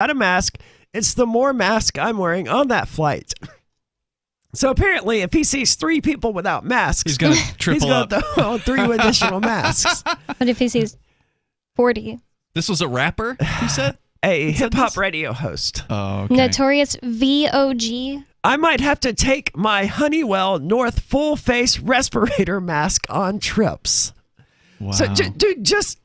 a mask, it's the more mask I'm wearing on that flight. So apparently, if he sees 3 people without masks, he's going to triple up. He's going to throw 3 additional masks. What if he sees 40? This was a rapper, you said? A hip-hop radio host. Oh, okay. Notorious VOG. I might have to take my Honeywell North full-face respirator mask on trips. Wow. So, dude, just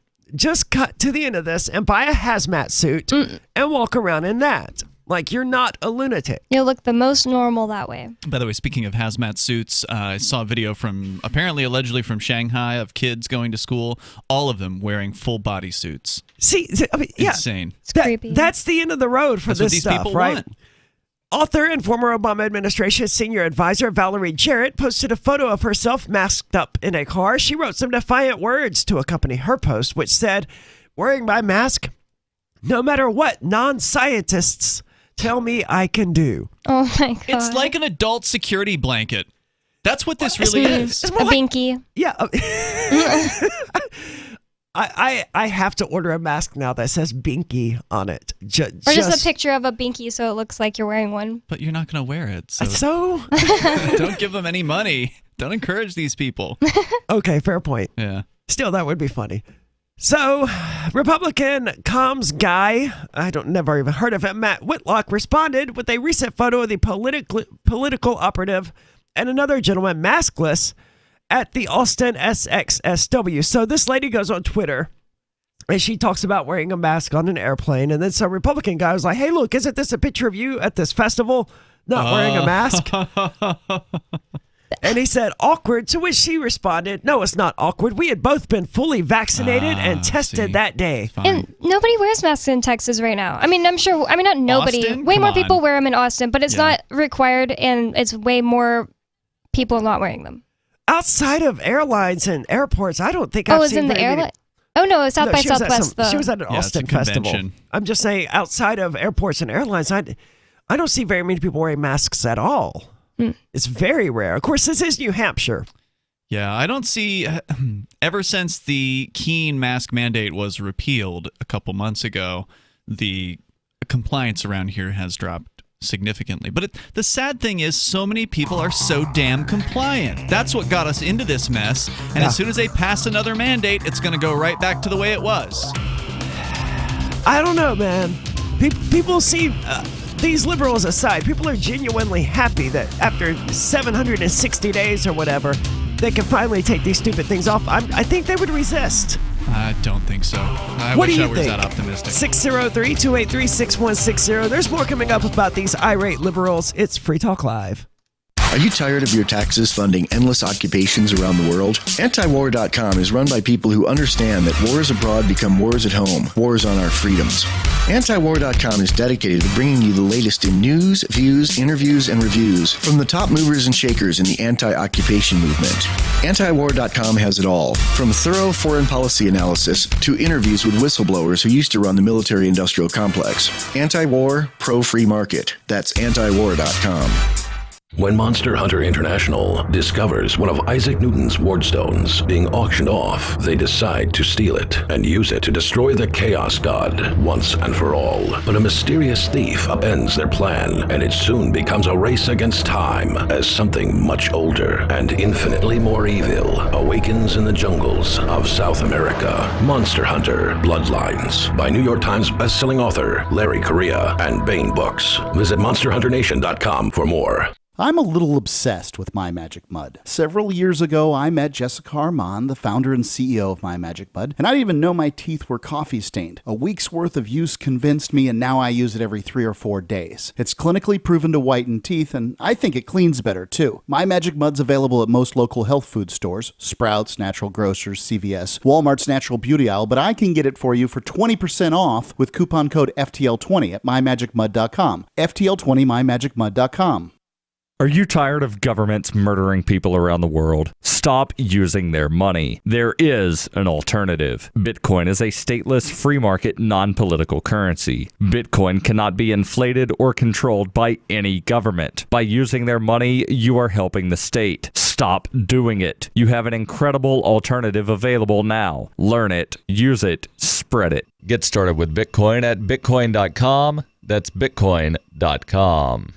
cut to the end of this and buy a hazmat suit and walk around in that. Like, you're not a lunatic. You look the most normal that way. By the way, speaking of hazmat suits, I saw a video from, allegedly from Shanghai, of kids going to school, all of them wearing full body suits. See, I mean, yeah. Insane. It's creepy. That's the end of the road for this stuff, people right? want. Author and former Obama administration senior advisor Valerie Jarrett posted a photo of herself masked up in a car. She wrote some defiant words to accompany her post, which said, "Wearing my mask, no matter what non-scientists tell me I can do." Oh my God. It's like an adult security blanket. That's what this really is. A binky. Yeah. I have to order a mask now that says Binky on it. Or just a picture of a binky so it looks like you're wearing one. But you're not going to wear it. So don't give them any money. Don't encourage these people. Okay, fair point. Yeah. Still, that would be funny. So, Republican comms guy, never even heard of him, Matt Whitlock, responded with a recent photo of the political operative and another gentleman maskless at the Austin SXSW. So this lady goes on Twitter and she talks about wearing a mask on an airplane. And then some Republican guy was like, "Hey, look, isn't this a picture of you at this festival not wearing a mask?" And he said, "Awkward," to which she responded, "No, it's not awkward. We had both been fully vaccinated and tested that day." And nobody wears masks in Texas right now. I mean, I'm sure, not nobody. Austin? Way Come more on. people wear them in Austin, but it's not required, and it's way more people not wearing them. Outside of airlines and airports, I don't think I've it's seen in the very many- airline. Oh no, it's South by she was at Southwest. she was at an Austin it's a festival. convention. I'm just saying, outside of airports and airlines, I don't see very many people wearing masks at all. It's very rare. Of course, this is New Hampshire. Yeah, I don't see, ever since the Keene mask mandate was repealed a couple months ago, the compliance around here has dropped significantly. But the sad thing is, so many people are so damn compliant. That's what got us into this mess. And as soon as they pass another mandate, it's going to go right back to the way it was. I don't know, man. People see... these liberals aside, people are genuinely happy that after 760 days or whatever, they can finally take these stupid things off. I think they would resist. I don't think so. I What wish do I you was think? that optimistic. 603-283-6160. There's more coming up about these irate liberals. It's Free Talk Live. Are you tired of your taxes funding endless occupations around the world? Antiwar.com is run by people who understand that wars abroad become wars at home, wars on our freedoms. Antiwar.com is dedicated to bringing you the latest in news, views, interviews, and reviews from the top movers and shakers in the anti-occupation movement. Antiwar.com has it all, from thorough foreign policy analysis to interviews with whistleblowers who used to run the military-industrial complex. Anti-war, pro-free market. That's antiwar.com. When Monster Hunter International discovers one of Isaac Newton's wardstones being auctioned off, they decide to steal it and use it to destroy the Chaos God once and for all. But a mysterious thief upends their plan, and it soon becomes a race against time as something much older and infinitely more evil awakens in the jungles of South America. Monster Hunter Bloodlines by New York Times bestselling author Larry Correia and Baen Books. Visit monsterhunternation.com for more. I'm a little obsessed with My Magic Mud. Several years ago, I met Jessica Armand, the founder and CEO of My Magic Mud, and I didn't even know my teeth were coffee stained. A week's worth of use convinced me, and now I use it every 3 or 4 days. It's clinically proven to whiten teeth, and I think it cleans better, too. My Magic Mud's available at most local health food stores, Sprouts, Natural Grocers, CVS, Walmart's Natural Beauty Aisle, but I can get it for you for 20% off with coupon code FTL20 at mymagicmud.com. FTL20 mymagicmud.com. Are you tired of governments murdering people around the world? Stop using their money. There is an alternative. Bitcoin is a stateless, free market, non-political currency. Bitcoin cannot be inflated or controlled by any government. By using their money, you are helping the state. Stop doing it. You have an incredible alternative available now. Learn it, use it, spread it. Get started with Bitcoin at bitcoin.com. That's bitcoin.com.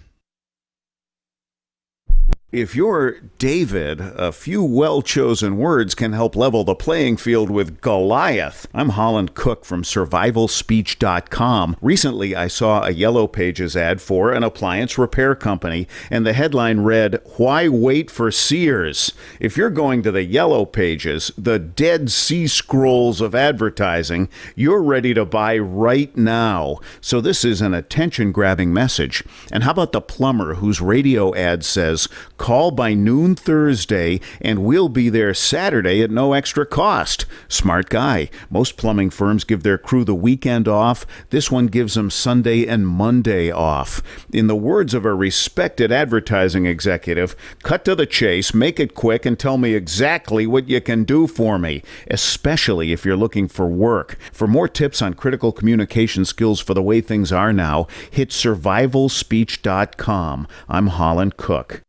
If you're David, a few well-chosen words can help level the playing field with Goliath. I'm Holland Cook from survivalspeech.com. Recently, I saw a Yellow Pages ad for an appliance repair company, and the headline read, "Why wait for Sears?" If you're going to the Yellow Pages, the Dead Sea Scrolls of advertising, you're ready to buy right now. So this is an attention-grabbing message. And how about the plumber whose radio ad says, "Call by noon Thursday, and we'll be there Saturday at no extra cost"? Smart guy. Most plumbing firms give their crew the weekend off. This one gives them Sunday and Monday off. In the words of a respected advertising executive, cut to the chase, make it quick, and tell me exactly what you can do for me, especially if you're looking for work. For more tips on critical communication skills for the way things are now, hit survivalspeech.com. I'm Holland Cook.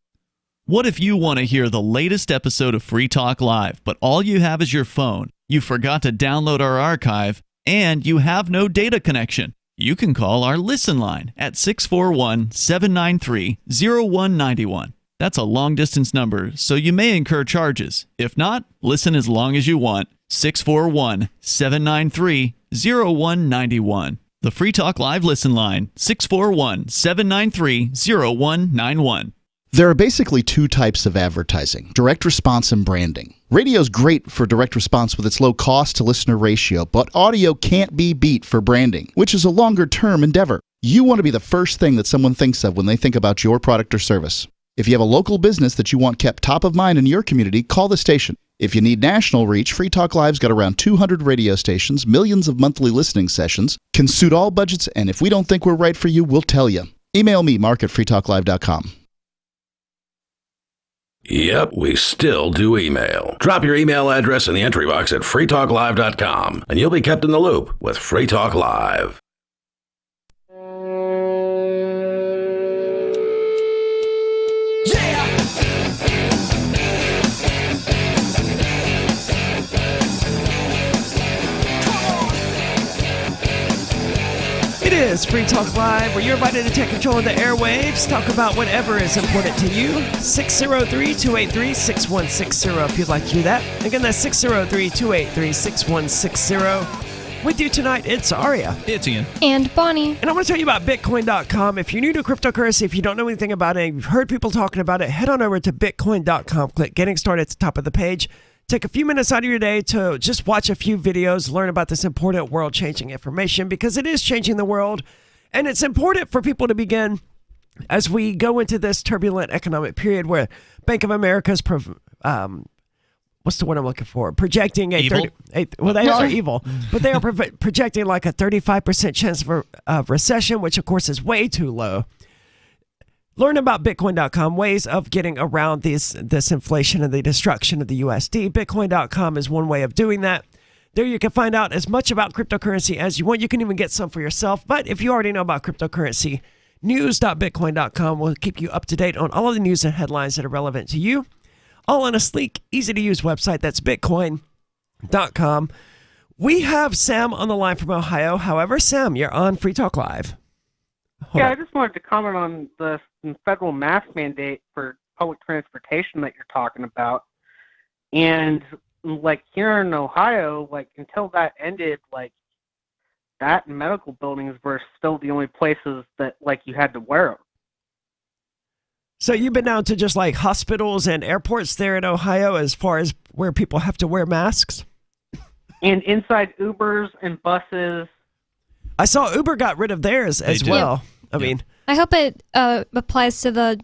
What if you want to hear the latest episode of Free Talk Live, but all you have is your phone, you forgot to download our archive, and you have no data connection? You can call our Listen line at 641-793-0191. That's a long-distance number, so you may incur charges. If not, listen as long as you want. 641-793-0191. The Free Talk Live Listen line, 641-793-0191. There are basically two types of advertising, direct response and branding. Radio is great for direct response with its low cost to listener ratio, but audio can't be beat for branding, which is a longer-term endeavor. You want to be the first thing that someone thinks of when they think about your product or service. If you have a local business that you want kept top of mind in your community, call the station. If you need national reach, Free Talk Live's got around 200 radio stations, millions of monthly listening sessions, can suit all budgets, and if we don't think we're right for you, we'll tell you. Email me, mark@freetalklive.com. Yep, we still do email. Drop your email address in the entry box at freetalklive.com, and you'll be kept in the loop with Free Talk Live. It is Free Talk Live, where you're invited to take control of the airwaves, talk about whatever is important to you. 603-283-6160 if you'd like to do that. Again, that's 603-283-6160. With you tonight, it's Aria. It's Ian. And Bonnie. And I want to tell you about Bitcoin.com. If you're new to cryptocurrency, if you don't know anything about it, you've heard people talking about it, head on over to Bitcoin.com. Click Getting Started at the top of the page. Take a few minutes out of your day to just watch a few videos, learn about this important world-changing information, because it is changing the world. And it's important for people to begin as we go into this turbulent economic period where Bank of America is, what's the word I'm looking for? Projecting a Evil? well, they are evil, but they are projecting like a 35% chance of recession, which of course is way too low. Learn about Bitcoin.com, ways of getting around this inflation and the destruction of the USD. Bitcoin.com is one way of doing that. There you can find out as much about cryptocurrency as you want. You can even get some for yourself. But if you already know about cryptocurrency, news.bitcoin.com will keep you up to date on all of the news and headlines that are relevant to you. All on a sleek, easy-to-use website. That's bitcoin.com. We have Sam on the line from Ohio. However, Sam, you're on Free Talk Live. Hold on. I just wanted to comment on the federal mask mandate for public transportation that you're talking about. And, like, here in Ohio, like, until that ended, like, that and medical buildings were still the only places that, like, you had to wear them. So you've been down to just, like, hospitals and airports there in Ohio as far as where people have to wear masks? And inside Ubers and buses. I saw Uber got rid of theirs as well. I mean, I hope it applies to the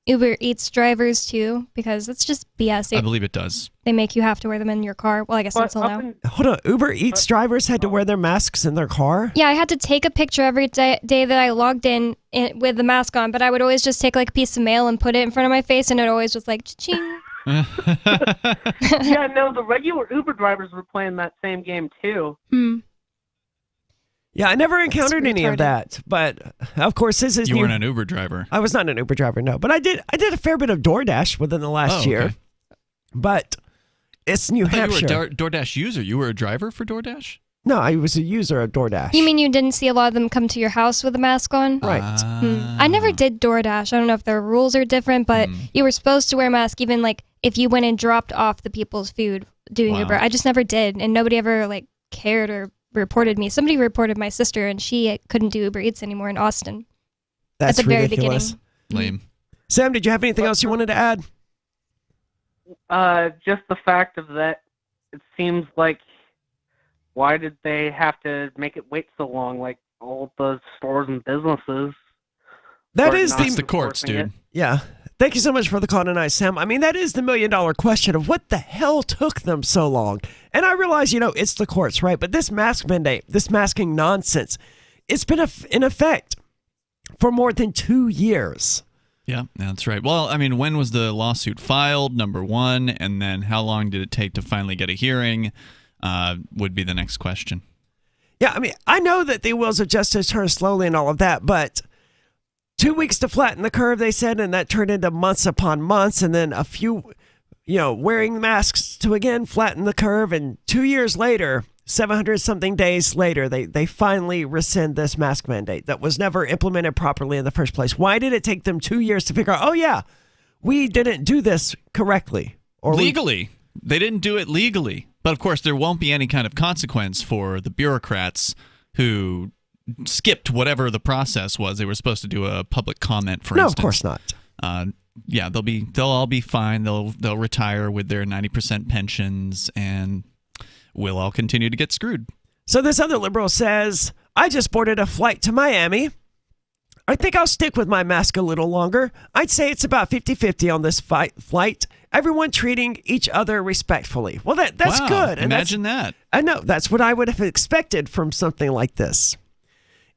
Uber Eats drivers too, because it's just BS. I believe it does. They make you have to wear them in your car. Well, I guess until now. Hold on. Uber Eats drivers had to wear their masks in their car? Yeah, I had to take a picture every day that I logged in with the mask on, but I would always just take like a piece of mail and put it in front of my face, and it always was like, cha-ching. Yeah, no, the regular Uber drivers were playing that same game too. Yeah, I never encountered any of that, but of course this is You weren't an Uber driver. I was not an Uber driver, no, but I did a fair bit of DoorDash within the last year. Okay. But it's New Hampshire. You were a DoorDash user. You were a driver for DoorDash? No, I was a user of DoorDash. You mean you didn't see a lot of them come to your house with a mask on? Right. I never did DoorDash. I don't know if their rules are different, but you were supposed to wear a mask even like if you went and dropped off the people's food doing Uber. I just never did, and nobody ever like cared or reported me. Somebody reported my sister, and she couldn't do Uber Eats anymore in Austin. That's at the ridiculous. very beginning. Lame. Sam, did you have anything else you wanted to add? Just the fact of that, it seems like, why did they have to make it wait so long? Like all the stores and businesses. That's the courts, dude. Yeah. Thank you so much for the call tonight, Sam. I mean, that is the million-dollar question of what the hell took them so long. And I realize, it's the courts, right? But this mask mandate, this masking nonsense, it's been in effect for more than 2 years. Yeah, that's right. Well, I mean, when was the lawsuit filed, number one? And then how long did it take to finally get a hearing would be the next question. Yeah, I mean, I know that the wheels of justice turn slowly and all of that, but 2 weeks to flatten the curve, they said, and that turned into months upon months, and then a few, wearing masks to again flatten the curve, and 2 years later, 700-something days later, they finally rescind this mask mandate that was never implemented properly in the first place. Why did it take them 2 years to figure out, oh yeah, we didn't do this correctly? Or legally. They didn't do it legally. But of course, there won't be any kind of consequence for the bureaucrats who skipped whatever the process was. They were supposed to do a public comment, for instance. No, of course not. Yeah, they'll all be fine. They'll retire with their 90% pensions, and we'll all continue to get screwed. So this other liberal says, I just boarded a flight to Miami. I think I'll stick with my mask a little longer. I'd say it's about 50-50 on this flight. Everyone treating each other respectfully. Well, that's wow, good. And imagine that. I know. That's what I would have expected from something like this.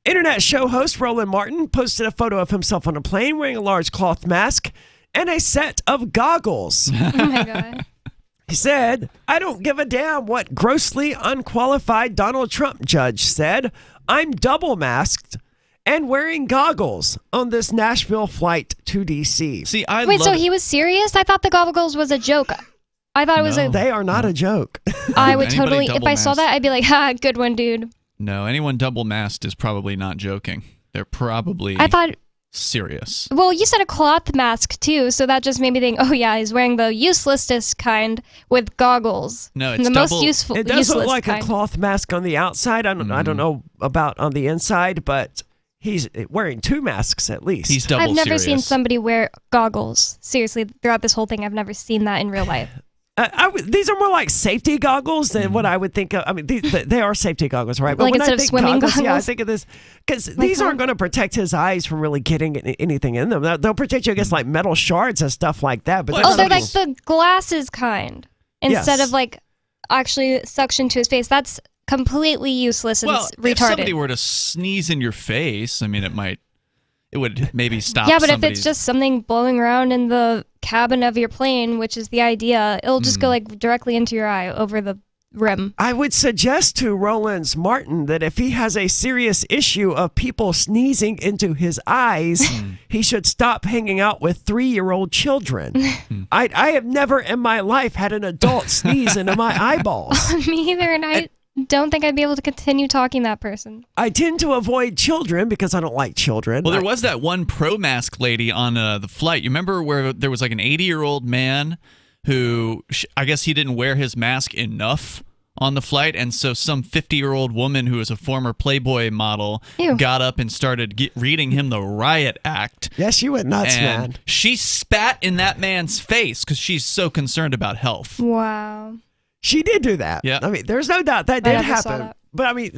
Internet show host Roland Martin posted a photo of himself on a plane wearing a large cloth mask and a set of goggles. Oh, my God. He said, I don't give a damn what grossly unqualified Donald Trump judge said. I'm double masked and wearing goggles on this Nashville flight to D.C. See, Wait, so he was serious? I thought the goggles was a joke. I thought it was a... They are not a joke. I would totally... If I saw that, I'd be like, ha, good one, dude. No, anyone double masked is probably not joking. They're probably serious. Well, you said a cloth mask, too, so that just made me think, oh, yeah, he's wearing the uselessest kind with goggles. No, it's the double... most useful. It does look like kind. a cloth mask on the outside. I don't know about on the inside, but... He's wearing two masks at least. He's double I've never serious. seen somebody wear goggles. Seriously, throughout this whole thing, I've never seen that in real life. These are more like safety goggles than what I would think of. I mean, they are safety goggles, right? But like when instead I of think swimming goggles? Yeah, I think of this because these aren't going to protect his eyes from really getting anything in them. They'll protect you against like metal shards and stuff like that. But they're like the glasses kind instead of like actually suction to his face. That's completely useless and retarded. If somebody were to sneeze in your face, I mean, it would maybe stop. Yeah, but if it's just something blowing around in the cabin of your plane, which is the idea, it'll just go like directly into your eye over the rim. I would suggest to Roland Martin that if he has a serious issue of people sneezing into his eyes, he should stop hanging out with 3-year-old children. I have never in my life had an adult sneeze into my eyeballs. Me either, and I don't think I'd be able to continue talking that person. I tend to avoid children because I don't like children. Well, there was that one pro-mask lady on the flight. You remember where there was like an 80-year-old man who, I guess he didn't wear his mask enough on the flight, and so some 50-year-old woman who was a former Playboy model got up and started reading him the riot act. Yes, you went nuts, man. She spat in that man's face because she's so concerned about health. Wow. She did do that. Yeah. I mean, there's no doubt that did happen. But I mean,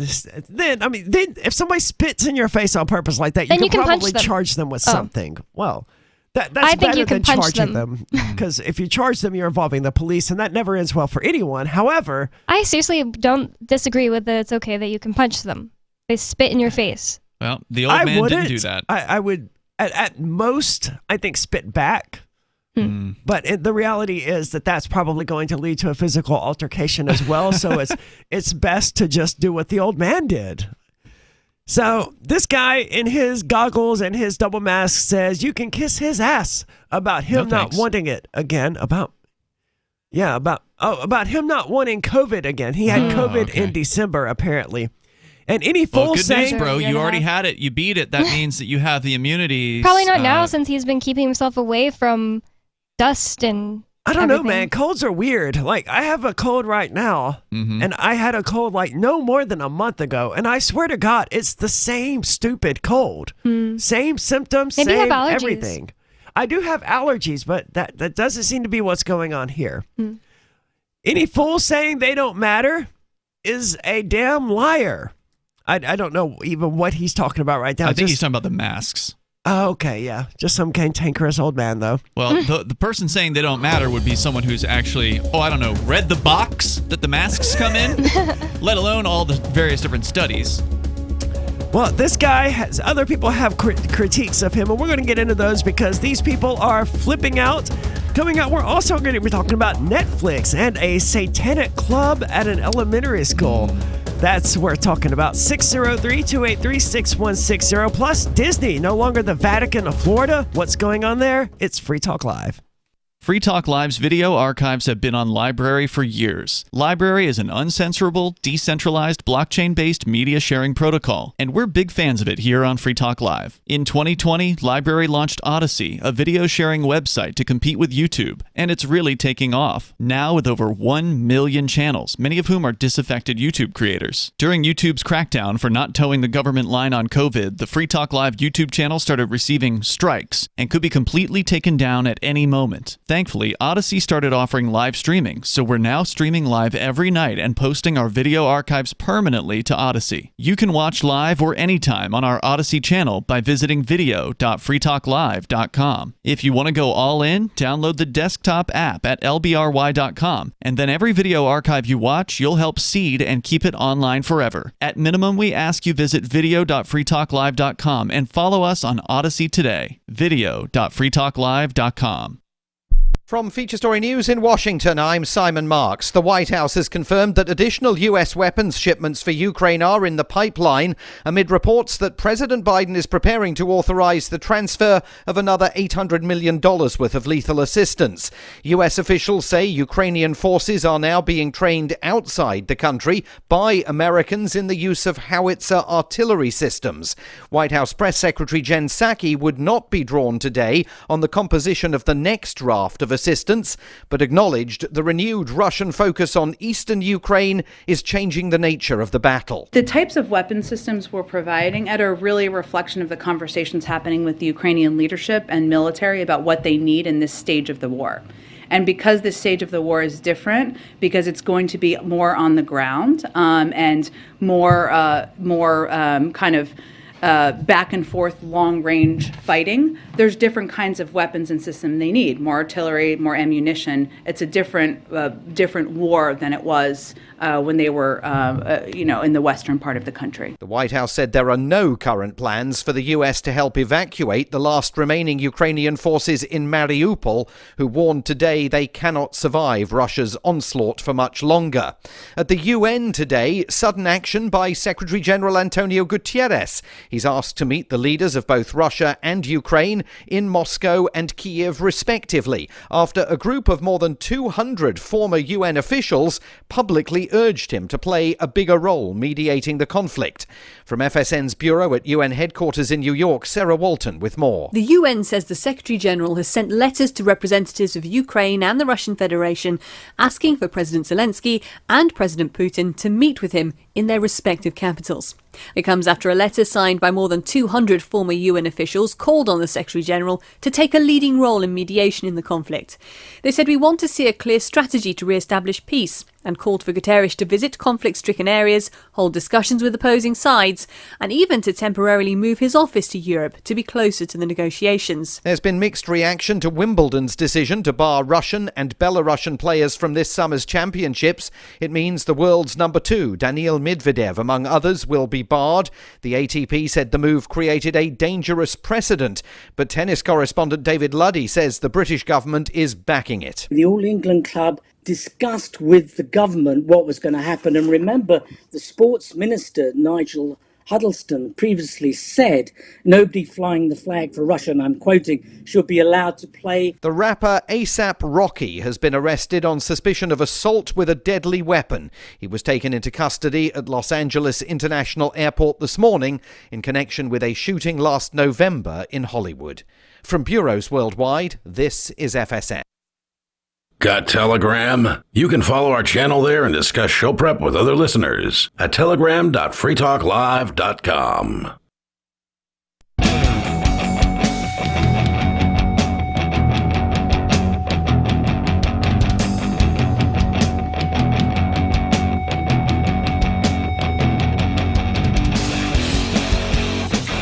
then if somebody spits in your face on purpose like that, you can probably charge them with something. Well, That's I think better you can than punch charging them. Because if you charge them, you're involving the police, and that never ends well for anyone. However, I seriously don't disagree with it. It's okay that you can punch them. They spit in your face. Well, the old man didn't do that. I would, at most, I think spit back. But the reality is that that's probably going to lead to a physical altercation as well. So it's best to just do what the old man did. So this guy in his goggles and his double mask says you can kiss his ass about him not wanting it again. About him not wanting COVID again. He had COVID in December apparently. And any fool good saying, news, bro, you already had it. You beat it. That means that you have the immunity. Probably not now, since he's been keeping himself away from dust and I don't know, man. Colds are weird. Like, I have a cold right now, and I had a cold like no more than a month ago, and I swear to God, it's the same stupid cold. Same symptoms, Maybe you same have allergies. everything. I do have allergies, but that doesn't seem to be what's going on here. Any fool saying they don't matter is a damn liar. I don't know even what he's talking about right now. I think he's talking about the masks. Oh, okay, yeah. Just some cantankerous old man, though. Well, the person saying they don't matter would be someone who's actually, read the box that the masks come in, let alone all the various different studies. Well, this guy has, other people have critiques of him, and we're going to get into those because these people are flipping out. Coming up, we're also going to be talking about Netflix and a satanic club at an elementary school. That's what we're talking about. 603-283-6160. Plus, Disney, no longer the Vatican of Florida. What's going on there? It's Free Talk Live. Free Talk Live's video archives have been on Library for years. Library is an uncensorable, decentralized, blockchain-based media sharing protocol, and we're big fans of it here on Free Talk Live. In 2020, Library launched Odyssey, a video sharing website to compete with YouTube, and it's really taking off. Now with over 1 million channels, many of whom are disaffected YouTube creators. During YouTube's crackdown for not towing the government line on COVID, the Free Talk Live YouTube channel started receiving strikes and could be completely taken down at any moment. Thankfully, Odyssey started offering live streaming, so we're now streaming live every night and posting our video archives permanently to Odyssey. You can watch live or anytime on our Odyssey channel by visiting video.freetalklive.com. If you want to go all in, download the desktop app at lbry.com, and then every video archive you watch, you'll help seed and keep it online forever. At minimum, we ask you visit video.freetalklive.com and follow us on Odyssey today. video.freetalklive.com. From Feature Story News in Washington, I'm Simon Marks. The White House has confirmed that additional U.S. weapons shipments for Ukraine are in the pipeline amid reports that President Biden is preparing to authorize the transfer of another $800 million worth of lethal assistance. U.S. officials say Ukrainian forces are now being trained outside the country by Americans in the use of howitzer artillery systems. White House Press Secretary Jen Psaki would not be drawn today on the composition of the next raft of assistance, but acknowledged the renewed Russian focus on eastern Ukraine is changing the nature of the battle. The types of weapon systems we're providing are really a reflection of the conversations happening with the Ukrainian leadership and military about what they need in this stage of the war. And because this stage of the war is different, because it's going to be more on the ground and more kind of back and forth long range fighting, there's different kinds of weapons and systems they need. More artillery, more ammunition. It's a different war than it was when they were in the western part of the country. The White House said there are no current plans for the U.S. to help evacuate the last remaining Ukrainian forces in Mariupol, who warned today they cannot survive Russia's onslaught for much longer. At the UN today, sudden action by Secretary General Antonio Guterres. He's asked to meet the leaders of both Russia and Ukraine in Moscow and Kiev respectively, after a group of more than 200 former UN officials publicly urged him to play a bigger role mediating the conflict. From FSN's bureau at UN headquarters in New York, Sarah Walton with more. The UN says the Secretary-General has sent letters to representatives of Ukraine and the Russian Federation asking for President Zelensky and President Putin to meet with him in their respective capitals. It comes after a letter signed by more than 200 former UN officials called on the Secretary-General to take a leading role in mediation in the conflict. They said, "We want to see a clear strategy to re-establish peace," and called for Guterres to visit conflict-stricken areas, hold discussions with opposing sides, and even to temporarily move his office to Europe to be closer to the negotiations. There's been mixed reaction to Wimbledon's decision to bar Russian and Belarusian players from this summer's championships. It means the world's number 2, Daniil Medvedev, among others, will be barred. The ATP said the move created a dangerous precedent, but tennis correspondent David Luddy says the British government is backing it. The All England club discussed with the government what was going to happen, and remember, the sports minister Nigel Huddleston previously said nobody flying the flag for Russia, and I'm quoting, should be allowed to play. The rapper A$AP Rocky has been arrested on suspicion of assault with a deadly weapon. He was taken into custody at Los Angeles International Airport this morning in connection with a shooting last November in Hollywood. From bureaus worldwide, this is FSN. Got Telegram? You can follow our channel there and discuss show prep with other listeners at telegram.freetalklive.com.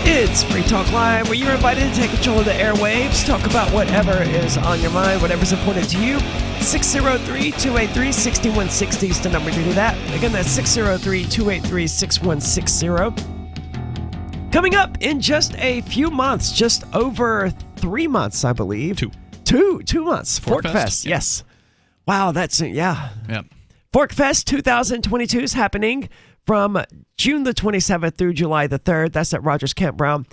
It's Free Talk Live, where you're invited to take control of the airwaves, talk about whatever is on your mind, whatever's important to you. 603-283-6160 is the number to do that. Again, that's 603-283-6160. Coming up in just a few months, just over 3 months, I believe. Two months. Forkfest, yes. Wow, that's, yeah. Yep. Forkfest 2022 is happening from June the 27th through July the 3rd. That's at Rogers Campground.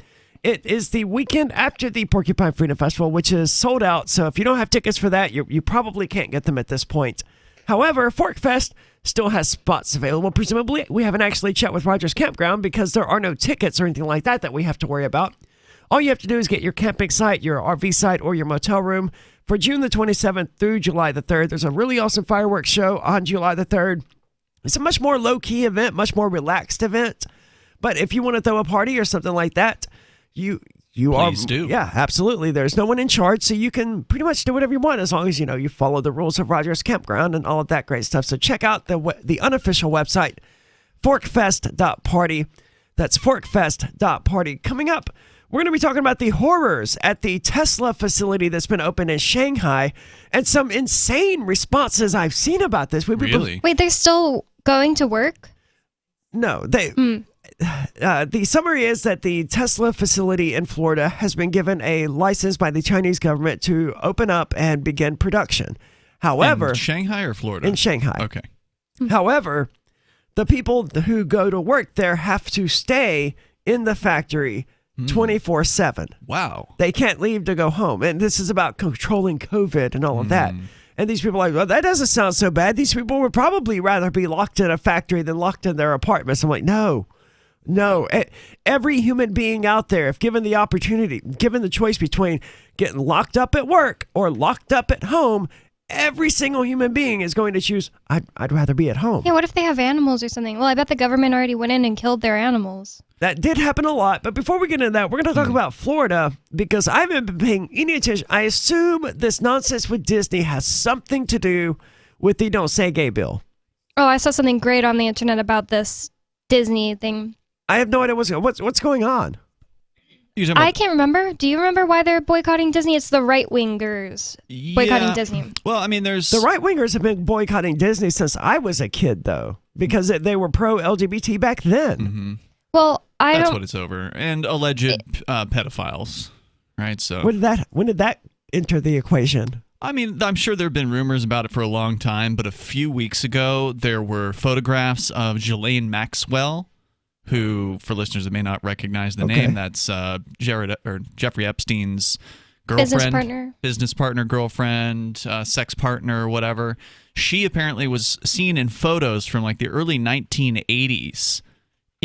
It is the weekend after the Porcupine Freedom Festival, which is sold out. So if you don't have tickets for that, you probably can't get them at this point. However, Forkfest still has spots available. Presumably, we haven't actually checked with Rogers Campground because there are no tickets or anything like that we have to worry about. All you have to do is get your camping site, your RV site, or your motel room. For June the 27th through July the 3rd, there's a really awesome fireworks show on July the 3rd. It's a much more low-key event, much more relaxed event. But if you want to throw a party or something like that, you Please do. Yeah, absolutely. There's no one in charge, so you can pretty much do whatever you want as long as you follow the rules of Rogers Campground and all of that great stuff. So check out the unofficial website, forkfest.party. That's forkfest.party. Coming up, we're going to be talking about the horrors at the Tesla facility that's been opened in Shanghai and some insane responses I've seen about this. Really? Wait, they're still going to work? No, the summary is that the Tesla facility in Florida has been given a license by the Chinese government to open up and begin production. However, in Shanghai or Florida? In Shanghai. Okay. However, the people who go to work there have to stay in the factory 24/7. Wow. They can't leave to go home. And this is about controlling COVID and all of that. And these people are like, well, that doesn't sound so bad. These people would probably rather be locked in a factory than locked in their apartments. I'm like, no. Every human being out there, if given the opportunity, given the choice between getting locked up at work or locked up at home, every single human being is going to choose, I'd rather be at home. Yeah, what if they have animals or something? Well, I bet the government already went in and killed their animals. That did happen a lot. But before we get into that, we're going to talk about Florida because I haven't been paying any attention. I assume this nonsense with Disney has something to do with the Don't Say Gay bill. Oh, I saw something great on the internet about this Disney thing. I have no idea what's going on. I can't remember. Do you remember why they're boycotting Disney? It's the right-wingers boycotting Disney. Well, I mean, there's... The right-wingers have been boycotting Disney since I was a kid, though, because they were pro-LGBT back then. Mm-hmm. Well, That's what it's over. And alleged pedophiles, right? So when did that enter the equation? I mean, I'm sure there have been rumors about it for a long time, but a few weeks ago, there were photographs of Jillaine Maxwell, who, for listeners that may not recognize the name, that's Jeffrey Epstein's girlfriend, business partner, girlfriend, sex partner, whatever. She apparently was seen in photos from like the early 1980s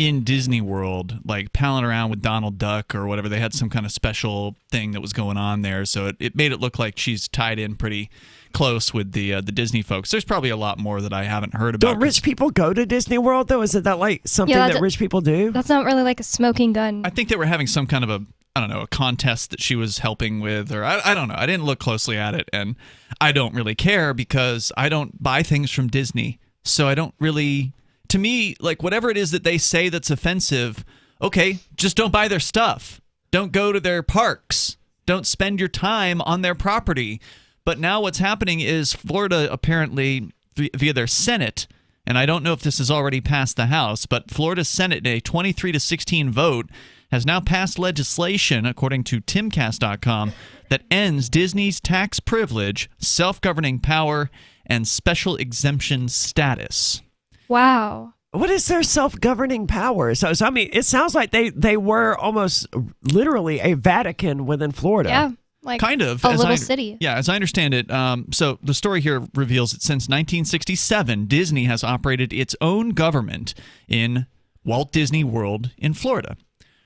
in Disney World, like palling around with Donald Duck or whatever. They had some kind of special thing that was going on there, so it made it look like she's tied in pretty close with the Disney folks. There's probably a lot more that I haven't heard about. Don't rich people go to Disney World, though? Isn't that like something that rich people do? That's not really like a smoking gun. I think they were having some kind of a contest that she was helping with, or I don't know. I didn't look closely at it, and I don't really care because I don't buy things from Disney, so I don't really... To me, like, whatever it is that they say that's offensive, okay, just don't buy their stuff. Don't go to their parks. Don't spend your time on their property. But now what's happening is Florida apparently, via their Senate, and I don't know if this has already passed the House, but Florida's Senate, in a 23-16 vote, has now passed legislation, according to timcast.com, that ends Disney's tax privilege, self-governing power, and special exemption status. Wow. What is their self-governing power? So I mean, it sounds like they were almost literally a Vatican within Florida. Yeah, like kind of a little city. Yeah, as I understand it, so the story here reveals that since 1967, Disney has operated its own government in Walt Disney World in Florida.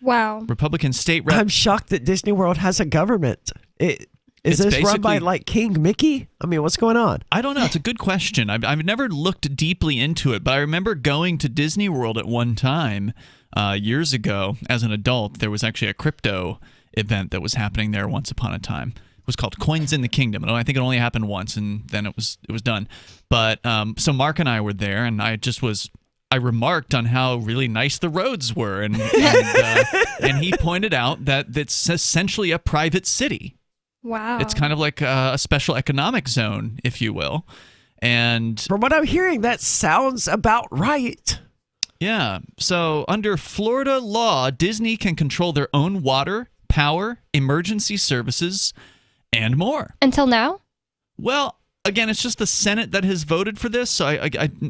Wow. Republican state rep. I'm shocked that Disney World has a government. Is this run by like King Mickey? I mean, what's going on? I don't know. It's a good question. I've never looked deeply into it, but I remember going to Disney World at one time years ago as an adult. There was actually a crypto event that was happening there once upon a time. It was called Coins in the Kingdom. And I think it only happened once, and then it was done. But so Mark and I were there, and I remarked on how really nice the roads were, and he pointed out that it's essentially a private city. Wow. It's kind of like a special economic zone, if you will. And from what I'm hearing, that sounds about right. Yeah. So under Florida law, Disney can control their own water, power, emergency services, and more. Until now? Well, again, it's just the Senate that has voted for this. So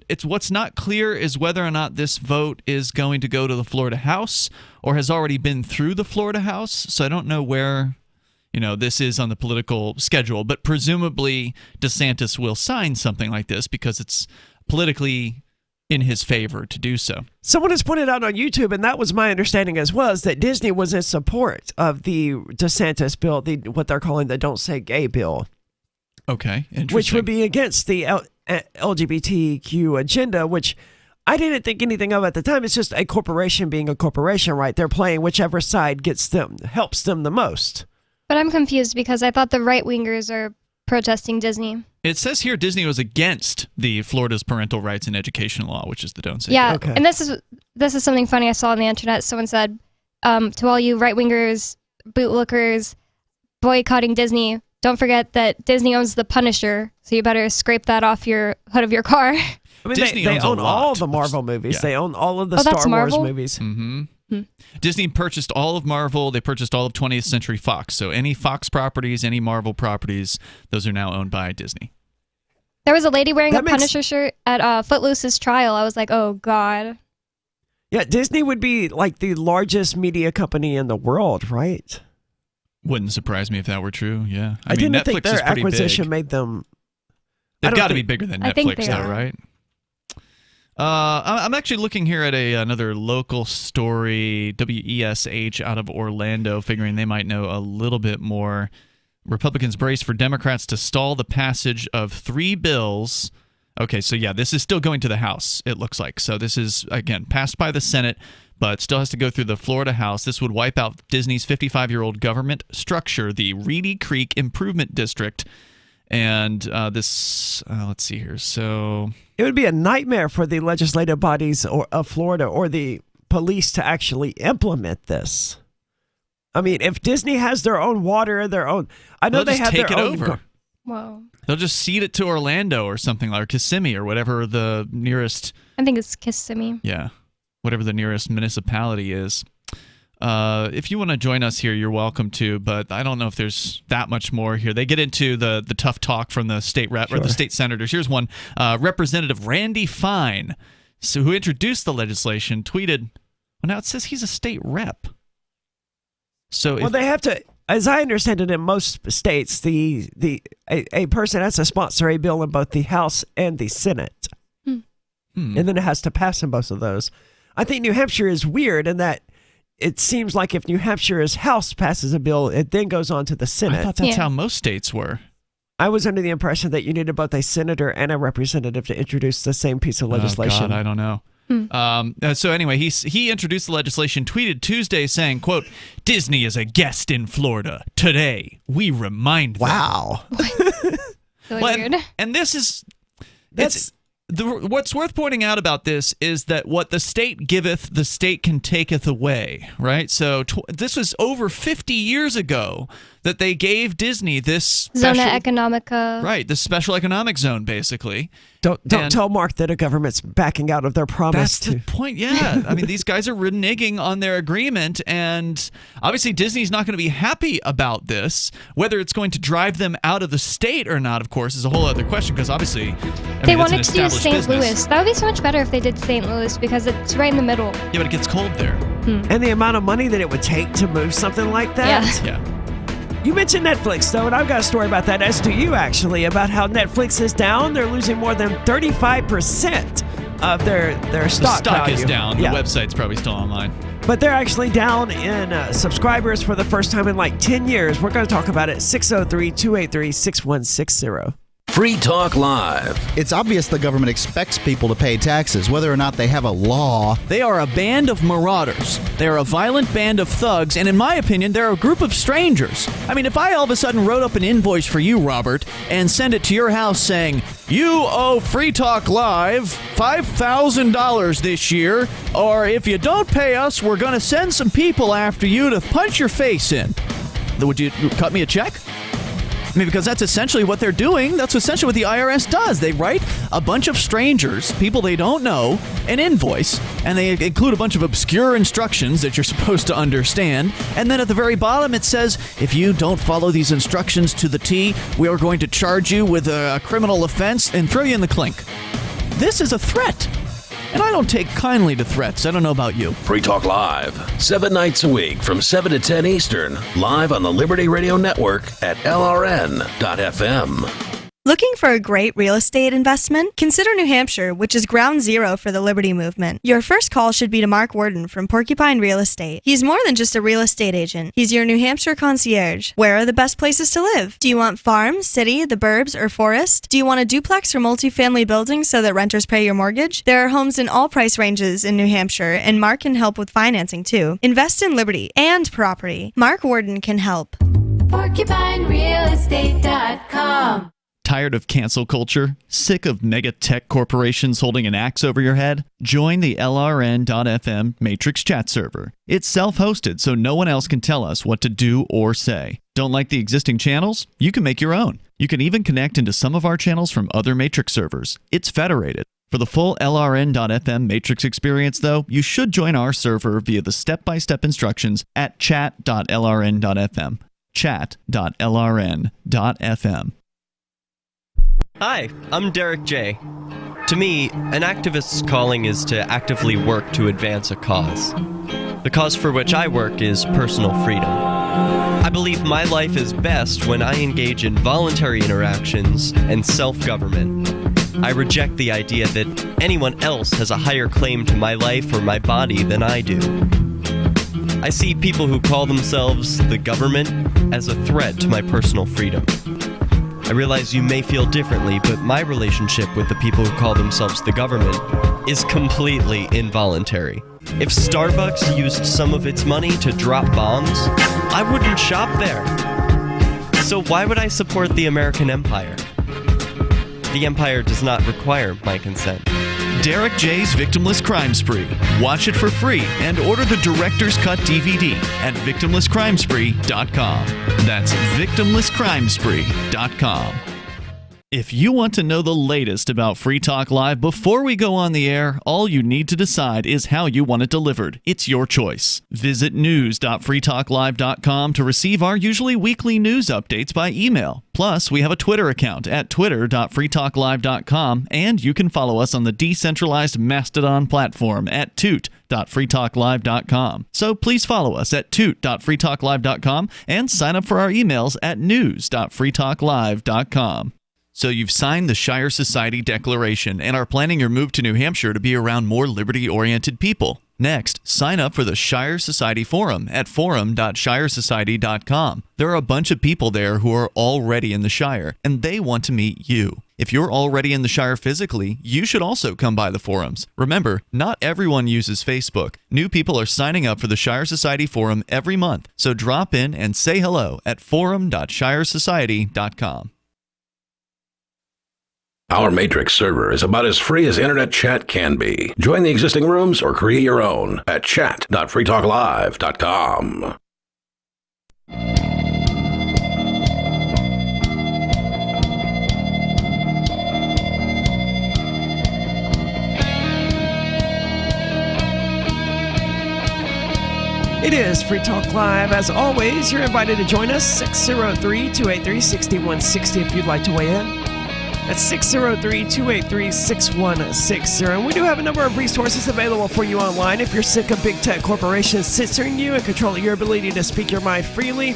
it's what's not clear is whether or not this vote is going to go to the Florida House or has already been through the Florida House. So I don't know where... this is on the political schedule, but presumably DeSantis will sign something like this because it's politically in his favor to do so. Someone has pointed out on YouTube, and that was my understanding as well, is that Disney was in support of the DeSantis bill, what they're calling the Don't Say Gay bill. Okay, interesting. Which would be against the LGBTQ agenda, which I didn't think anything of at the time. It's just a corporation being a corporation, right? They're playing whichever side helps them the most. But I'm confused because I thought the right-wingers are protesting Disney. It says here Disney was against the Florida's parental rights and education law, which is the Don't Say Yeah, Gay. Okay. And this is something funny I saw on the internet. Someone said, to all you right-wingers, bootlickers, boycotting Disney, don't forget that Disney owns The Punisher, so you better scrape that off your hood of your car. I mean, Disney they owns own a lot. all the Marvel movies. Yeah. They own all of the that's Star Wars Marvel? movies. Mm-hmm. Disney purchased all of Marvel. They purchased all of 20th Century Fox. So any Fox properties, any Marvel properties, those are now owned by Disney. There was a lady wearing a Punisher shirt at Footloose's trial. I was like, oh, God. Yeah, Disney would be like the largest media company in the world, right? Wouldn't surprise me if that were true, yeah. I mean, didn't Netflix think their is pretty acquisition big. made them... They've got to be bigger than Netflix, though, are. right? I'm actually looking here at another local story, WESH out of Orlando, figuring they might know a little bit more. Republicans brace for Democrats to stall the passage of 3 bills. Okay, so yeah, this is still going to the House, it looks like. So this is, again, passed by the Senate, but still has to go through the Florida House. This would wipe out Disney's 55-year-old government structure, the Reedy Creek Improvement District. And let's see here. So it would be a nightmare for the legislative bodies of Florida or the police to actually implement this. I mean, if Disney has their own water, their own, I know they have take their it own. Over. Whoa. They'll just cede it to Orlando or something, like Kissimmee or whatever the nearest. I think it's Kissimmee. Yeah, whatever the nearest municipality is. If you want to join us here, you're welcome to, but I don't know if there's that much more here. They get into the tough talk from the state rep or the state senators. Here's one. Representative Randy Fine, who introduced the legislation, tweeted, well, now it says he's a state rep. So they have to, as I understand it, in most states, a person has to sponsor a bill in both the House and the Senate. And then it has to pass in both of those. I think New Hampshire is weird in that it seems like if New Hampshire's House passes a bill, it then goes on to the Senate. I thought that's how most states were. I was under the impression that you needed both a senator and a representative to introduce the same piece of legislation. Oh, God, I don't know. So anyway, he introduced the legislation, tweeted Tuesday saying, quote, "Disney is a guest in Florida. Today, we remind them." Wow. So weird. And this is... What's worth pointing out about this is that what the state giveth, the state can taketh away, right? So this was over 50 years ago that they gave Disney this Zona Economica. Right, this special economic zone, basically. Don't tell Mark that a government's backing out of their promise. That's the point, yeah. I mean, these guys are reneging on their agreement, and obviously Disney's not going to be happy about this. Whether it's going to drive them out of the state or not, of course, is a whole other question, because obviously they wanted to do St. Louis. That would be so much better if they did St. Louis, because it's right in the middle. Yeah, but it gets cold there. And the amount of money that it would take to move something like that. Yeah. You mentioned Netflix, though, and I've got a story about that, as do you, actually, about how Netflix is down. They're losing more than 35% of their stock The stock value. is down. Yeah. The website's probably still online. But they're actually down in subscribers for the first time in like 10 years. We're going to talk about it. 603-283-6160. Free Talk Live. It's obvious the government expects people to pay taxes, whether or not they have a law. They are a band of marauders. They're a violent band of thugs, and in my opinion, they're a group of strangers. I mean, if I all of a sudden wrote up an invoice for you, Robert, and send it to your house saying, "You owe Free Talk Live $5,000 this year, or if you don't pay us, we're going to send some people after you to punch your face in," would you cut me a check? I mean, because that's essentially what they're doing. That's essentially what the IRS does. They write a bunch of strangers, people they don't know, an invoice, and they include a bunch of obscure instructions that you're supposed to understand. And then at the very bottom it says, if you don't follow these instructions to the T, we are going to charge you with a criminal offense and throw you in the clink. This is a threat. And I don't take kindly to threats. I don't know about you. Free Talk Live, 7 nights a week from 7 to 10 Eastern, live on the Liberty Radio Network at LRN.FM. Looking for a great real estate investment? Consider New Hampshire, which is ground zero for the Liberty Movement. Your first call should be to Mark Worden from Porcupine Real Estate. He's more than just a real estate agent. He's your New Hampshire concierge. Where are the best places to live? Do you want farm, city, the burbs, or forest? Do you want a duplex or multifamily building so that renters pay your mortgage? There are homes in all price ranges in New Hampshire, and Mark can help with financing too. Invest in Liberty and property. Mark Worden can help. PorcupineRealEstate.com. Tired of cancel culture? Sick of mega tech corporations holding an axe over your head? Join the LRN.FM Matrix chat server. It's self-hosted, so no one else can tell us what to do or say. Don't like the existing channels? You can make your own. You can even connect into some of our channels from other Matrix servers. It's federated. For the full LRN.FM Matrix experience, though, you should join our server via the step-by-step instructions at chat.lrn.fm. chat.lrn.fm. Hi, I'm Derek J. To me, an activist's calling is to actively work to advance a cause. The cause for which I work is personal freedom. I believe my life is best when I engage in voluntary interactions and self-government. I reject the idea that anyone else has a higher claim to my life or my body than I do. I see people who call themselves the government as a threat to my personal freedom. I realize you may feel differently, but my relationship with the people who call themselves the government is completely involuntary. If Starbucks used some of its money to drop bombs, I wouldn't shop there. So why would I support the American empire? The empire does not require my consent. Derek J's Victimless Crime Spree. Watch it for free and order the Director's Cut DVD at victimlesscrimespree.com. That's victimlesscrimespree.com. If you want to know the latest about Free Talk Live before we go on the air, all you need to decide is how you want it delivered. It's your choice. Visit news.freetalklive.com to receive our usually weekly news updates by email. Plus, we have a Twitter account at twitter.freetalklive.com, and you can follow us on the decentralized Mastodon platform at toot.freetalklive.com. So please follow us at toot.freetalklive.com and sign up for our emails at news.freetalklive.com. So you've signed the Shire Society Declaration and are planning your move to New Hampshire to be around more liberty-oriented people. Next, sign up for the Shire Society Forum at forum.shiresociety.com. There are a bunch of people there who are already in the Shire, and they want to meet you. If you're already in the Shire physically, you should also come by the forums. Remember, not everyone uses Facebook. New people are signing up for the Shire Society Forum every month, so drop in and say hello at forum.shiresociety.com. Our Matrix server is about as free as internet chat can be. Join the existing rooms or create your own at chat.freetalklive.com. It is Free Talk Live. As always, you're invited to join us, 603-283-6160 if you'd like to weigh in. That's 603-283-6160. And we do have a number of resources available for you online if you're sick of big tech corporations censoring you and controlling your ability to speak your mind freely.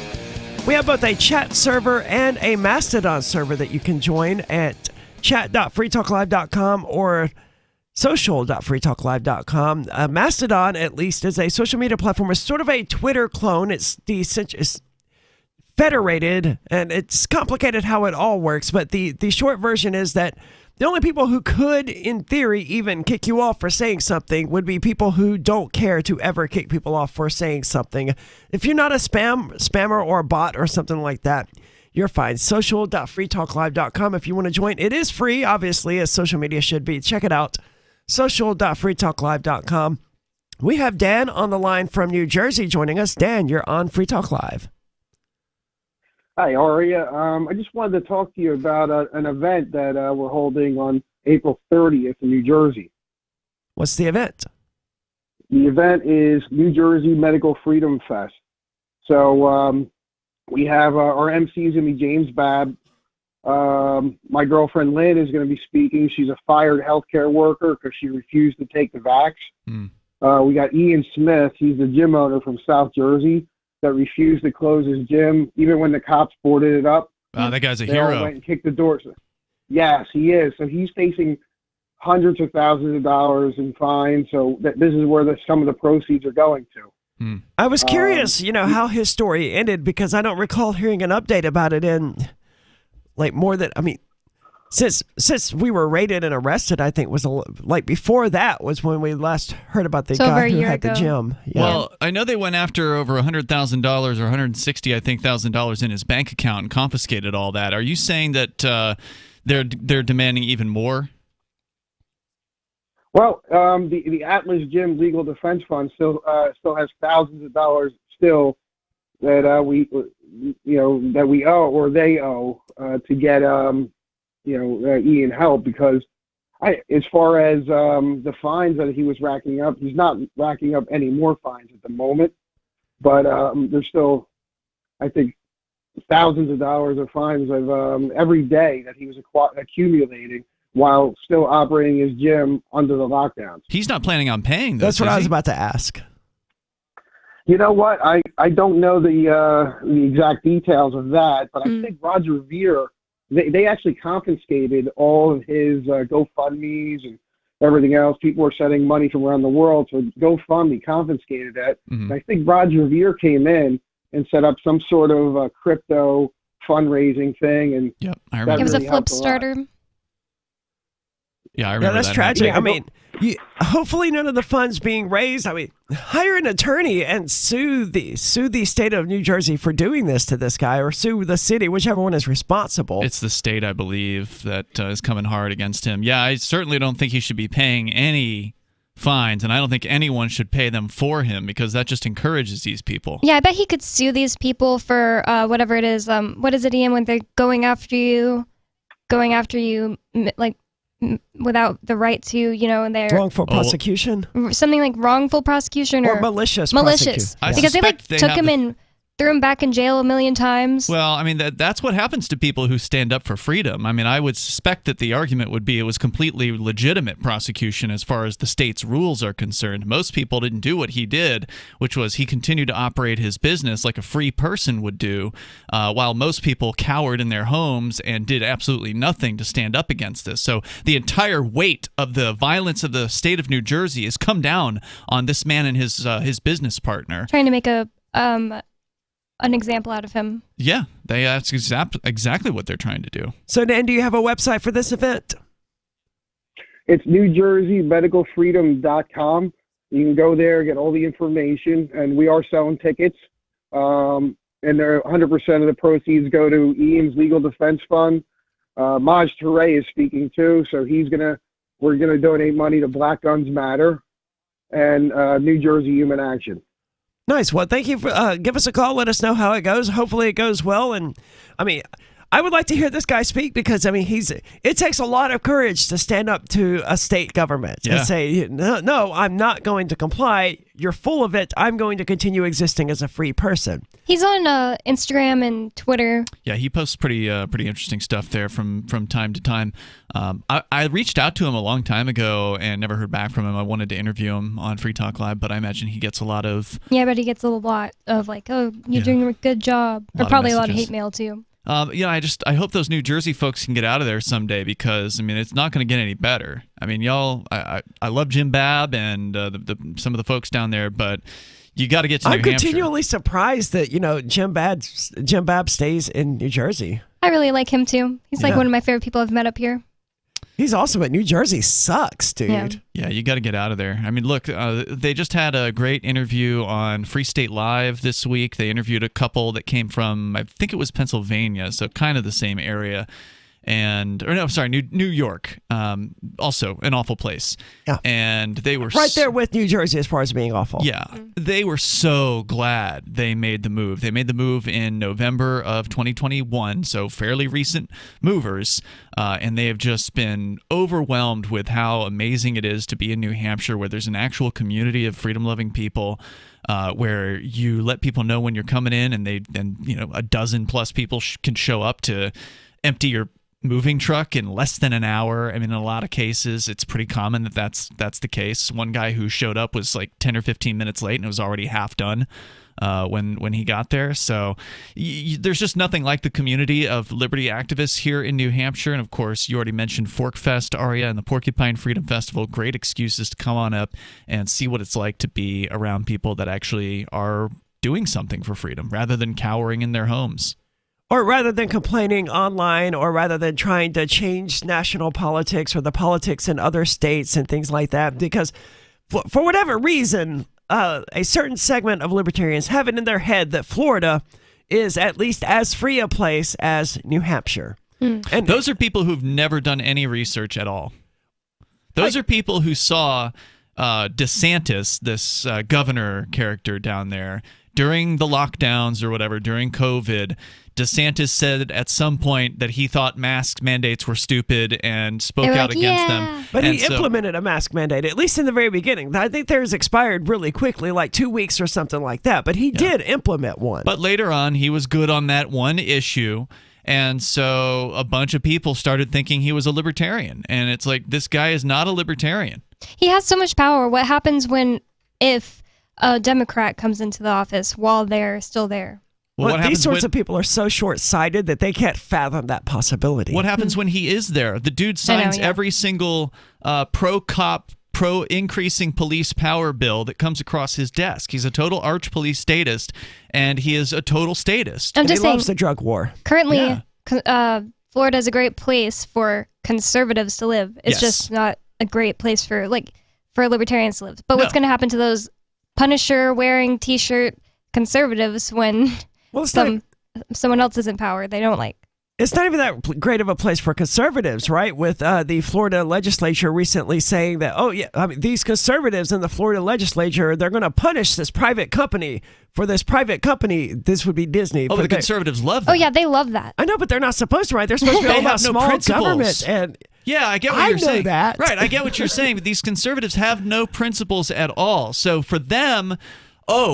We have both a chat server and a Mastodon server that you can join at chat.freetalklive.com or social.freetalklive.com. Mastodon, at least, is a social media platform. It's sort of a Twitter clone. It's federated, and it's complicated how it all works, but the short version is that the only people who could, in theory, even kick you off for saying something would be people who don't care to ever kick people off for saying something. If you're not a spammer or a bot or something like that, you're fine. Social.freetalklive.com if you want to join. It is free, obviously, as social media should be. Check it out. Social.freetalklive.com. We have Dan on the line from New Jersey joining us. Dan, you're on Free Talk Live. Hi, how are you? I just wanted to talk to you about an event that we're holding on April 30th in New Jersey. What's the event? The event is New Jersey Medical Freedom Fest. So we have our MC is going to be James Babb. My girlfriend Lynn is going to be speaking. She's a fired healthcare worker because she refused to take the vax. We got Ian Smith. He's the gym owner from South Jersey that refused to close his gym, even when the cops boarded it up. Wow, that guy's a they hero. all went and kicked the doors. Yes, he is. So he's facing hundreds of thousands of dollars in fines. So this is where some of the proceeds are going to. I was curious, how his story ended, because I don't recall hearing an update about it in, more than, since we were raided and arrested, I think was before that was when we last heard about the guy who had the gym. Yeah. Well, I know they went after over $100,000 or $160,000 in his bank account and confiscated all that. Are you saying that they're demanding even more? Well, the Atlas Gym Legal Defense Fund still has thousands of dollars still that we owe or they owe to get Ian help, because as far as the fines that he was racking up, he's not racking up any more fines at the moment, but there's still, I think, thousands of dollars of fines of every day that he was accumulating while still operating his gym under the lockdowns. He's not planning on paying this. That's what I was about to ask. You know what? I don't know the exact details of that, but I think Roger Ver, they actually confiscated all of his GoFundMes and everything else. People were sending money from around the world, so GoFundMe confiscated that. And I think Roger Ver came in and set up some sort of crypto fundraising thing. And I remember. It was a flip starter. Yeah, I remember that's that. tragic. Hopefully none of the funds being raised. Hire an attorney and sue the state of New Jersey for doing this to this guy, or sue the city, whichever one is responsible. It's the state, I believe, that is coming hard against him. Yeah, I certainly don't think he should be paying any fines, and I don't think anyone should pay them for him, because that just encourages these people. Yeah, I bet he could sue these people for whatever it is. What is it, Ian, when they're going after you, without the right to, they're wrongful prosecution, something like wrongful prosecution or malicious prosecution. Yeah. Because they took him in threw him back in jail a million times. Well, I mean, that's what happens to people who stand up for freedom. I mean, I would suspect that the argument would be it was completely legitimate prosecution as far as the state's rules are concerned. Most people didn't do what he did, which was he continued to operate his business like a free person would do, while most people cowered in their homes and did absolutely nothing to stand up against this. So the entire weight of the violence of the state of New Jersey has come down on this man and his business partner. Trying to make an example out of him. Yeah, that's exactly what they're trying to do. So, Dan, do you have a website for this event? It's NewJerseyMedicalFreedom.com. You can go there, get all the information, and we are selling tickets. And they're 100% of the proceeds go to Ian's Legal Defense Fund. Maj Touré is speaking too, so we're gonna donate money to Black Guns Matter and New Jersey Human Action. Nice. Well, thank you for give us a call. Let us know how it goes. Hopefully it goes well. And I mean, I would like to hear this guy speak because I mean, it takes a lot of courage to stand up to a state government and say, no, I'm not going to comply. You're full of it. I'm going to continue existing as a free person. He's on Instagram and Twitter. Yeah, he posts pretty interesting stuff there from time to time. I reached out to him a long time ago and never heard back from him. I wanted to interview him on Free Talk Live, but I imagine he gets a lot of... Yeah, but he gets a lot of like, oh, you're doing a good job. Or probably a lot of hate mail too. I hope those New Jersey folks can get out of there someday because, I mean, it's not going to get any better. I mean, y'all, I love Jim Babb and some of the folks down there, but you got to get to New Hampshire. I'm continually surprised that, Jim Babb stays in New Jersey. I really like him too. He's like one of my favorite people I've met up here. He's awesome, but New Jersey sucks, dude. Yeah, you got to get out of there. I mean, look, they just had a great interview on Free State Live this week. They interviewed a couple that came from, I think it was Pennsylvania, so kind of the same area. New York. Also an awful place. Yeah. And they were right there with New Jersey as far as being awful. Yeah. They were so glad they made the move. They made the move in November of 2021, so fairly recent movers. And they have just been overwhelmed with how amazing it is to be in New Hampshire, where there's an actual community of freedom-loving people. Where you let people know when you're coming in, and a dozen plus people can show up to empty your moving truck in less than an hour. I mean, in a lot of cases, it's pretty common that's the case. One guy who showed up was like 10 or 15 minutes late, and it was already half done when he got there. So there's just nothing like the community of liberty activists here in New Hampshire. And of course, you already mentioned Forkfest, Aria, and the Porcupine Freedom Festival. Great excuses to come on up and see what it's like to be around people that actually are doing something for freedom rather than cowering in their homes. Or rather than complaining online, or rather than trying to change national politics or the politics in other states and things like that. Because for whatever reason, a certain segment of libertarians have it in their head that Florida is at least as free a place as New Hampshire. And those are people who've never done any research at all. Those are people who saw DeSantis, this governor character down there, during the lockdowns or whatever, during COVID. DeSantis said at some point that he thought mask mandates were stupid and spoke out against them. But he implemented a mask mandate, at least in the very beginning. I think theirs expired really quickly, like 2 weeks or something like that. But he did implement one. But later on, he was good on that one issue. And so a bunch of people started thinking he was a libertarian. And it's like, this guy is not a libertarian. He has so much power. What happens if a Democrat comes into the office while they're still there? Well, these sorts of people are so short-sighted that they can't fathom that possibility. What happens when he is there? The dude signs every single pro-cop, pro-increasing police power bill that comes across his desk. He's a total arch-police statist, and he is a total statist. I'm just saying, loves the drug war. Currently, Florida is a great place for conservatives to live. It's just not a great place for libertarians to live. But what's going to happen to those Punisher-wearing T-shirt conservatives when... Well, someone else is in power they don't like? It's not even that great of a place for conservatives, right? With the Florida legislature recently saying that, these conservatives in the Florida legislature, they're going to punish this private company. For this private company, this would be Disney. Oh, the conservatives love that. Oh, yeah, they love that. I know, but they're not supposed to, right? They're supposed to be all about small government. And yeah, I get what you're saying. That. Right, I get what you're saying, but these conservatives have no principles at all. So for them,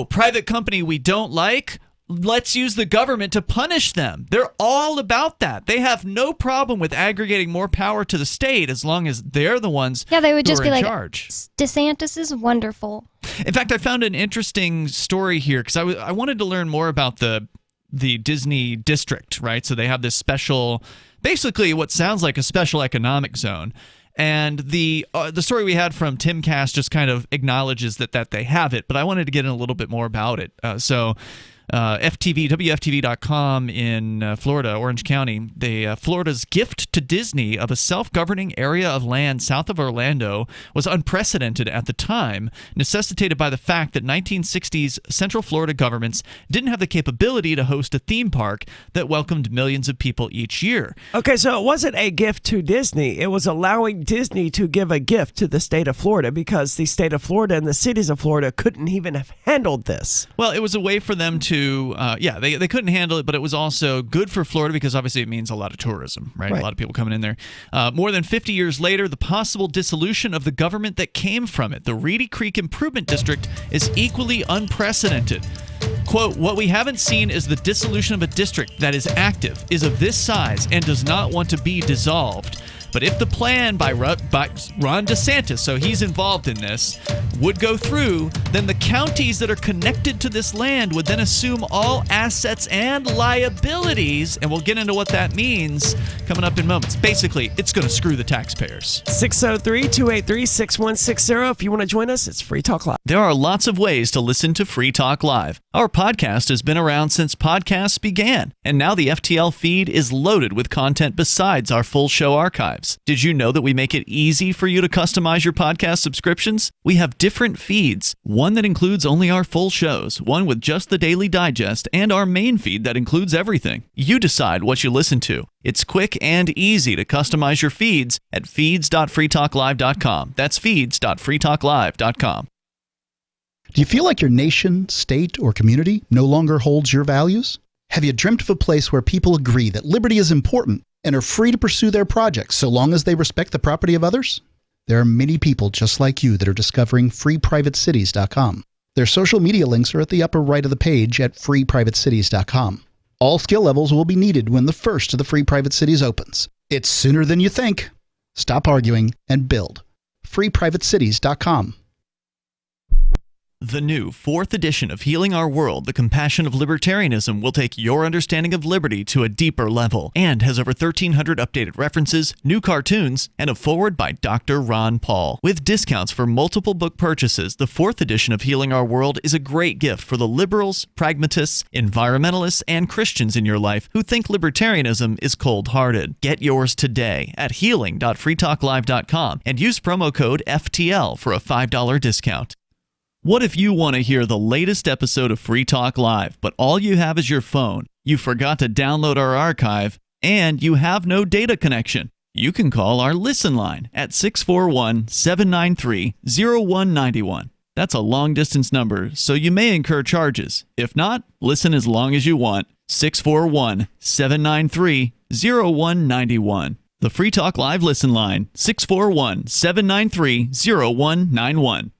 private company we don't like, let's use the government to punish them. They're all about that. They have no problem with aggregating more power to the state as long as they're the ones they would just who are be in like, charge. DeSantis is wonderful. In fact, I found an interesting story here because I wanted to learn more about the Disney district, right? So they have this special, basically what sounds like a special economic zone. And the story we had from Timcast just kind of acknowledges that they have it, but I wanted to get in a little bit more about it. WFTV.com in Florida, Orange County, Florida's gift to Disney of a self-governing area of land south of Orlando was unprecedented at the time, necessitated by the fact that 1960s Central Florida governments didn't have the capability to host a theme park that welcomed millions of people each year. Okay, so it wasn't a gift to Disney. It was allowing Disney to give a gift to the state of Florida because the state of Florida and the cities of Florida couldn't even have handled this. Well, it was a way for them to they couldn't handle it, but it was also good for Florida because obviously it means a lot of tourism, right? A lot of people coming in there. More than 50 years later, the possible dissolution of the government that came from it, the Reedy Creek Improvement District, is equally unprecedented. Quote, what we haven't seen is the dissolution of a district that is active, is of this size, and does not want to be dissolved. But if the plan by Ron DeSantis, so he's involved in this, would go through, then the counties that are connected to this land would then assume all assets and liabilities, and we'll get into what that means coming up in moments. Basically, it's going to screw the taxpayers. 603-283-6160. If you want to join us, it's Free Talk Live. There are lots of ways to listen to Free Talk Live. Our podcast has been around since podcasts began, and now the FTL feed is loaded with content besides our full show archives. Did you know that we make it easy for you to customize your podcast subscriptions? We have different feeds, one that includes only our full shows, one with just the Daily Digest, and our main feed that includes everything. You decide what you listen to. It's quick and easy to customize your feeds at feeds.freetalklive.com. That's feeds.freetalklive.com. Do you feel like your nation, state, or community no longer holds your values? Have you dreamt of a place where people agree that liberty is important and are free to pursue their projects so long as they respect the property of others? There are many people just like you that are discovering freeprivatecities.com. Their social media links are at the upper right of the page at freeprivatecities.com. All skill levels will be needed when the first of the Free Private Cities opens. It's sooner than you think. Stop arguing and build. freeprivatecities.com. The new 4th edition of Healing Our World, The Compassion of Libertarianism, will take your understanding of liberty to a deeper level and has over 1,300 updated references, new cartoons, and a foreword by Dr. Ron Paul. With discounts for multiple book purchases, the 4th edition of Healing Our World is a great gift for the liberals, pragmatists, environmentalists, and Christians in your life who think libertarianism is cold-hearted. Get yours today at healing.freetalklive.com and use promo code FTL for a $5 discount. What if you want to hear the latest episode of Free Talk Live, but all you have is your phone, you forgot to download our archive, and you have no data connection? You can call our Listen line at 641-793-0191. That's a long-distance number, so you may incur charges. If not, listen as long as you want. 641-793-0191. The Free Talk Live Listen line, 641-793-0191.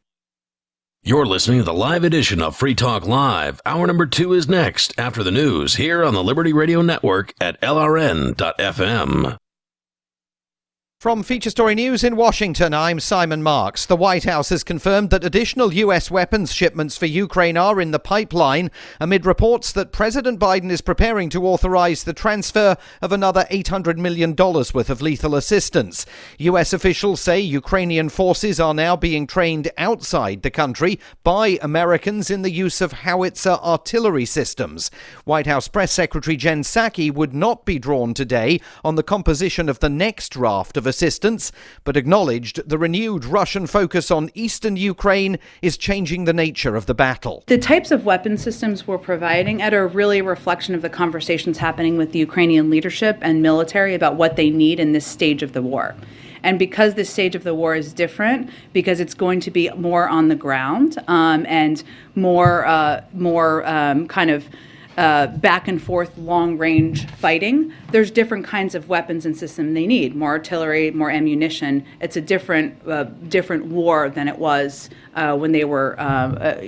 You're listening to the live edition of Free Talk Live. Hour number 2 is next after the news here on the Liberty Radio Network at LRN.FM. From Feature Story News in Washington, I'm Simon Marks. The White House has confirmed that additional U.S. weapons shipments for Ukraine are in the pipeline amid reports that President Biden is preparing to authorize the transfer of another $800 million worth of lethal assistance. U.S. officials say Ukrainian forces are now being trained outside the country by Americans in the use of howitzer artillery systems. White House Press Secretary Jen Psaki would not be drawn today on the composition of the next raft of assistance, but acknowledged the renewed Russian focus on eastern Ukraine is changing the nature of the battle. The types of weapon systems we're providing are really a reflection of the conversations happening with the Ukrainian leadership and military about what they need in this stage of the war. And because this stage of the war is different, because it's going to be more on the ground and more kind of back and forth long range fighting, there's different kinds of weapons and systems they need. More artillery, more ammunition. It's a different war than it was when they were,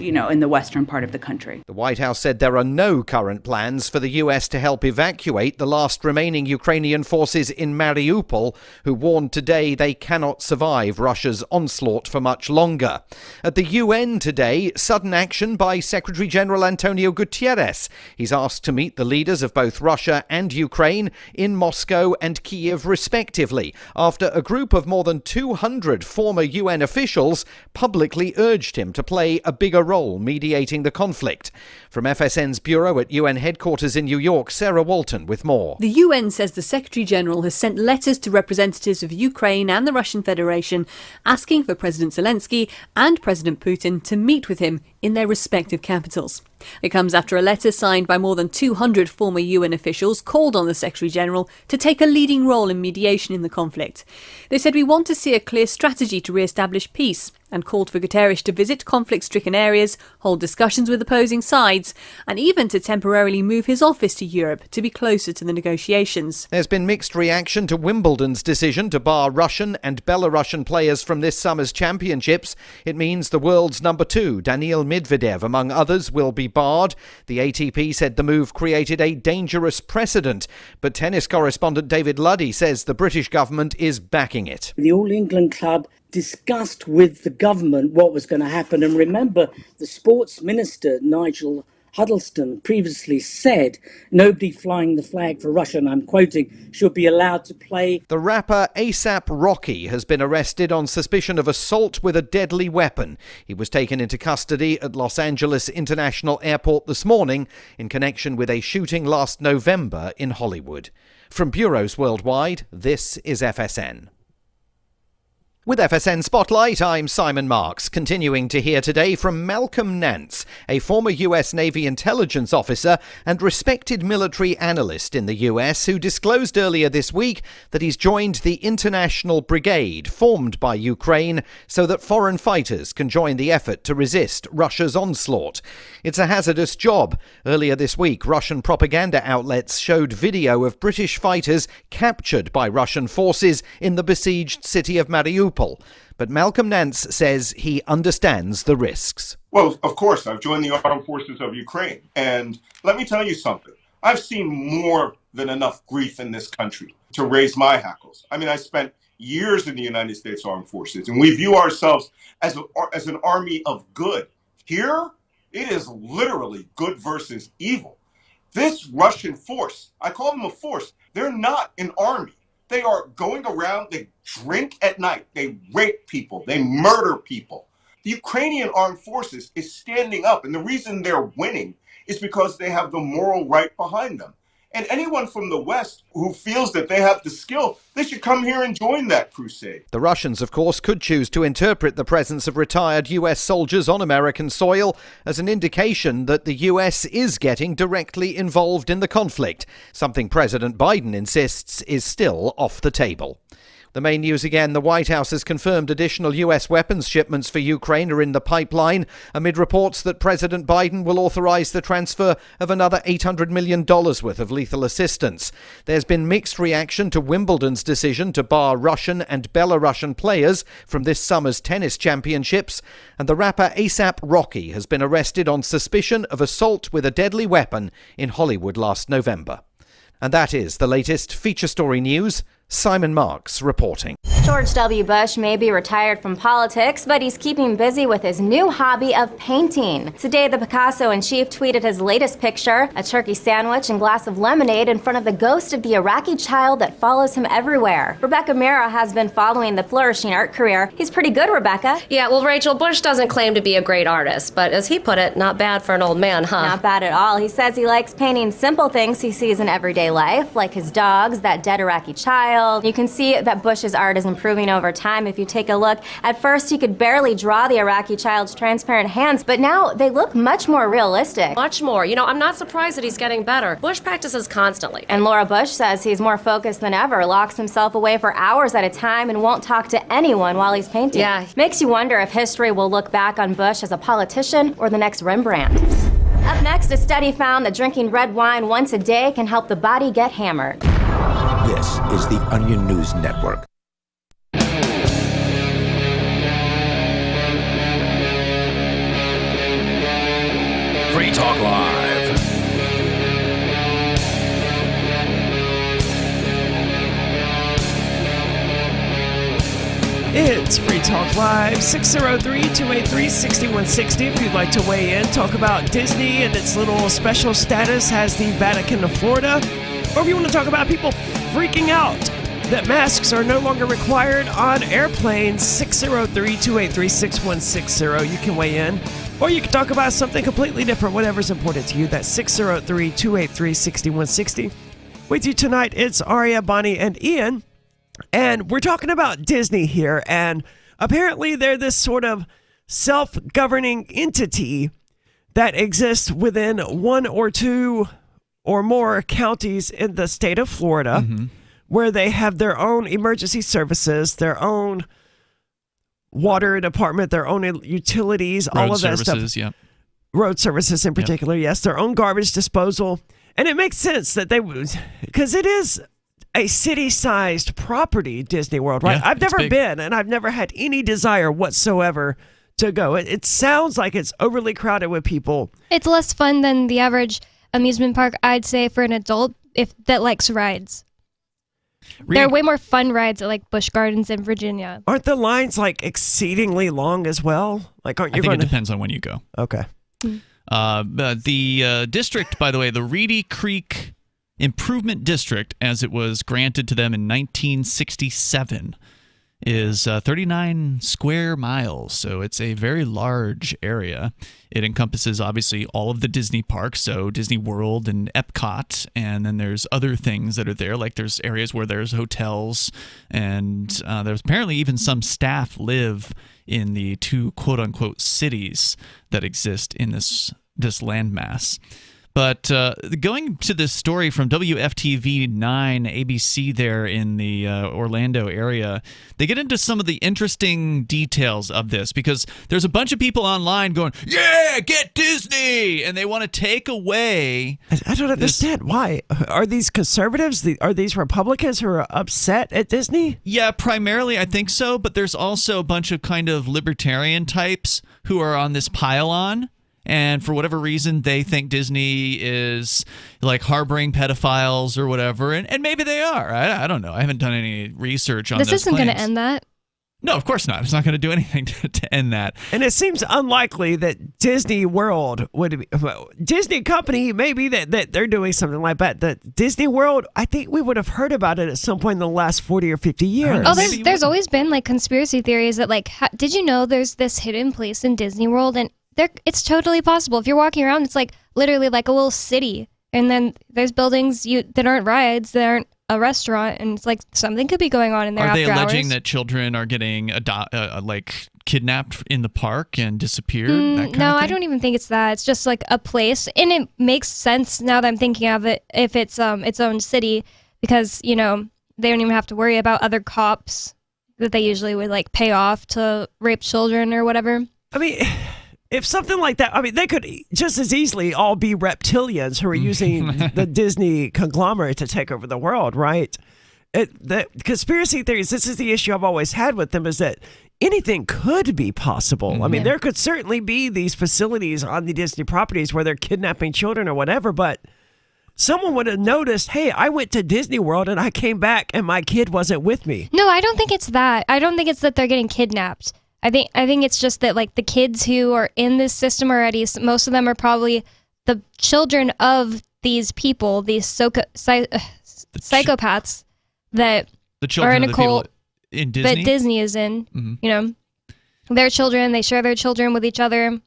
in the western part of the country. The White House said there are no current plans for the U.S. to help evacuate the last remaining Ukrainian forces in Mariupol, who warned today they cannot survive Russia's onslaught for much longer. At the UN today, sudden action by Secretary General Antonio Guterres. He's asked to meet the leaders of both Russia and Ukraine in Moscow and Kiev respectively, after a group of more than 200 former UN officials publicly urged him to play a bigger role mediating the conflict. From FSN's bureau at UN headquarters in New York, Sarah Walton with more. The UN says the Secretary General has sent letters to representatives of Ukraine and the Russian Federation asking for President Zelensky and President Putin to meet with him in their respective capitals. It comes after a letter signed by more than 200 former UN officials called on the Secretary General to take a leading role in mediation in the conflict. They said, "We want to see a clear strategy to re-establish peace," and called for Guterres to visit conflict-stricken areas, hold discussions with opposing sides, and even to temporarily move his office to Europe to be closer to the negotiations. There's been mixed reaction to Wimbledon's decision to bar Russian and Belarusian players from this summer's championships. It means the world's number 2, Daniil Medvedev, among others, will be barred. The ATP said the move created a dangerous precedent, but tennis correspondent David Luddy says the British government is backing it. The All England club discussed with the government what was going to happen. And remember, the sports minister, Nigel Huddleston, previously said nobody flying the flag for Russia, and I'm quoting, should be allowed to play. The rapper A$AP Rocky has been arrested on suspicion of assault with a deadly weapon. He was taken into custody at Los Angeles International Airport this morning in connection with a shooting last November in Hollywood. From bureaus worldwide, this is FSN. With FSN Spotlight, I'm Simon Marks, continuing to hear today from Malcolm Nance, a former US Navy intelligence officer and respected military analyst in the US, who disclosed earlier this week that he's joined the International Brigade, formed by Ukraine, so that foreign fighters can join the effort to resist Russia's onslaught. It's a hazardous job. Earlier this week, Russian propaganda outlets showed video of British fighters captured by Russian forces in the besieged city of Mariupol. But Malcolm Nance says he understands the risks. Well, of course, I've joined the armed forces of Ukraine. And let me tell you something. I've seen more than enough grief in this country to raise my hackles. I mean, I spent years in the United States Armed Forces, and we view ourselves as an army of good. Here, it is literally good versus evil. This Russian force, I call them a force, they're not an army. They are going around, they drink at night, they rape people, they murder people. The Ukrainian armed forces is standing up, and the reason they're winning is because they have the moral right behind them. And anyone from the West who feels that they have the skill, they should come here and join that crusade. The Russians, of course, could choose to interpret the presence of retired US soldiers on American soil as an indication that the US is getting directly involved in the conflict, something President Biden insists is still off the table. The main news again, the White House has confirmed additional US weapons shipments for Ukraine are in the pipeline amid reports that President Biden will authorize the transfer of another $800 million worth of lethal assistance. There's been mixed reaction to Wimbledon's decision to bar Russian and Belarusian players from this summer's tennis championships, and the rapper A$AP Rocky has been arrested on suspicion of assault with a deadly weapon in Hollywood last November. And that is the latest feature story news. Simon Marks reporting. George W. Bush may be retired from politics, but he's keeping busy with his new hobby of painting. Today, the Picasso-in-chief tweeted his latest picture, a turkey sandwich and glass of lemonade in front of the ghost of the Iraqi child that follows him everywhere. Rebecca Mira has been following the flourishing art career. He's pretty good, Rebecca. Yeah, well, Rachel, Bush doesn't claim to be a great artist, but as he put it, not bad for an old man, huh? Not bad at all. He says he likes painting simple things he sees in everyday life, like his dogs, that dead Iraqi child. You can see that Bush's art is improving over time if you take a look. At first, he could barely draw the Iraqi child's transparent hands, but now they look much more realistic. Much more. You know, I'm not surprised that he's getting better. Bush practices constantly. And Laura Bush says he's more focused than ever, locks himself away for hours at a time and won't talk to anyone while he's painting. Yeah. Makes you wonder if history will look back on Bush as a politician or the next Rembrandt. Up next, a study found that drinking red wine once a day can help the body get hammered. This is the Onion News Network. Free Talk Live. It's Free Talk Live, 603-283-6160 if you'd like to weigh in, talk about Disney and its little special status as the Vatican of Florida, or if you want to talk about people freaking out that masks are no longer required on airplanes, 603-283-6160. You can weigh in, or you can talk about something completely different, whatever's important to you. That's 603-283-6160. With you tonight, it's Aria, Bonnie, and Ian. And we're talking about Disney here, and apparently they're this sort of self-governing entity that exists within one or two or more counties in the state of Florida, where they have their own emergency services, their own water department, their own utilities, all of that stuff. Yeah. Road services in particular, yes, their own garbage disposal. And it makes sense that they would, because it is a city-sized property, Disney World, right? Yeah, I've never big. been, and I've never had any desire whatsoever to go. It sounds like it's overly crowded with people. It's less fun than the average amusement park, I'd say, for an adult that likes rides. There are way more fun rides at like Busch Gardens in Virginia. Aren't the lines like exceedingly long as well? Like, aren't you I think going it depends on when you go. Okay. The district, by the way, the Reedy Creek Improvement District, as it was granted to them in 1967, is 39 square miles, so it's a very large area. It encompasses, obviously, all of the Disney parks, so Disney World and Epcot, and then there's other things that are there, like there's areas where there's hotels, and there's apparently even some staff live in the two quote-unquote cities that exist in this landmass. But going to this story from WFTV 9 ABC there in the Orlando area, they get into some of the interesting details of this because there's a bunch of people online going, yeah, get Disney! And they want to take away... I don't understand. Why? Are these conservatives? Are these Republicans who are upset at Disney? Yeah, primarily I think so, but there's also a bunch of kind of libertarian types who are on this pile-on. And for whatever reason, they think Disney is like harboring pedophiles or whatever. And maybe they are. I don't know. I haven't done any research on this. This isn't going to end that. No, of course not. It's not going to do anything to end that. And it seems unlikely that Disney World would be... Disney Company, maybe that they're doing something like that. That Disney World, I think we would have heard about it at some point in the last 40 or 50 years. Oh, there's always been like conspiracy theories that like, did you know there's this hidden place in Disney World? And it's totally possible. If you're walking around, it's like literally like a little city. And then there's buildings that aren't rides, that aren't a restaurant, and it's like something could be going on in there after hours. Are they alleging that children are getting like kidnapped in the park and disappeared? No, I don't even think it's that. It's just like a place, and it makes sense now that I'm thinking of it. If it's its own city, because they don't even have to worry about other cops that they usually would like pay off to rape children or whatever. I mean, if something like that, I mean, they could just as easily all be reptilians who are using the Disney conglomerate to take over the world, right? The conspiracy theories, this is the issue I've always had with them, is that anything could be possible. I mean, there could certainly be these facilities on the Disney properties where they're kidnapping children or whatever, but someone would have noticed, hey, I went to Disney World and I came back and my kid wasn't with me. No, I don't think it's that. I don't think it's that they're getting kidnapped. I think it's just that like the kids who are in this system already, most of them are probably the children of these people, these psychopaths that are in a cult in Disney? that Disney is in. Their children, they share their children with each other.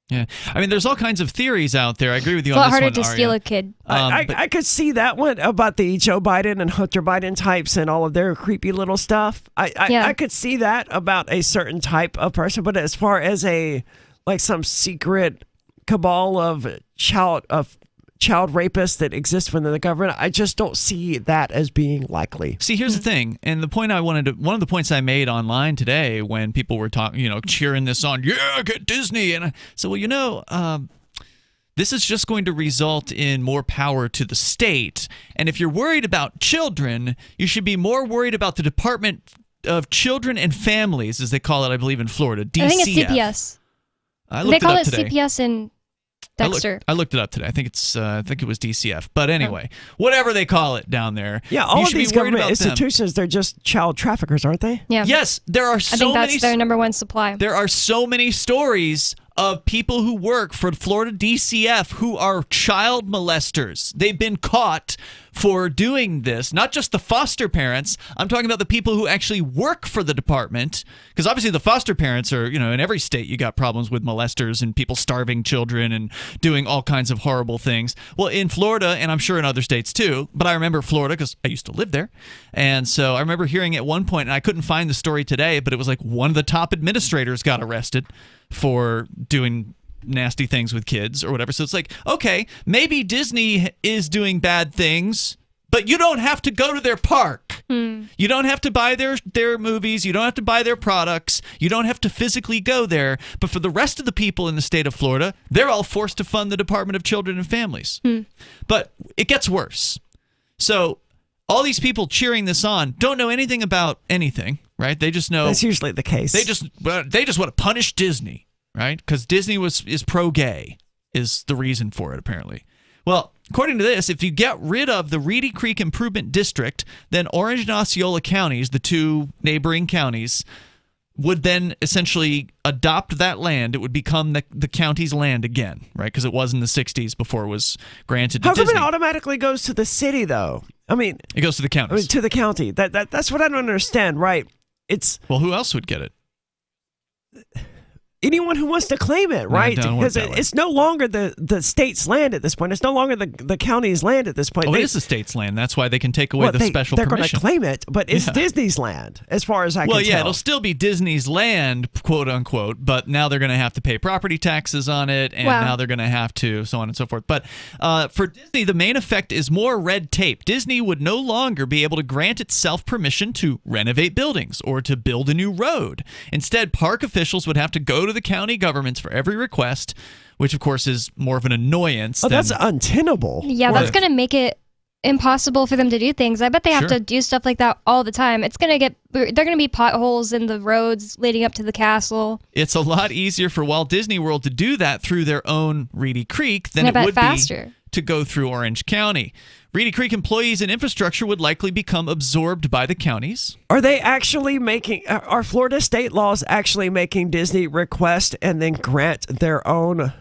Yeah, I mean, there's all kinds of theories out there. I agree with you on this one, It's a lot harder to steal a kid. I could see that one about the Joe Biden and Hunter Biden types and all of their creepy little stuff. I could see that about a certain type of person, but as far as some secret cabal of child rapists that exist within the government, I just don't see that as being likely. See, here's the thing, and the point one of the points I made online today when people were talking, cheering this on, yeah, get Disney, and I said, well, this is just going to result in more power to the state. And if you're worried about children, you should be more worried about the Department of Children and Families, as they call it, I believe, in Florida. DCF. I think it's CPS. They call it CPS in Dexter. I looked it up today. I think it was DCF. But anyway, whatever they call it down there. Yeah, all of these government institutions, they're just child traffickers, aren't they? Yeah. Yes, there are so many. I think that's their number one supply. There are so many stories of people who work for Florida DCF who are child molesters. They've been caught for doing this. Not just the foster parents. I'm talking about the people who actually work for the department. Because obviously the foster parents are, in every state you got problems with molesters and people starving children and doing all kinds of horrible things. Well, in Florida, and I'm sure in other states too, but I remember Florida because I used to live there. And so I remember hearing at one point, and I couldn't find the story today, but it was like one of the top administrators got arrested for doing nasty things with kids or whatever. So it's like, okay, maybe Disney is doing bad things, but you don't have to go to their park. You don't have to buy their movies. You don't have to buy their products. You don't have to physically go there. But for the rest of the people in the state of Florida, they're all forced to fund the Department of Children and Families. But it gets worse. So all these people cheering this on don't know anything about anything, right? They just know that's usually the case. They just want to punish Disney, right? Because Disney is pro-gay is the reason for it, apparently. Well, according to this, if you get rid of the Reedy Creek Improvement District, then Orange and Osceola counties, the two neighboring counties, would then essentially adopt that land. It would become the county's land again, right? Because it was in the 60s before it was granted to Disney. How come it automatically goes to the city, though? I mean, it goes to the counties. To the county. That's what I don't understand, right? Well, who else would get it? Anyone who wants to claim it, right? Because it's no longer the state's land at this point. It's no longer the county's land at this point. It is the state's land. That's why they can take away the special permission. They're going to claim it, but it's Disney's land, as far as I can tell. Well, yeah, it'll still be Disney's land, quote unquote, but now they're going to have to pay property taxes on it, and now they're going to have to so on and so forth. But for Disney, the main effect is more red tape. Disney would no longer be able to grant itself permission to renovate buildings or to build a new road. Instead, park officials would have to go to the county governments for every request, which of course is more of an annoyance. That's untenable. Yeah, that's going to make it impossible for them to do things. I bet they have to do stuff like that all the time. They're going to be potholes in the roads leading up to the castle. It's a lot easier for Walt Disney World to do that through their own Reedy Creek than it would be to go through Orange County. Reedy Creek employees and infrastructure would likely become absorbed by the counties. Are they actually are Florida state laws actually making Disney request and then grant their own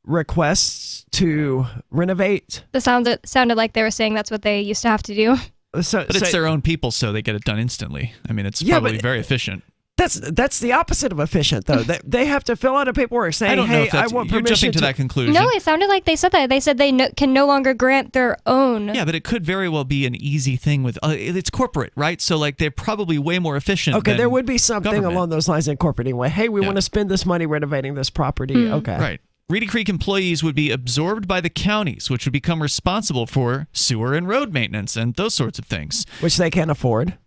requests to renovate? It sounded like they were saying that's what they used to have to do. But it's their own people, so they get it done instantly. I mean, it's probably very efficient. That's the opposite of efficient, though. They have to fill out a paperwork saying, "Hey, I want permission." You're jumping to that conclusion. No, it sounded like they said that. They said they can no longer grant their own. Yeah, but it could very well be an easy thing with it's corporate, right? So like they're probably way more efficient. Okay, than there would be something government along those lines incorporating. Hey, we want to spend this money renovating this property. Okay, right. Reedy Creek employees would be absorbed by the counties, which would become responsible for sewer and road maintenance and those sorts of things, which they can't afford.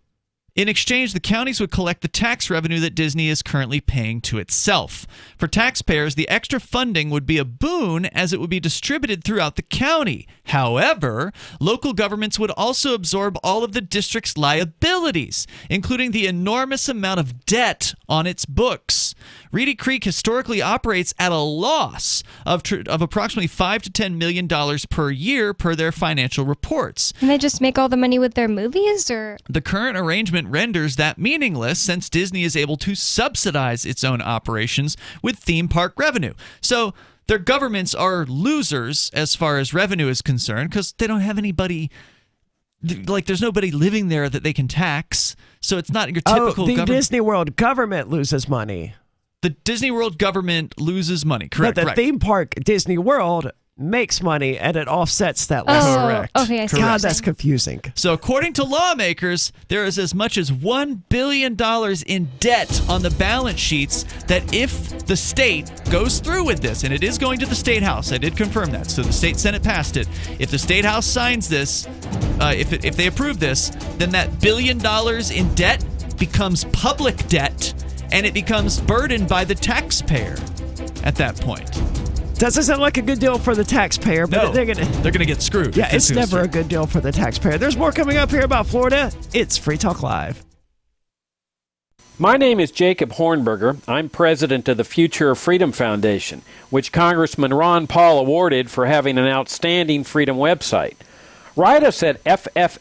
In exchange, the counties would collect the tax revenue that Disney is currently paying to itself. For taxpayers, the extra funding would be a boon as it would be distributed throughout the county. However, local governments would also absorb all of the district's liabilities, including the enormous amount of debt on its books. Reedy Creek historically operates at a loss of approximately $5 to $10 million per year per their financial reports. Can they just make all the money with their movies, or? The current arrangement renders that meaningless since Disney is able to subsidize its own operations with theme park revenue. So their governments are losers as far as revenue is concerned because they don't have anybody. Like, there's nobody living there that they can tax. So it's not your typical the government. Disney World government loses money. The Disney World government loses money, correct? But the theme park Disney World makes money and it offsets that loss. Correct. Okay, I see. God, that's confusing. So according to lawmakers, there is as much as $1 billion in debt on the balance sheets that if the state goes through with this, and it is going to the State House, I did confirm that, so the State Senate passed it. If the State House signs this, if they approve this, then that $1 billion in debt becomes public debt, and it becomes burdened by the taxpayer at that point. Doesn't sound like a good deal for the taxpayer, but No, they're gonna get screwed. Yeah, if this it's goes never through. a good deal for the taxpayer. There's more coming up here about Florida. It's Free Talk Live. My name is Jacob Hornberger. I'm president of the Future of Freedom Foundation, which Congressman Ron Paul awarded for having an outstanding freedom website. Write us at fff@fff.org,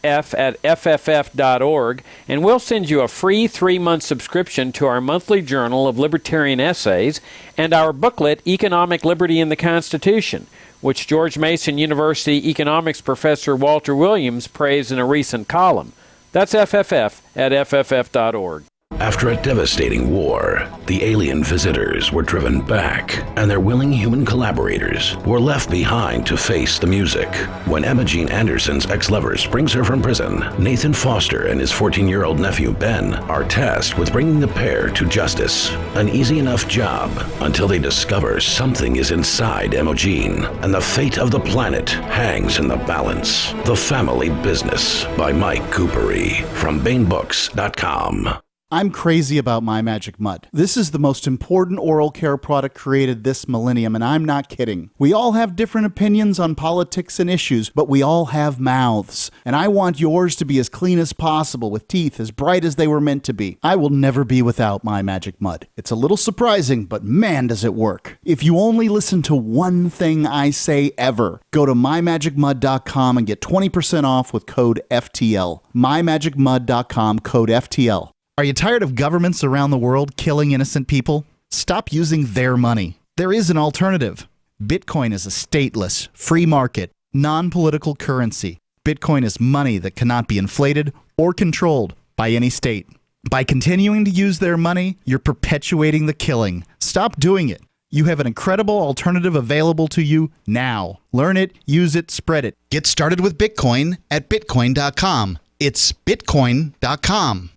and we'll send you a free 3-month subscription to our monthly journal of libertarian essays and our booklet, Economic Liberty in the Constitution, which George Mason University economics professor Walter Williams praised in a recent column. That's fff@fff.org. After a devastating war, the alien visitors were driven back, and their willing human collaborators were left behind to face the music. When Emma Jean Anderson's ex-lover springs her from prison, Nathan Foster and his 14-year-old nephew Ben are tasked with bringing the pair to justice. An easy enough job until they discover something is inside Emma Jean, and the fate of the planet hangs in the balance. The Family Business by Mike Coopery from BaneBooks.com. I'm crazy about My Magic Mud. This is the most important oral care product created this millennium, and I'm not kidding. We all have different opinions on politics and issues, but we all have mouths. And I want yours to be as clean as possible, with teeth as bright as they were meant to be. I will never be without My Magic Mud. It's a little surprising, but man, does it work. If you only listen to one thing I say ever, go to mymagicmud.com and get 20% off with code FTL. mymagicmud.com, code FTL. Are you tired of governments around the world killing innocent people? Stop using their money. There is an alternative. Bitcoin is a stateless, free market, non-political currency. Bitcoin is money that cannot be inflated or controlled by any state. By continuing to use their money, you're perpetuating the killing. Stop doing it. You have an incredible alternative available to you now. Learn it, use it, spread it. Get started with Bitcoin at bitcoin.com. It's bitcoin.com.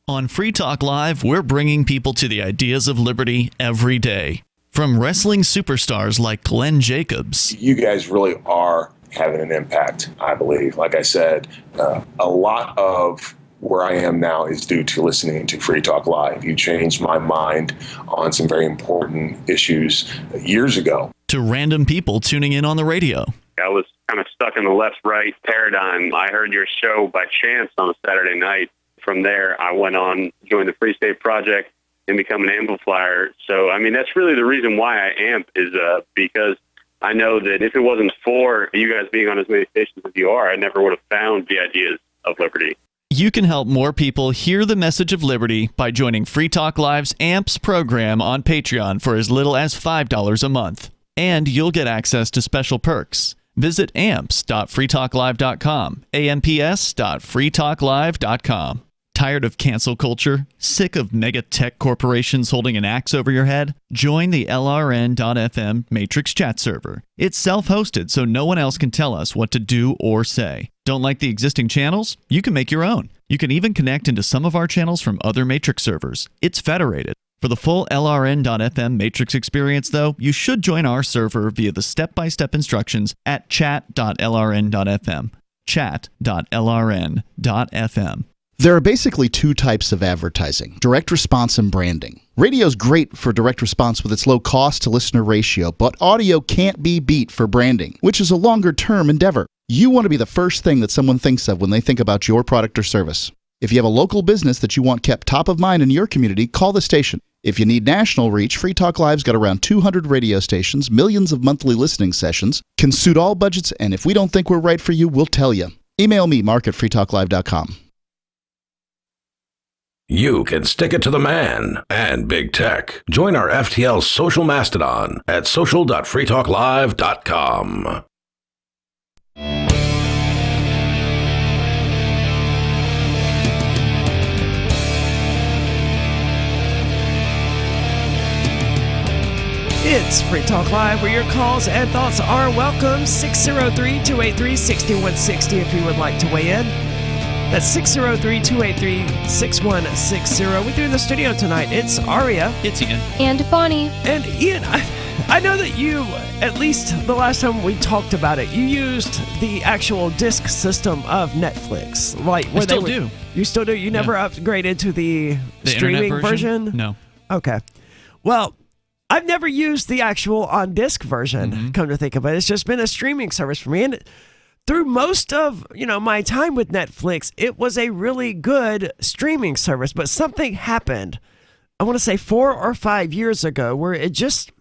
On Free Talk Live, we're bringing people to the ideas of liberty every day. From wrestling superstars like Glenn Jacobs. You guys really are having an impact, I believe. Like I said, a lot of where I am now is due to listening to Free Talk Live. You changed my mind on some very important issues years ago. To random people tuning in on the radio. I was kind of stuck in the left-right paradigm. I heard your show by chance on a Saturday night. From there, I went on, joined the Free State Project, and become an amplifier. So, I mean, that's really the reason why I amp is because I know that if it wasn't for you guys being on as many stations as you are, I never would have found the ideas of liberty. You can help more people hear the message of liberty by joining Free Talk Live's AMPS program on Patreon for as little as $5 a month. And you'll get access to special perks. Visit amps.freetalklive.com, amps.freetalklive.com. Tired of cancel culture? Sick of mega tech corporations holding an axe over your head? Join the LRN.FM Matrix chat server. It's self-hosted, so no one else can tell us what to do or say. Don't like the existing channels? You can make your own. You can even connect into some of our channels from other Matrix servers. It's federated. For the full LRN.FM Matrix experience, though, you should join our server via the step-by-step instructions at chat.lrn.fm. Chat.lrn.fm. There are basically two types of advertising, direct response and branding. Radio is great for direct response with its low cost to listener ratio, but audio can't be beat for branding, which is a longer term endeavor. You want to be the first thing that someone thinks of when they think about your product or service. If you have a local business that you want kept top of mind in your community, call the station. If you need national reach, Free Talk Live's got around 200 radio stations, millions of monthly listening sessions, can suit all budgets, and if we don't think we're right for you, we'll tell you. Email me, mark@freetalklive.com. You can stick it to the man and big tech. Join our FTL social mastodon at social.freetalklive.com. It's Free Talk Live, where your calls and thoughts are welcome. 603-283-6160 if you would like to weigh in. That's 603-283-6160. With you in the studio tonight, it's Aria. It's Ian. And Bonnie. And Ian, I know that you, at least the last time we talked about it, you used the actual disc system of Netflix. Like, I still do. You still do? You never upgraded to the streaming internet version? No. Okay. Well, I've never used the actual on-disc version, come to think of it. It's just been a streaming service for me. And through most of, my time with Netflix, it was a really good streaming service. But something happened, I want to say 4 or 5 years ago, where it just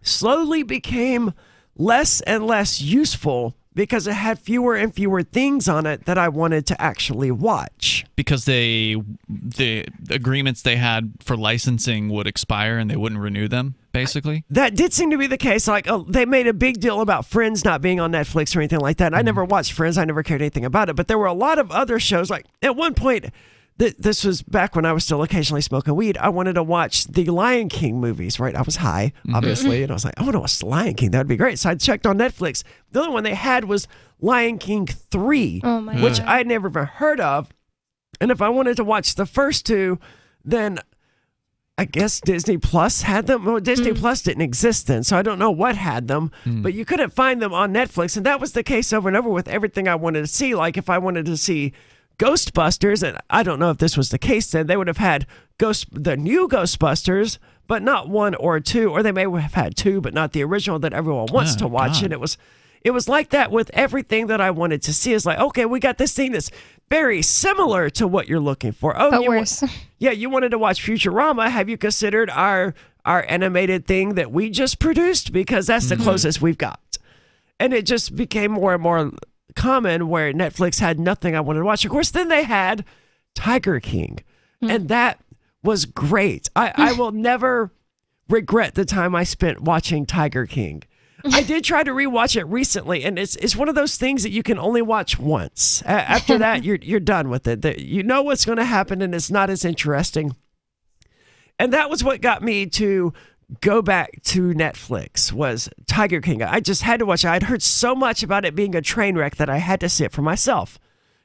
slowly became less and less useful because it had fewer and fewer things on it that I wanted to actually watch. Because the agreements they had for licensing would expire and they wouldn't renew them, basically? That did seem to be the case. Like, they made a big deal about Friends not being on Netflix or anything like that. I never watched Friends. I never cared anything about it. But there were a lot of other shows. Like, at one point, this was back when I was still occasionally smoking weed. I wanted to watch the Lion King movies, right? I was high, obviously, and I was like, I want to watch the Lion King. That would be great. So I checked on Netflix. The only one they had was Lion King 3, which I'd never even heard of. And if I wanted to watch the first two, then I guess Disney Plus had them. Well, Disney Plus didn't exist then, so I don't know what had them, but you couldn't find them on Netflix. And that was the case over and over with everything I wanted to see. Like, if I wanted to see Ghostbusters, and I don't know if this was the case then, they would have had the new Ghostbusters, but not 1 or 2, or they may have had 2, but not the original that everyone wants to watch. God. And it was like that with everything that I wanted to see. It's like, okay, we got this thing that's very similar to what you're looking for. Oh, but worse. You wanted to watch Futurama. Have you considered our animated thing that we just produced? Because that's the closest we've got. And it just became more and more common where Netflix had nothing I wanted to watch. Of course, then they had Tiger King, and that was great. I will never regret the time I spent watching Tiger King. I did try to rewatch it recently, and it's one of those things that you can only watch once. After that, you're done with it. You know what's going to happen, and it's not as interesting. And that was what got me to go back to Netflix, was Tiger King. I just had to watch it. I'd heard so much about it being a train wreck that I had to see it for myself.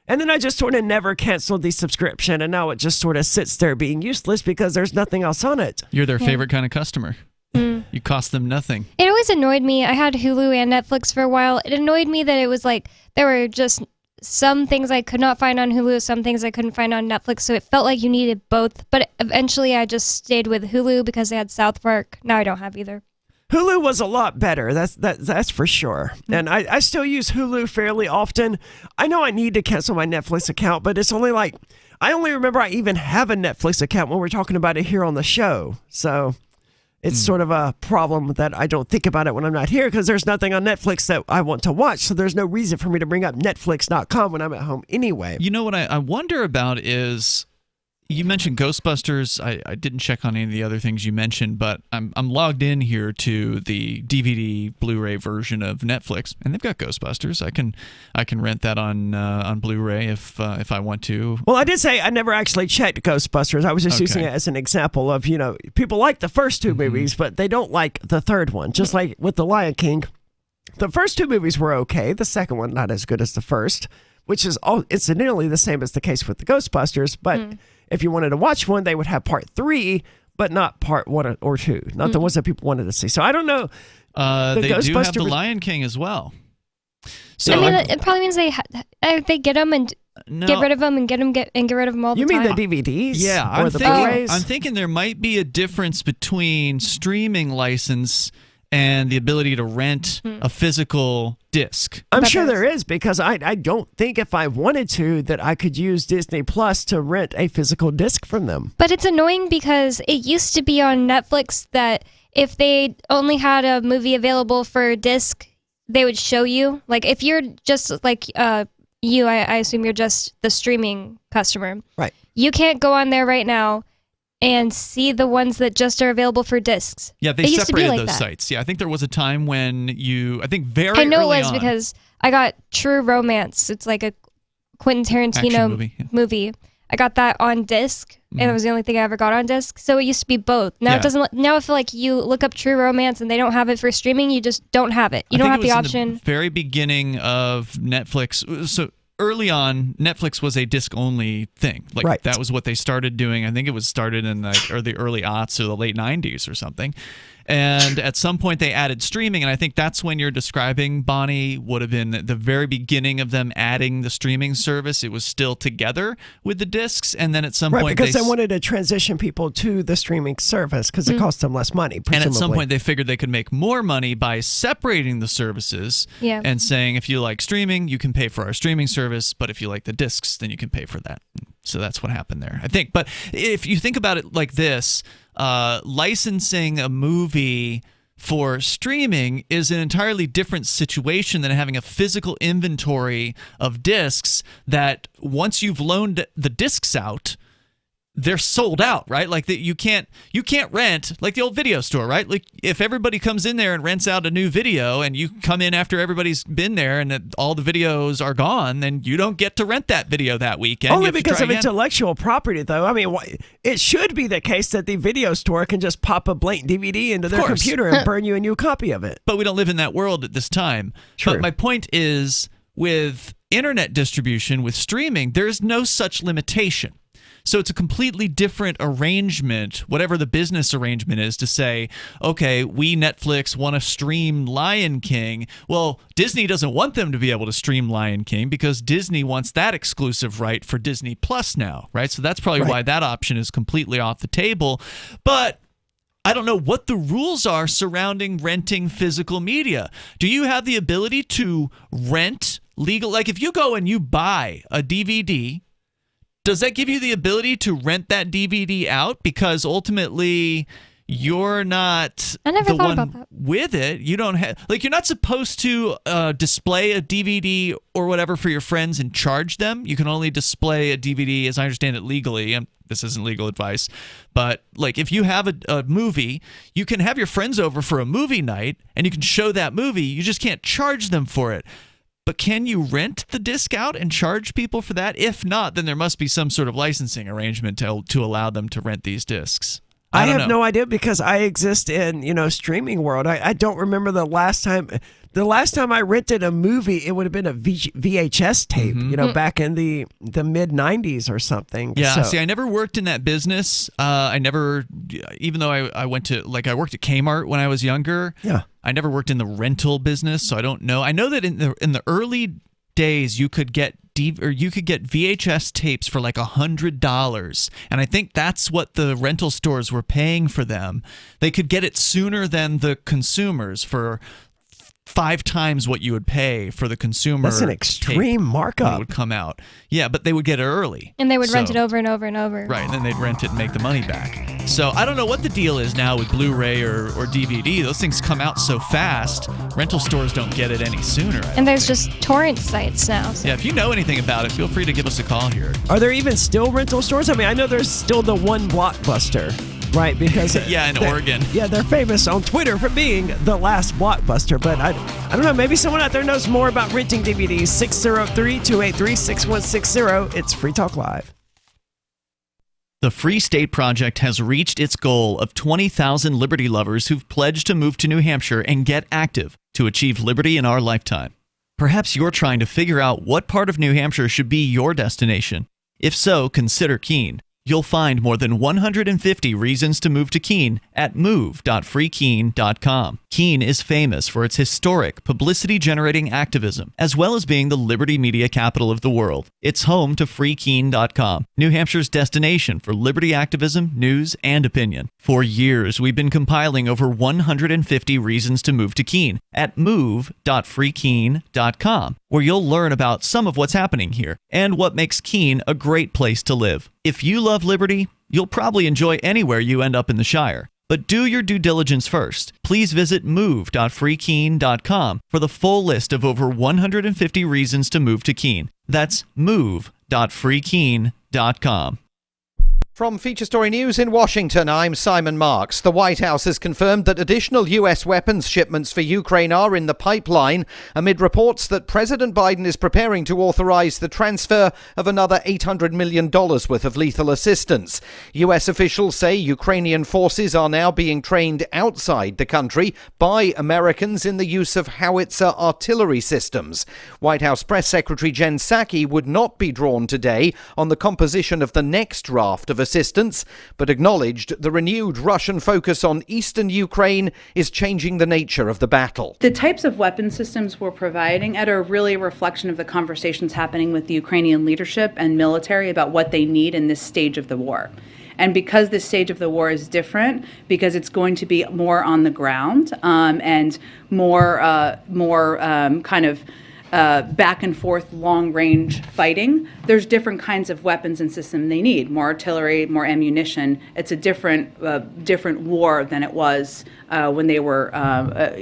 And then I just sort of never canceled the subscription, and now it just sort of sits there being useless because there's nothing else on it. You're their favorite kind of customer. You cost them nothing. It always annoyed me. I had Hulu and Netflix for a while. It annoyed me that it was like there were just some things I could not find on Hulu, some things I couldn't find on Netflix, so it felt like you needed both. But eventually I just stayed with Hulu because they had South Park. Now I don't have either. Hulu was a lot better, that's for sure. And I still use Hulu fairly often. I know I need to cancel my Netflix account, but it's only like, I only remember I even have a Netflix account when we're talking about it here on the show. So it's sort of a problem that I don't think about it when I'm not here, because there's nothing on Netflix that I want to watch. So there's no reason for me to bring up Netflix.com when I'm at home anyway. You know what I wonder about is, you mentioned Ghostbusters. I didn't check on any of the other things you mentioned, but I'm logged in here to the DVD Blu-ray version of Netflix, and they've got Ghostbusters. I can rent that on Blu-ray if I want to. Well, I did say I never actually checked Ghostbusters. I was just using it as an example of, people like the first two movies, but they don't like the third one. Just like with The Lion King, the first two movies were okay. The second one not as good as the first, which is incidentally the same as the case with the Ghostbusters, but if you wanted to watch one, they would have part 3, but not part 1 or 2. Not the ones that people wanted to see. So I don't know. They do have The Lion King as well. So it probably means they get them and get rid of them and get rid of them all the time. You mean the DVDs? Yeah, or the Blu-rays? I'm thinking there might be a difference between streaming license and the ability to rent a physical disc. I'm sure there is, because I don't think if I wanted to that I could use Disney Plus to rent a physical disc from them. But it's annoying because it used to be on Netflix that if they only had a movie available for disc, they would show you. Like, if you're just like I assume you're just the streaming customer. Right. You can't go on there right now and see the ones that just are available for discs. Yeah, they separated those sites. Yeah, I think there was a time when I know it was because I got True Romance. It's like a Quentin Tarantino movie. I got that on disc, and it was the only thing I ever got on disc. So it used to be both. Now it doesn't. Now I feel like you look up True Romance and they don't have it for streaming. You just don't have it. You don't have the option. In the very beginning of Netflix, so early on, Netflix was a disc-only thing. Like that was what they started doing. I think it was started in the early aughts or the late 90s or something. And at some point they added streaming, and I think that's when you're describing, Bonnie, would have been the very beginning of them adding the streaming service. It was still together with the discs, and then at some point because they wanted to transition people to the streaming service because it cost them less money, presumably. And at some point they figured they could make more money by separating the services and saying, if you like streaming, you can pay for our streaming service, but if you like the discs, then you can pay for that. So that's what happened there, I think. But if you think about it like this, licensing a movie for streaming is an entirely different situation than having a physical inventory of discs that once you've loaned the discs out, they're sold out, right? Like you can't rent, like the old video store, right? Like if everybody comes in there and rents out a new video and you come in after everybody's been there and all the videos are gone, then you don't get to rent that video that weekend. Only because of intellectual property, though. I mean, it should be the case that the video store can just pop a blank DVD into their computer and burn you a new copy of it. But we don't live in that world at this time. True. But my point is, with internet distribution, with streaming, there's no such limitation. So it's a completely different arrangement, whatever the business arrangement is, to say, okay, we Netflix want to stream Lion King. Well, Disney doesn't want them to be able to stream Lion King because Disney wants that exclusive right for Disney Plus now, right? So that's probably why that option is completely off the table. But I don't know what the rules are surrounding renting physical media. Do you have the ability to rent legal? Like if you go and you buy a DVD, does that give you the ability to rent that DVD out? Because ultimately, you're not the one with it. You don't have, like, you're not supposed to display a DVD or whatever for your friends and charge them. You can only display a DVD, as I understand it, legally. And this isn't legal advice, but like if you have a movie, you can have your friends over for a movie night and you can show that movie. You just can't charge them for it. But can you rent the disc out and charge people for that? If not, then there must be some sort of licensing arrangement to allow them to rent these discs. I have no idea because I exist in, streaming world. I don't remember the last time. The last time I rented a movie, it would have been a VHS tape, back in the mid 90s or something. Yeah, see, I never worked in that business. I never, even though I worked at Kmart when I was younger. Yeah. I never worked in the rental business, so I don't know. I know that in the early days, you could get VHS tapes for like $100, and I think that's what the rental stores were paying for them. They could get it sooner than the consumers for 5 times what you would pay for the consumer. That's an extreme markup. It would come out. Yeah, but they would get it early. And they would rent it over and over and over. Right, and then they'd rent it and make the money back. So I don't know what the deal is now with Blu-ray or DVD. Those things come out so fast. Rental stores don't get it any sooner. And there's just torrent sites now. So. Yeah, if you know anything about it, feel free to give us a call here. Are there even still rental stores? I mean, I know there's still the one Blockbuster. Right, because yeah, in Oregon. Yeah, they're famous on Twitter for being the last Blockbuster. But I don't know, maybe someone out there knows more about renting DVDs. 603-283-6160. It's Free Talk Live. The Free State Project has reached its goal of 20,000 liberty lovers who've pledged to move to New Hampshire and get active to achieve liberty in our lifetime. Perhaps you're trying to figure out what part of New Hampshire should be your destination. If so, consider Keene. You'll find more than 150 reasons to move to Keene at move.freekeene.com. Keene is famous for its historic, publicity-generating activism, as well as being the liberty media capital of the world. It's home to freekeene.com, New Hampshire's destination for liberty activism, news, and opinion. For years, we've been compiling over 150 reasons to move to Keene at move.freekeene.com, where you'll learn about some of what's happening here and what makes Keene a great place to live. If you love liberty, you'll probably enjoy anywhere you end up in the Shire. But do your due diligence first. Please visit move.freekeene.com for the full list of over 150 reasons to move to Keene. That's move.freekeene.com. From Feature Story News in Washington, I'm Simon Marks. The White House has confirmed that additional U.S. weapons shipments for Ukraine are in the pipeline amid reports that President Biden is preparing to authorize the transfer of another $800 million worth of lethal assistance. U.S. officials say Ukrainian forces are now being trained outside the country by Americans in the use of howitzer artillery systems. White House Press Secretary Jen Psaki would not be drawn today on the composition of the next raft of assistance, but acknowledged the renewed Russian focus on eastern Ukraine is changing the nature of the battle. The types of weapon systems we're providing are really a reflection of the conversations happening with the Ukrainian leadership and military about what they need in this stage of the war. And because this stage of the war is different, because it's going to be more on the ground and more kind of back and forth long range fighting, there's different kinds of weapons and systems they need. More artillery, more ammunition. It's a different war than it was when they were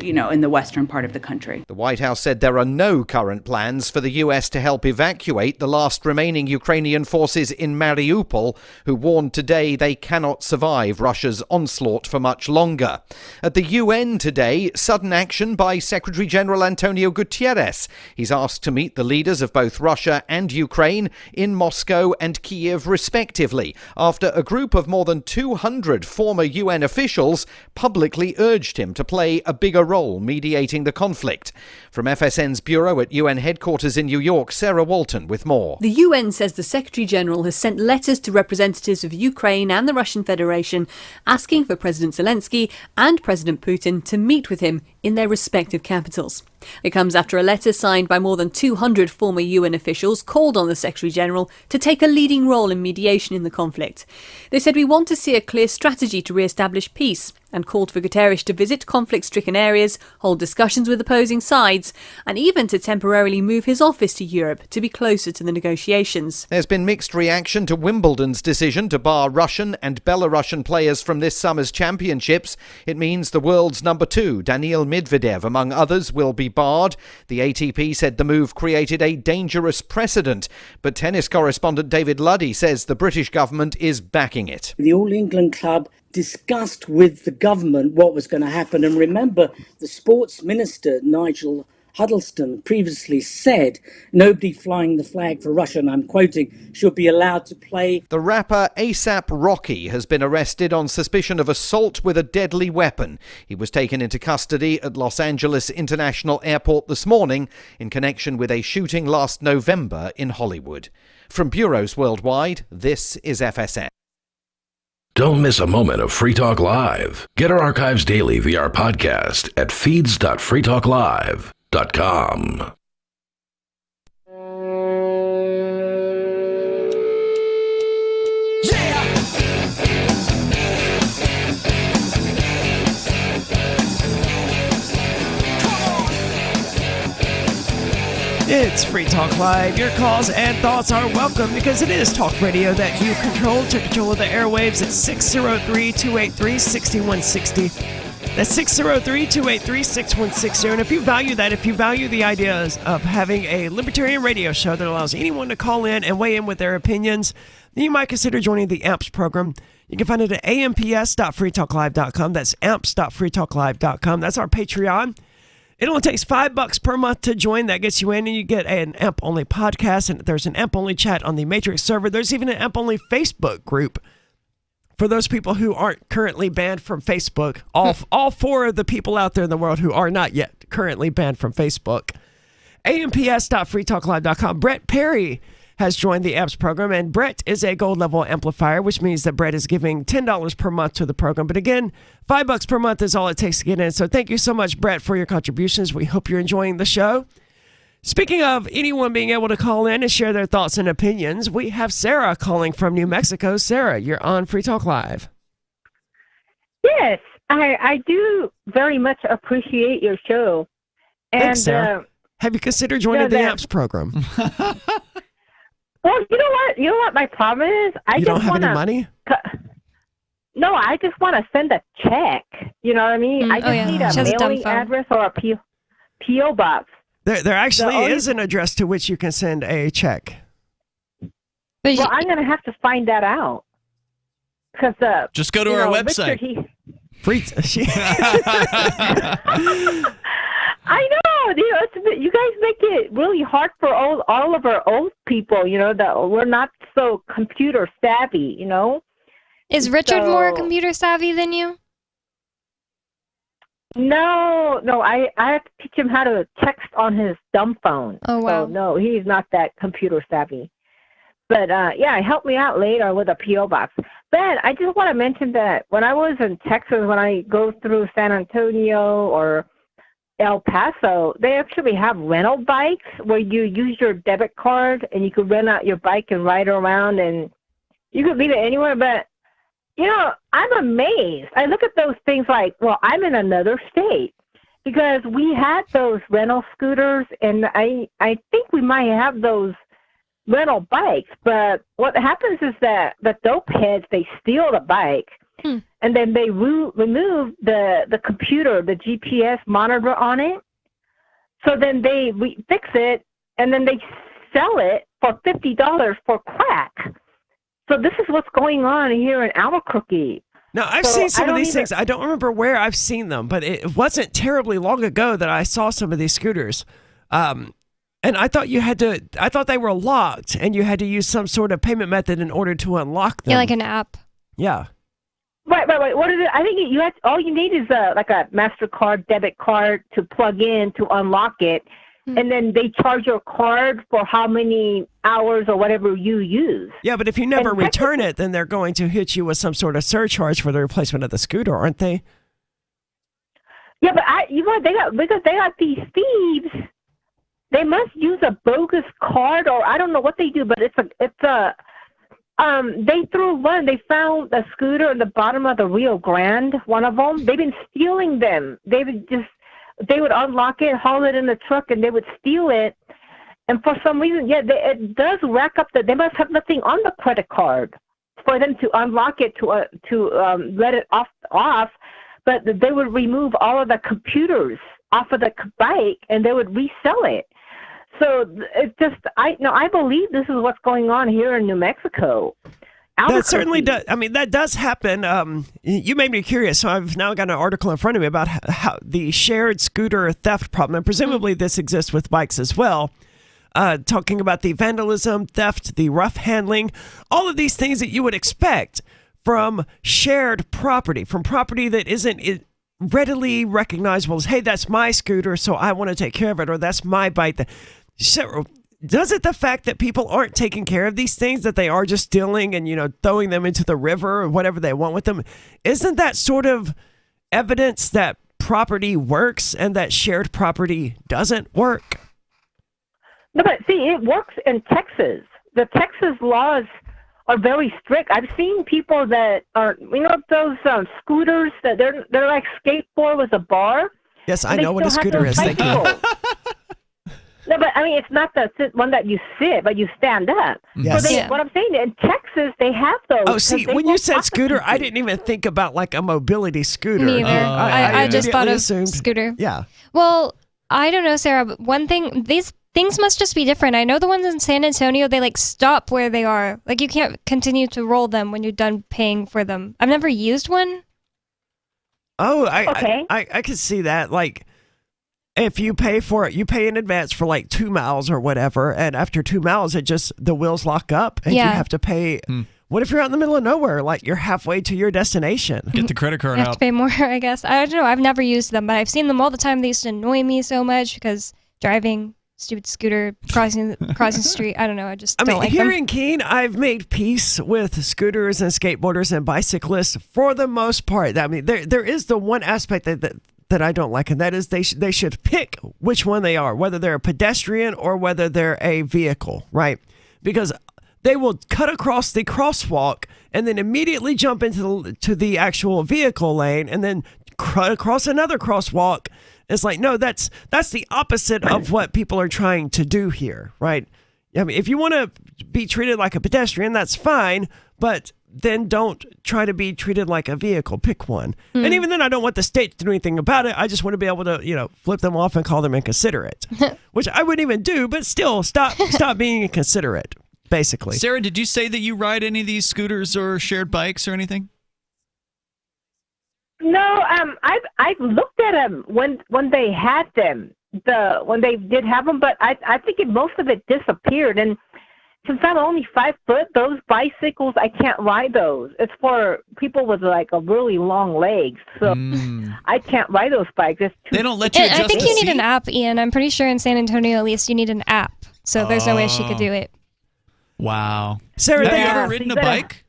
in the western part of the country. The White House said there are no current plans for the US to help evacuate the last remaining Ukrainian forces in Mariupol, who warned today they cannot survive Russia's onslaught for much longer. At the UN today, sudden action by Secretary General Antonio Guterres. He's asked to meet the leaders of both Russia and Ukraine in Moscow and Kiev respectively, after a group of more than 200 former UN officials publicly urged him to play a bigger role mediating the conflict. From FSN's bureau at UN headquarters in New York, Sarah Walton with more. The UN says the Secretary-General has sent letters to representatives of Ukraine and the Russian Federation asking for President Zelensky and President Putin to meet with him in their respective capitals. It comes after a letter signed by more than 200 former UN officials called on the Secretary-General to take a leading role in mediation in the conflict. They said, "We want to see a clear strategy to re-establish peace," and called for Guterres to visit conflict-stricken areas, hold discussions with opposing sides, and even to temporarily move his office to Europe to be closer to the negotiations. There's been mixed reaction to Wimbledon's decision to bar Russian and Belarusian players from this summer's championships. It means the world's number 2, Daniil Medvedev, among others, will be barred. The ATP said the move created a dangerous precedent, but tennis correspondent David Luddy says the British government is backing it. The All England club discussed with the government what was going to happen. And remember, the sports minister, Nigel Huddleston, previously said nobody flying the flag for Russia, and I'm quoting, should be allowed to play. The rapper A$AP Rocky has been arrested on suspicion of assault with a deadly weapon. He was taken into custody at Los Angeles International Airport this morning in connection with a shooting last November in Hollywood. From bureaus worldwide, this is FSN. Don't miss a moment of Free Talk Live. Get our archives daily via our podcast at feeds.freetalklive.com. It's Free Talk Live. Your calls and thoughts are welcome because it is talk radio that you control. Take control of the airwaves at 603-283-6160. That's 603-283-6160. And if you value that, if you value the ideas of having a libertarian radio show that allows anyone to call in and weigh in with their opinions, then you might consider joining the AMPS program. You can find it at amps.freetalklive.com. That's amps.freetalklive.com. That's our Patreon. It only takes $5 per month to join. That gets you in, and you get an AMP-only podcast, and there's an AMP-only chat on the Matrix server. There's even an AMP-only Facebook group for those people who aren't currently banned from Facebook. All 4 of the people out there in the world who are not yet currently banned from Facebook. amps.freetalklive.com. Brett Perry has joined the AMPS program, and Brett is a gold level amplifier, which means that Brett is giving $10 per month to the program. But again, $5 per month is all it takes to get in. So thank you so much, Brett, for your contributions. We hope you're enjoying the show. Speaking of anyone being able to call in and share their thoughts and opinions, we have Sarah calling from New Mexico. Sarah, you're on Free Talk Live. Yes, I do very much appreciate your show. And, thanks, Sarah. Have you considered joining the AMPS program? Well, you know what? You know what my problem is? You don't have any money? No, I just want to send a check. You know what I mean? I just need a mailing address or a P.O. box. There actually is an address to which you can send a check. Well, I'm going to have to find that out. Because just go to our website. I know. You guys make it really hard for all of our old people, that we're not so computer savvy, Is Richard more computer savvy than you? No, I have to teach him how to text on his dumb phone. Oh, wow. So, no, he's not that computer savvy. But yeah, help me out later with a P.O. box. Ben, I just want to mention that when I was in Texas, when I go through San Antonio or El Paso, they actually have rental bikes where you use your debit card and you could rent out your bike and ride around, and you could leave it anywhere. But, I'm amazed. I look at those things like, well, I'm in another state because we had those rental scooters, and I think we might have those rental bikes, but what happens is that the dope heads, they steal the bike, and then they remove the computer, the GPS monitor on it. So then they fix it, and then they sell it for $50 for crack. So this is what's going on here in Albuquerque. Now, I've seen some of these things. I don't remember where I've seen them, but it wasn't terribly long ago that I saw some of these scooters. And I thought I thought they were locked and you had to use some sort of payment method in order to unlock them. Yeah, like an app. Yeah. Right. What is it? I think all you need is like a MasterCard debit card to plug in to unlock it. And then they charge your card for how many hours or whatever you use. Yeah, but if you never return it, then they're going to hit you with some sort of surcharge for the replacement of the scooter, aren't they? Yeah, but because they got these thieves. They must use a bogus card, or I don't know what they do, but they threw one. They found a scooter in the bottom of the Rio Grande, one of them. They've been stealing them. They would unlock it, haul it in the truck, and they would steal it. And for some reason, it does rack up they must have nothing on the credit card for them to unlock it to let it off. But they would remove all of the computers off of the bike, and they would resell it. So it's just, I believe this is what's going on here in New Mexico. That certainly does. I mean, that does happen. You made me curious, so I've now got an article in front of me about how the shared scooter theft problem, and presumably this exists with bikes as well, talking about the vandalism, theft, the rough handling, all of these things that you would expect from shared property, from property that isn't readily recognizable as, hey, that's my scooter, so I want to take care of it, or that's my bike. So, does it the fact that people aren't taking care of these things, that they are just stealing and, throwing them into the river or whatever they want with them, isn't that sort of evidence that property works and that shared property doesn't work? No, but see, it works in Texas. The Texas laws are very strict. I've seen people that are, those scooters that they're like skateboard with a bar. Yes, I know what a scooter is. Thank you. No, but I mean, it's not the one that you sit, but you stand up. Yes. So what I'm saying, in Texas, they have those. Oh, see, when you said scooter, I didn't even think about like a mobility scooter. Me either. I just thought of assumed scooter. Yeah. Well, I don't know, Sarah, but one thing, these things must just be different. I know the ones in San Antonio, they like stop where they are. Like you can't continue to roll them when you're done paying for them. I've never used one. Oh, okay. I could see that. Like, if you pay for it, you pay in advance for like 2 miles or whatever, and after 2 miles, the wheels lock up, and you have to pay. What if you're out in the middle of nowhere, like you're halfway to your destination? Get the credit card You have to pay more, I guess. I don't know. I've never used them, but I've seen them all the time. They used to annoy me so much because driving stupid scooter crossing the street. I don't know. I don't like here them. in Keene, I've made peace with scooters and skateboarders and bicyclists for the most part. I mean, there is the one aspect that I don't like, and that is they should pick which one they are, whether they're a pedestrian or whether they're a vehicle, right? Because they will cut across the crosswalk and then immediately jump into the actual vehicle lane and then cut across another crosswalk. It's like, no, that's the opposite of what people are trying to do here, right? I mean, if you want to be treated like a pedestrian, that's fine, but then don't try to be treated like a vehicle. Pick one. And even then, I don't want the state to do anything about it. I just want to be able to, flip them off and call them inconsiderate, which I wouldn't even do, but still stop being inconsiderate, basically. Sarah, did you say that you ride any of these scooters or shared bikes or anything? No, I've looked at them when they had them, when they did have them, but I think most of it disappeared. And since I'm only 5 foot, those bicycles, I can't ride those. It's for people with like a really long legs, so I can't ride those bikes. They don't let you adjust I think the you need seat? an app, Ian. I'm pretty sure in San Antonio, at least, you need an app. So there's no way she could do it. Wow. Sarah, have you Yeah, ever ridden so a you gotta- bike?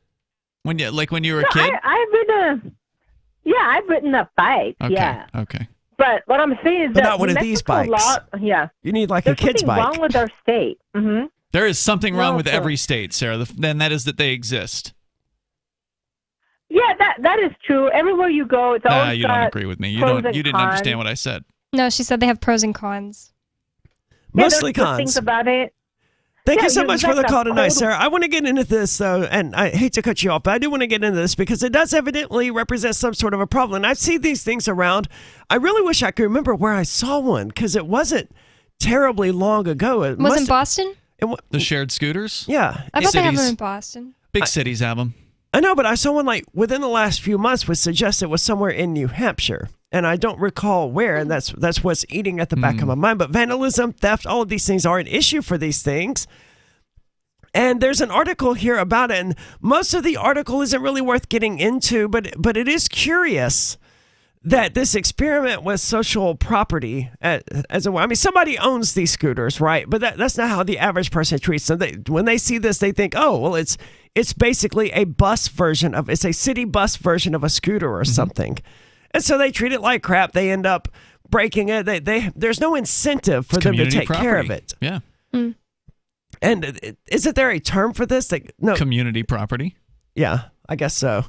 When you were a kid? I've ridden a bike. Okay. Yeah. Okay. But what I'm saying is But that not one of New these Mexico bikes. Law, You need like there's a kid's something bike. wrong with our state. Mm-hmm. There is something wrong No, with sir. every state, Sarah. Then that is that they exist. Yeah, that is true. Everywhere you go, it's always You don't got agree with me. You pros don't. and You didn't cons. understand what I said. No, she said they have pros and cons. Mostly there's good cons. things about it. Thank Yeah, you so you've much got for the the call tonight, total- Sarah. I want to get into this, though, and I hate to cut you off, but I do want to get into this because it does evidently represent some sort of a problem. And I see these things around. I really wish I could remember where I saw one because it wasn't terribly long ago. It Was must- in Boston? The shared scooters? Yeah. I thought they have them Cities. in Boston. Big cities have them. I know, but I saw one like within the last few months would suggest it was somewhere in New Hampshire. And I don't recall where, and that's what's eating at the back of my mind. But vandalism, theft, all of these things are an issue for these things. And there's an article here about it, and most of the article isn't really worth getting into, but it is curious that this experiment with social property, as a way. I mean, somebody owns these scooters, right? But that's not how the average person treats them. When they see this, they think, oh, well, it's basically a bus version of, it's a city bus version of a scooter or something. And so they treat it like crap. They end up breaking it. There's no incentive for them to take care of it. Yeah. Mm. And isn't there a term for this? No. Community property. Yeah, I guess so.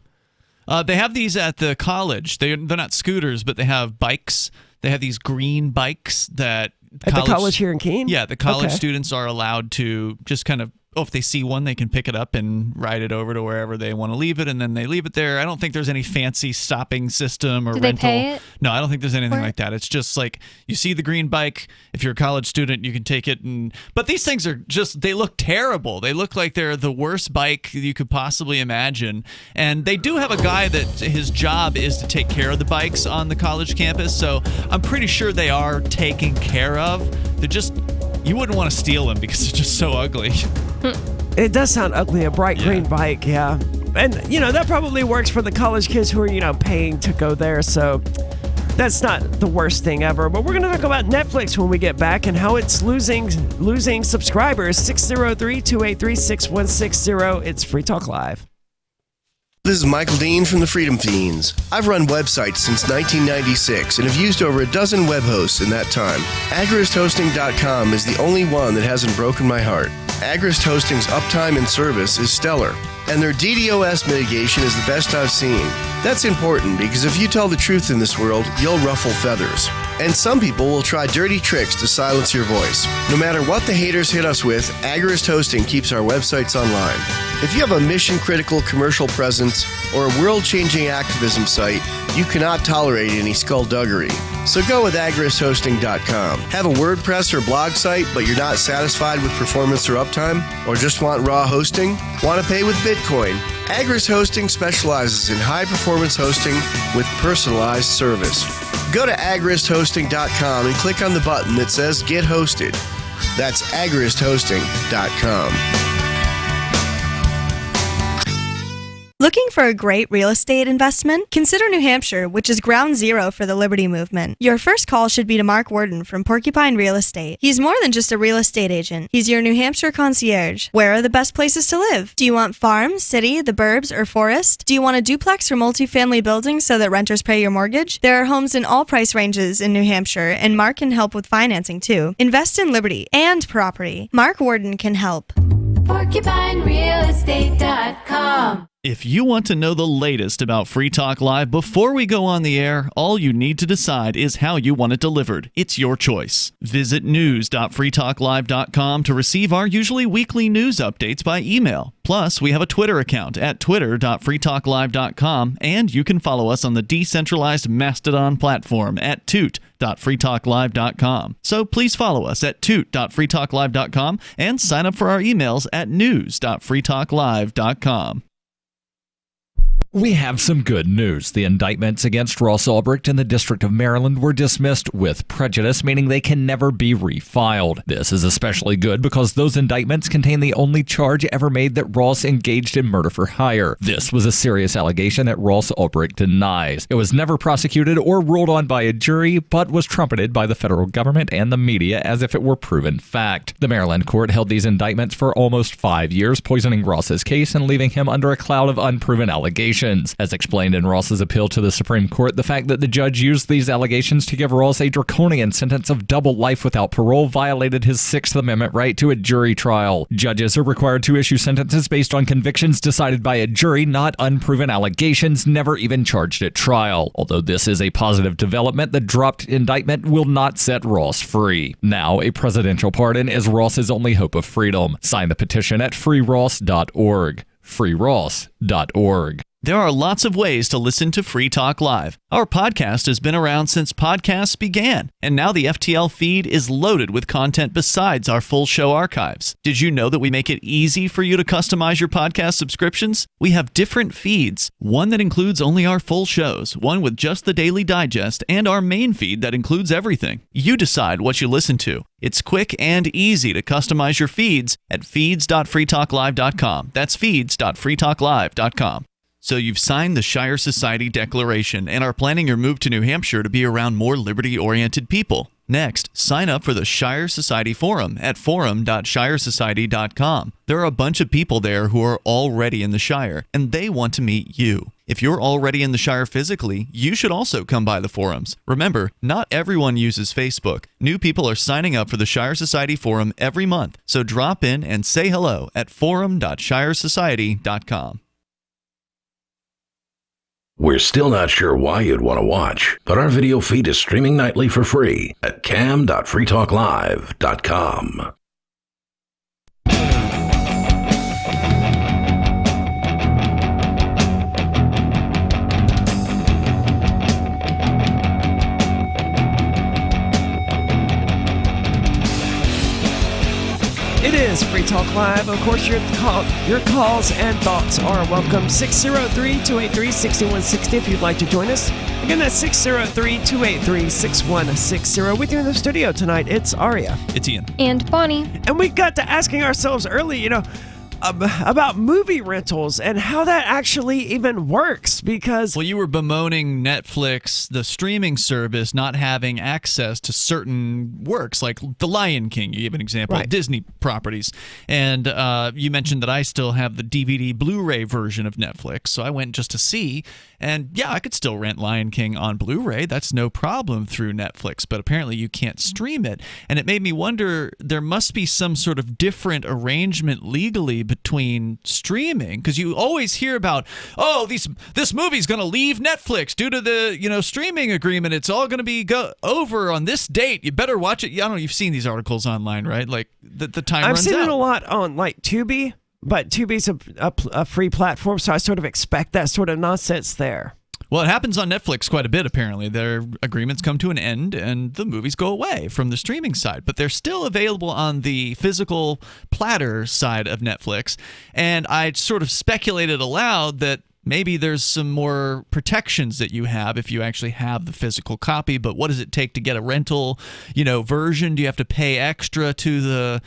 They have these at the college. They're not scooters, but they have bikes. They have these green bikes that At the college here in Keene? Yeah, the college Okay. students are allowed to just kind of, if they see one, they can pick it up and ride it over to wherever they want to leave it, and then they leave it there. I don't think there's any fancy stopping system or Do they rental. pay it? No, I don't think there's anything For it? like that. It's just like you see the green bike. If you're a college student, you can take it. But these things are just, they look terrible. They look like they're the worst bike you could possibly imagine. And they do have a guy that his job is to take care of the bikes on the college campus. So I'm pretty sure they are taken care of. They're just, you wouldn't want to steal them because they're just so ugly. It does sound ugly, a bright green bike, yeah. And, that probably works for the college kids who are, paying to go there. So that's not the worst thing ever. But we're going to talk about Netflix when we get back and how it's losing subscribers. 603-283-6160. It's Free Talk Live. This is Michael Dean from the Freedom Fiends. I've run websites since 1996 and have used over a dozen web hosts in that time. AgristHosting.com is the only one that hasn't broken my heart. Agrist Hosting's uptime and service is stellar, and their DDoS mitigation is the best I've seen. That's important because if you tell the truth in this world, you'll ruffle feathers. And some people will try dirty tricks to silence your voice. No matter what the haters hit us with, Agrist Hosting keeps our websites online. If you have a mission-critical commercial presence or a world-changing activism site, you cannot tolerate any skullduggery. So go with agristhosting.com. Have a WordPress or blog site, but you're not satisfied with performance or uptime? Or just want raw hosting? Want to pay with Bitcoin? Agrist Hosting specializes in high-performance hosting with personalized service. Go to agristhosting.com and click on the button that says Get Hosted. That's agristhosting.com. Looking for a great real estate investment? Consider New Hampshire, which is ground zero for the Liberty Movement. Your first call should be to Mark Worden from Porcupine Real Estate. He's more than just a real estate agent. He's your New Hampshire concierge. Where are the best places to live? Do you want farm, city, the burbs, or forest? Do you want a duplex or multifamily building so that renters pay your mortgage? There are homes in all price ranges in New Hampshire, and Mark can help with financing too. Invest in Liberty and property. Mark Worden can help. PorcupineRealEstate.com. If you want to know the latest about Free Talk Live before we go on the air, all you need to decide is how you want it delivered. It's your choice. Visit news.freetalklive.com to receive our usually weekly news updates by email. Plus, we have a Twitter account at twitter.freetalklive.com, and you can follow us on the decentralized Mastodon platform at toot.freetalklive.com. So please follow us at toot.freetalklive.com and sign up for our emails at news.freetalklive.com. We have some good news. The indictments against Ross Ulbricht in the District of Maryland were dismissed with prejudice, meaning they can never be refiled. This is especially good because those indictments contain the only charge ever made that Ross engaged in murder for hire. This was a serious allegation that Ross Ulbricht denies. It was never prosecuted or ruled on by a jury, but was trumpeted by the federal government and the media as if it were proven fact. The Maryland court held these indictments for almost 5 years, poisoning Ross's case and leaving him under a cloud of unproven allegations. As explained in Ross's appeal to the Supreme Court, the fact that the judge used these allegations to give Ross a draconian sentence of double life without parole violated his Sixth Amendment right to a jury trial. Judges are required to issue sentences based on convictions decided by a jury, not unproven allegations never even charged at trial. Although this is a positive development, the dropped indictment will not set Ross free. Now, a presidential pardon is Ross's only hope of freedom. Sign the petition at freeross.org. freeross.org. There are lots of ways to listen to Free Talk Live. Our podcast has been around since podcasts began, and now the FTL feed is loaded with content besides our full show archives. Did you know that we make it easy for you to customize your podcast subscriptions? We have different feeds, one that includes only our full shows, one with just the Daily Digest, and our main feed that includes everything. You decide what you listen to. It's quick and easy to customize your feeds at feeds.freetalklive.com. That's feeds.freetalklive.com. So you've signed the Shire Society Declaration and are planning your move to New Hampshire to be around more liberty-oriented people. Next, sign up for the Shire Society Forum at forum.shiresociety.com. There are a bunch of people there who are already in the Shire, and they want to meet you. If you're already in the Shire physically, you should also come by the forums. Remember, not everyone uses Facebook. New people are signing up for the Shire Society Forum every month, so drop in and say hello at forum.shiresociety.com. We're still not sure why you'd want to watch, but our video feed is streaming nightly for free at cam.freetalklive.com. It is Free Talk Live. Of course, your calls and thoughts are welcome. 603-283-6160 if you'd like to join us. Again, that's 603-283-6160. With you in the studio tonight, it's Aria. It's Ian. And Bonnie. And we got to asking ourselves early, about movie rentals and how that actually even works, because... Well, you were bemoaning Netflix, the streaming service, not having access to certain works, like The Lion King. You gave an example of Disney properties. And you mentioned that I still have the DVD Blu-ray version of Netflix, so I went just to see. And yeah, I could still rent Lion King on Blu-ray. That's no problem through Netflix, but apparently you can't stream it. And it made me wonder, there must be some sort of different arrangement legally between streaming, because you always hear about, this movie's going to leave Netflix due to the streaming agreement. It's all going to be over on this date. You better watch it. I don't know. You've seen these articles online, right? Like the time runs out. I've seen it a lot on Tubi, but Tubi's a free platform, so I sort of expect that sort of nonsense there. Well, it happens on Netflix quite a bit, apparently. Their agreements come to an end, and the movies go away from the streaming side. But they're still available on the physical platter side of Netflix. And I sort of speculated aloud that maybe there's some more protections that you have if you actually have the physical copy. But what does it take to get a rental, version? Do you have to pay extra to the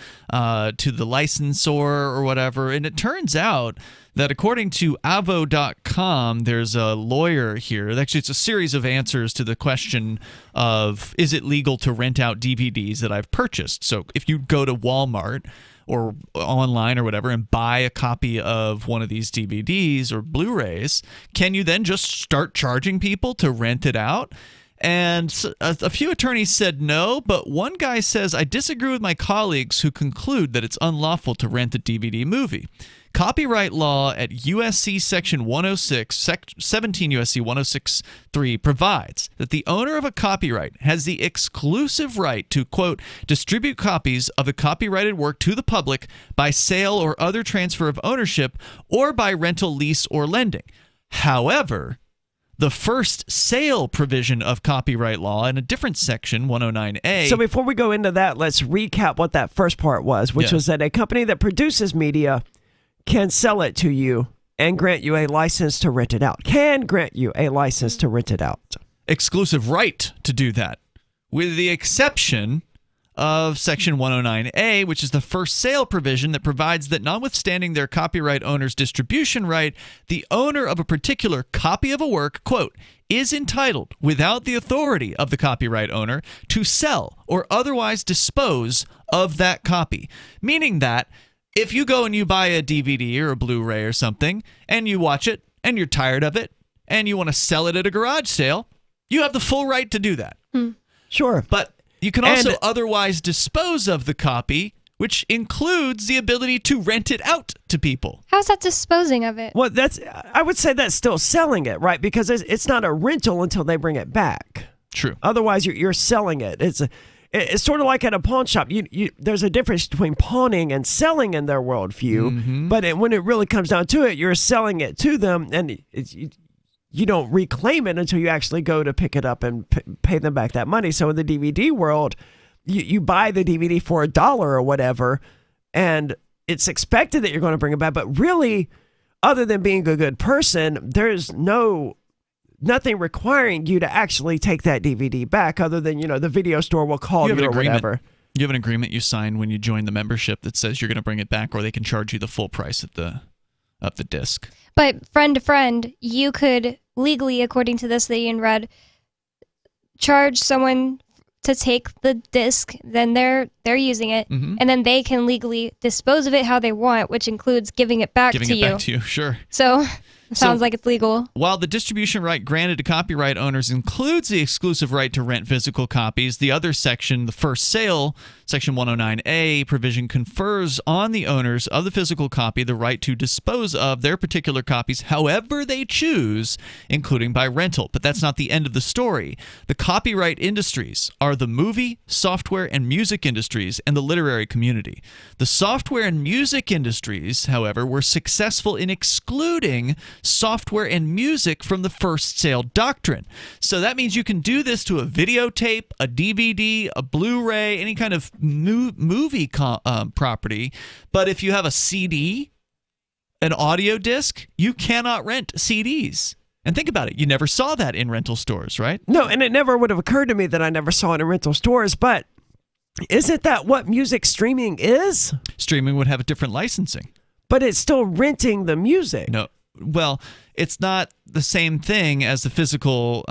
licensor or whatever? And it turns out that according to Avo.com, there's a lawyer here. Actually, it's a series of answers to the question of, is it legal to rent out DVDs that I've purchased? So if you go to Walmart or online or whatever and buy a copy of one of these DVDs or Blu-rays, can you then just start charging people to rent it out? And a few attorneys said no, but one guy says, I disagree with my colleagues who conclude that it's unlawful to rent a DVD movie. Copyright law at USC Section 106, 17 USC 106.3 provides that the owner of a copyright has the exclusive right to, quote, distribute copies of a copyrighted work to the public by sale or other transfer of ownership or by rental, lease, or lending. However, the first sale provision of copyright law in a different section, 109A. So before we go into that, let's recap what that first part was, which was that a company that produces media can sell it to you and grant you a license to rent it out. Can grant you a license to rent it out. Exclusive right to do that, with the exception of Section 109A, which is the first sale provision that provides that notwithstanding their copyright owner's distribution right, the owner of a particular copy of a work, quote, is entitled, without the authority of the copyright owner, to sell or otherwise dispose of that copy. Meaning that if you go and you buy a DVD or a Blu-ray or something, and you watch it, and you're tired of it, and you want to sell it at a garage sale, you have the full right to do that. Sure. But you can also otherwise dispose of the copy, which includes the ability to rent it out to people. How's that disposing of it? Well, I would say that's still selling it, right? Because it's not a rental until they bring it back. True. Otherwise, you're selling it. It's sort of like at a pawn shop. There's a difference between pawning and selling in their worldview. But when it really comes down to it, you're selling it to them, and you don't reclaim it until you actually go to pick it up and pay them back that money. So in the DVD world, you buy the DVD for $1 or whatever, and it's expected that you're going to bring it back. But really, other than being a good person, there's nothing requiring you to actually take that DVD back, other than the video store will call you or whatever. You have an agreement you sign when you join the membership that says you're going to bring it back, or they can charge you the full price of the disc. But friend to friend, you could legally, according to this that Ian read, charge someone to take the disc, then they're using it, and then they can legally dispose of it how they want, which includes giving it back to you. Giving it back to you, sure. So sounds like it's legal. While the distribution right granted to copyright owners includes the exclusive right to rent physical copies, the other section, the first sale, Section 109A provision, confers on the owners of the physical copy the right to dispose of their particular copies however they choose, including by rental. But that's not the end of the story. The copyright industries are the movie, software, and music industries and the literary community. The software and music industries, however, were successful in excluding software and music from the first sale doctrine. So that means you can do this to a videotape, a DVD, a Blu-ray, any kind of movie property. But if you have a CD, an audio disc, you cannot rent CDs. And think about it. You never saw that in rental stores, right? No, and it never would have occurred to me that I never saw it in rental stores. But isn't that what music streaming is? Streaming would have a different licensing. But it's still renting the music. No. Well, it's not the same thing as the physical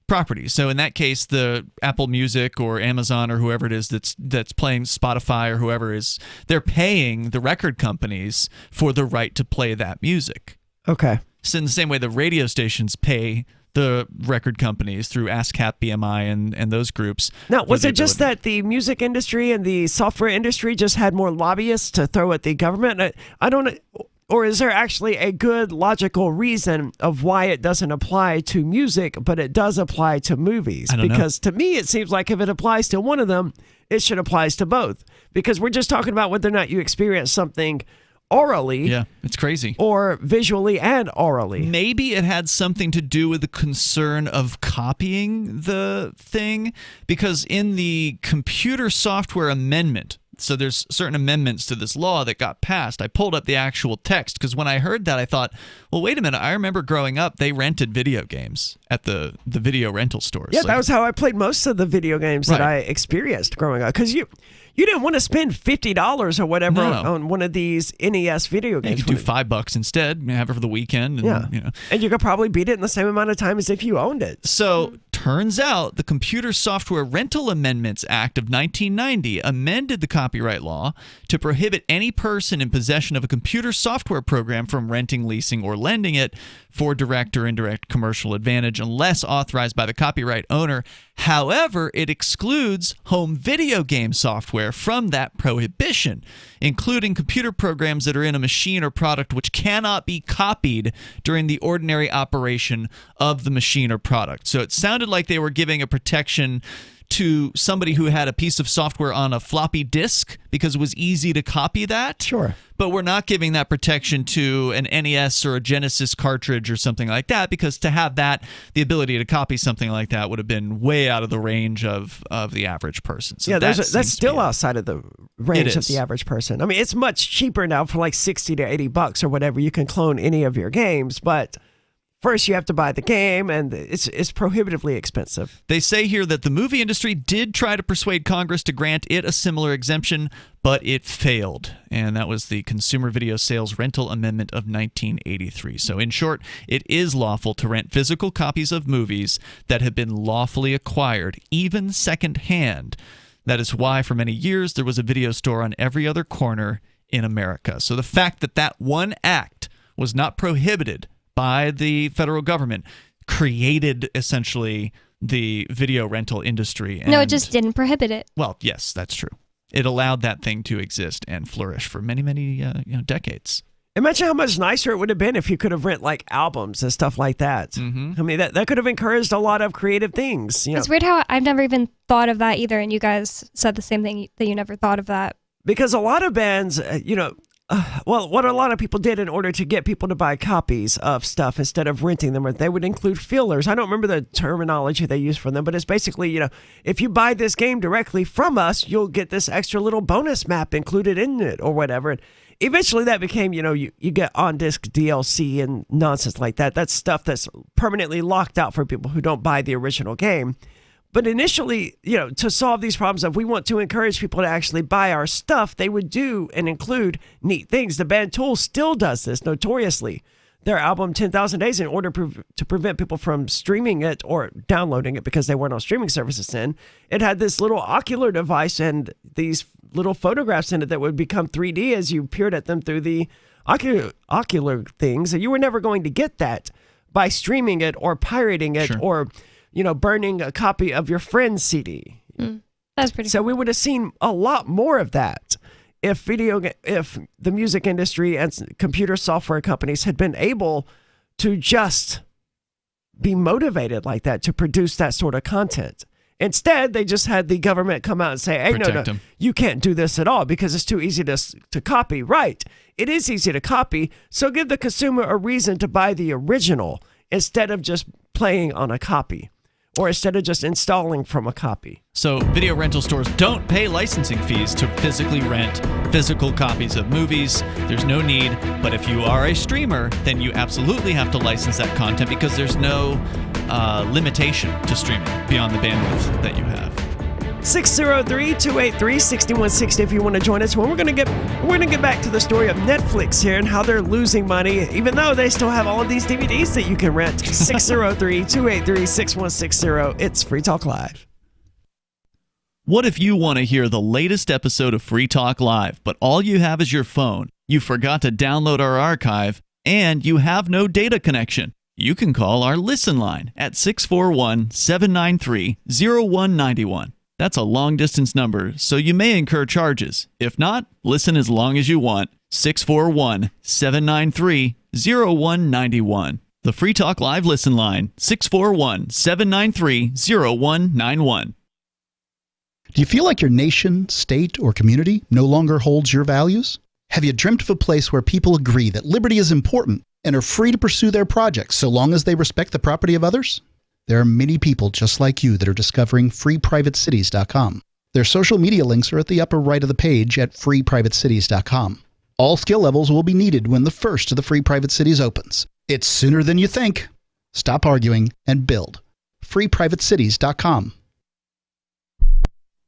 property. So in that case, the Apple Music or Amazon or whoever it is that's playing, Spotify or whoever is, they're paying the record companies for the right to play that music. Okay. So in the same way the radio stations pay the record companies through ASCAP, BMI, and those groups. Now, was it just that the music industry and the software industry just had more lobbyists to throw at the government? I don't know. Or is there actually a good logical reason of why it doesn't apply to music, but it does apply to movies? Because to me, it seems like if it applies to one of them, it should apply to both. Because we're just talking about whether or not you experience something orally. Yeah, it's crazy. Or visually and orally. Maybe it had something to do with the concern of copying the thing, because in the computer software amendment, so there's certain amendments to this law that got passed. I pulled up the actual text because when I heard that, I thought, well, wait a minute. I remember growing up, they rented video games at the video rental stores. Yeah, that was how I played most of the video games that I experienced growing up. Because you didn't want to spend $50 or whatever on one of these NES video games. You could do $5 instead, have it for the weekend. And, and you could probably beat it in the same amount of time as if you owned it. So turns out the Computer Software Rental Amendments Act of 1990 amended the copyright law to prohibit any person in possession of a computer software program from renting, leasing, or lending it for direct or indirect commercial advantage unless authorized by the copyright owner. However, it excludes home video game software from that prohibition, including computer programs that are in a machine or product which cannot be copied during the ordinary operation of the machine or product. So it sounded like they were giving a protection to somebody who had a piece of software on a floppy disk because it was easy to copy that. Sure. But we're not giving that protection to an NES or a Genesis cartridge or something like that, because to have that, the ability to copy something like that would have been way out of the range of the average person. So yeah, that's still outside of the range of is. the average person. I mean, it's much cheaper now for like $60 to $80 or whatever. You can clone any of your games, but first you have to buy the game, and it's prohibitively expensive. They say here that the movie industry did try to persuade Congress to grant it a similar exemption, but it failed. And that was the Consumer Video Sales Rental Amendment of 1983. So in short, it is lawful to rent physical copies of movies that have been lawfully acquired, even secondhand. That is why for many years there was a video store on every other corner in America. So the fact that that one act was not prohibited by the federal government created essentially the video rental industry. No, it just didn't prohibit it. Well, yes, that's true. It allowed that thing to exist and flourish for many, many decades. Imagine how much nicer it would have been if you could have rent like albums and stuff like that. Mm-hmm. I mean, that could have encouraged a lot of creative things. It's weird how I've never even thought of that either, and you guys said the same thing, that you never thought of that. Because a lot of bands, what a lot of people did in order to get people to buy copies of stuff instead of renting them, they would include fillers. I don't remember the terminology they use for them, but it's basically, if you buy this game directly from us, you'll get this extra little bonus map included in it or whatever. And eventually that became, you get on-disc DLC and nonsense like that. That's stuff that's permanently locked out for people who don't buy the original game. But initially, to solve these problems, if we want to encourage people to actually buy our stuff, they would do and include neat things. The band Tool still does this notoriously. Their album 10,000 Days, in order to prevent people from streaming it or downloading it because they weren't on streaming services then, it had this little ocular device and these little photographs in it that would become 3D as you peered at them through the ocular things. And you were never going to get that by streaming it or pirating it or burning a copy of your friend's CD. That's pretty So we would have seen a lot more of that if the music industry and computer software companies had been able to just be motivated like that to produce that sort of content. Instead, they just had the government come out and say, hey, no, you can't do this at all because it's too easy to copy. Right. It is easy to copy, so give the consumer a reason to buy the original instead of just playing on a copy. Or instead of just installing from a copy. So video rental stores don't pay licensing fees to physically rent physical copies of movies. There's no need. But if you are a streamer, then you absolutely have to license that content because there's no limitation to streaming beyond the bandwidth that you have. 603-283-6160 if you want to join us. We're going to get back to the story of Netflix here and how they're losing money, even though they still have all of these DVDs that you can rent. 603-283-6160. It's Free Talk Live. What if you want to hear the latest episode of Free Talk Live, but all you have is your phone, you forgot to download our archive, and you have no data connection? You can call our Listen line at 641-793-0191. That's a long-distance number, so you may incur charges. If not, listen as long as you want. 641-793-0191. The Free Talk Live Listen line, 641-793-0191. Do you feel like your nation, state, or community no longer holds your values? Have you dreamt of a place where people agree that liberty is important and are free to pursue their projects so long as they respect the property of others? There are many people just like you that are discovering freeprivatecities.com. Their social media links are at the upper right of the page at freeprivatecities.com. All skill levels will be needed when the first of the Free Private Cities opens. It's sooner than you think. Stop arguing and build. freeprivatecities.com.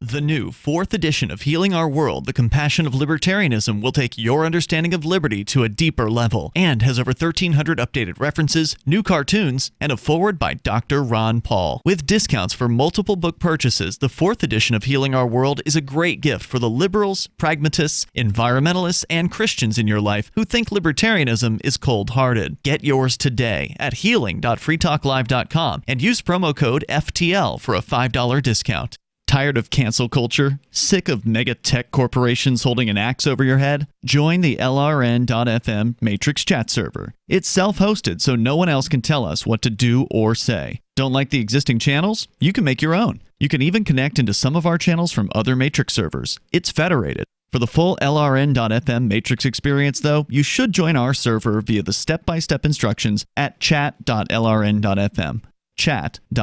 The new 4th edition of Healing Our World, The Compassion of Libertarianism, will take your understanding of liberty to a deeper level and has over 1,300 updated references, new cartoons, and a foreword by Dr. Ron Paul. With discounts for multiple book purchases, the 4th edition of Healing Our World is a great gift for the liberals, pragmatists, environmentalists, and Christians in your life who think libertarianism is cold-hearted. Get yours today at healing.freetalklive.com and use promo code FTL for a $5 discount. Tired of cancel culture? Sick of mega tech corporations holding an axe over your head? Join the LRN.FM Matrix chat server. It's self-hosted, so no one else can tell us what to do or say. Don't like the existing channels? You can make your own. You can even connect into some of our channels from other Matrix servers. It's federated. For the full LRN.FM Matrix experience, though, you should join our server via the step-by-step instructions at chat.lrn.fm. Chat.lrn.fm.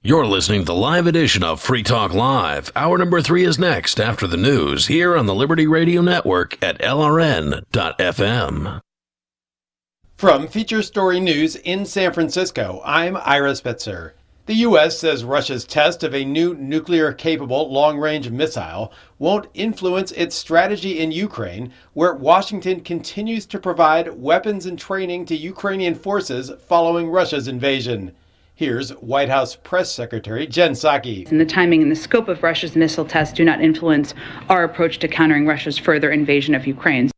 You're listening to the live edition of Free Talk Live. Hour number 3 is next after the news here on the Liberty Radio Network at LRN.fm. From Feature Story News in San Francisco, I'm Ira Spitzer. The U.S. says Russia's test of a new nuclear-capable long-range missile won't influence its strategy in Ukraine, where Washington continues to provide weapons and training to Ukrainian forces following Russia's invasion. Here's White House Press Secretary Jen Psaki. And the timing and the scope of Russia's missile tests do not influence our approach to countering Russia's further invasion of Ukraine.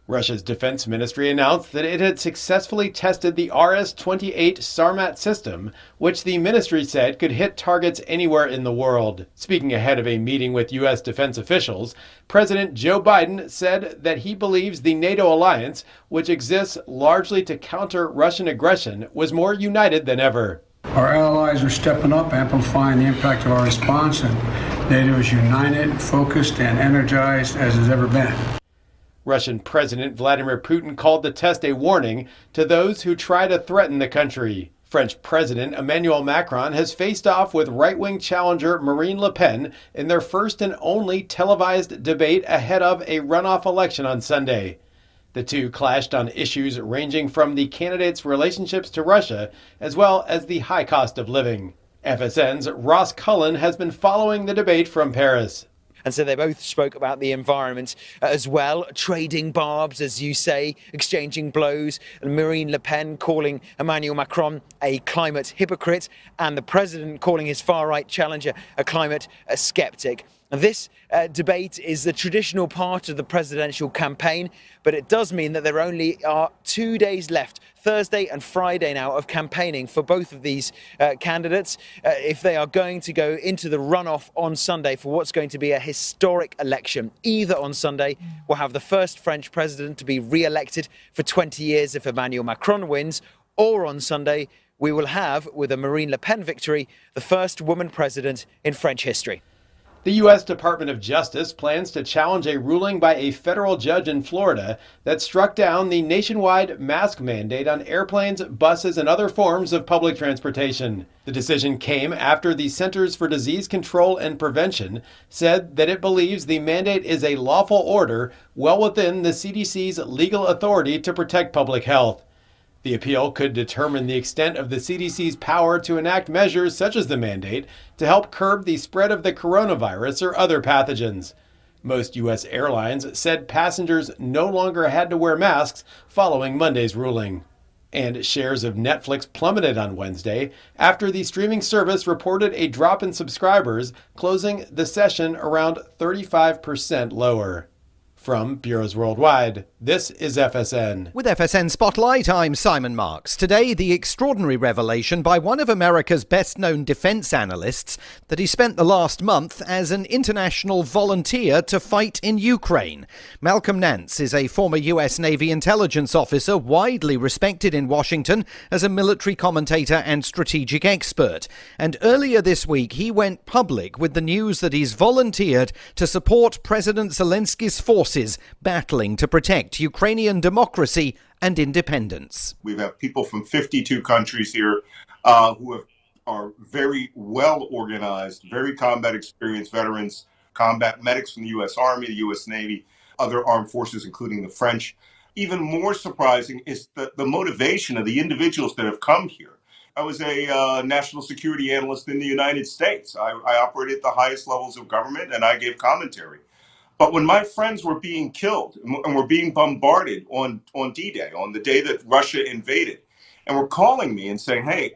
Russia's defense ministry announced that it had successfully tested the RS-28 Sarmat system, which the ministry said could hit targets anywhere in the world. Speaking ahead of a meeting with U.S. defense officials, President Joe Biden said that he believes the NATO alliance, which exists largely to counter Russian aggression, was more united than ever. Our allies are stepping up, amplifying the impact of our response, and NATO is united, focused, and energized as has ever been. Russian President Vladimir Putin called the test a warning to those who try to threaten the country. French President Emmanuel Macron has faced off with right-wing challenger Marine Le Pen in their first and only televised debate ahead of a runoff election on Sunday. The two clashed on issues ranging from the candidates' relationships to Russia, as well as the high cost of living. FSN's Ross Cullen has been following the debate from Paris. And so they both spoke about the environment as well, trading barbs, as you say, exchanging blows, and Marine Le Pen calling Emmanuel Macron a climate hypocrite, and the president calling his far-right challenger a climate skeptic. This debate is the traditional part of the presidential campaign, but it does mean that there only are 2 days left, Thursday and Friday now, of campaigning for both of these candidates if they are going to go into the runoff on Sunday for what's going to be a historic election. Either on Sunday, we'll have the first French president to be re-elected for 20 years if Emmanuel Macron wins, or on Sunday, we will have, with a Marine Le Pen victory, the first woman president in French history. The U.S. Department of Justice plans to challenge a ruling by a federal judge in Florida that struck down the nationwide mask mandate on airplanes, buses, and other forms of public transportation. The decision came after the Centers for Disease Control and Prevention said that it believes the mandate is a lawful order well within the CDC's legal authority to protect public health. The appeal could determine the extent of the CDC's power to enact measures such as the mandate to help curb the spread of the coronavirus or other pathogens. Most U.S. airlines said passengers no longer had to wear masks following Monday's ruling. And shares of Netflix plummeted on Wednesday after the streaming service reported a drop in subscribers, closing the session around 35% lower. From Bureaus Worldwide, this is FSN. With FSN Spotlight, I'm Simon Marks. Today, the extraordinary revelation by one of America's best-known defense analysts that he spent the last month as an international volunteer to fight in Ukraine. Malcolm Nance is a former U.S. Navy intelligence officer widely respected in Washington as a military commentator and strategic expert. And earlier this week, he went public with the news that he's volunteered to support President Zelensky's forces battling to protect Ukrainian democracy and independence. We have people from 52 countries here who are very well organized, very combat experienced veterans, combat medics from the U.S. Army, the U.S. Navy, other armed forces, including the French. Even more surprising is the motivation of the individuals that have come here. I was a national security analyst in the United States. I operated at the highest levels of government, and I gave commentary. But when my friends were being killed and were being bombarded on D-Day, on the day that Russia invaded, and were calling me and saying, hey,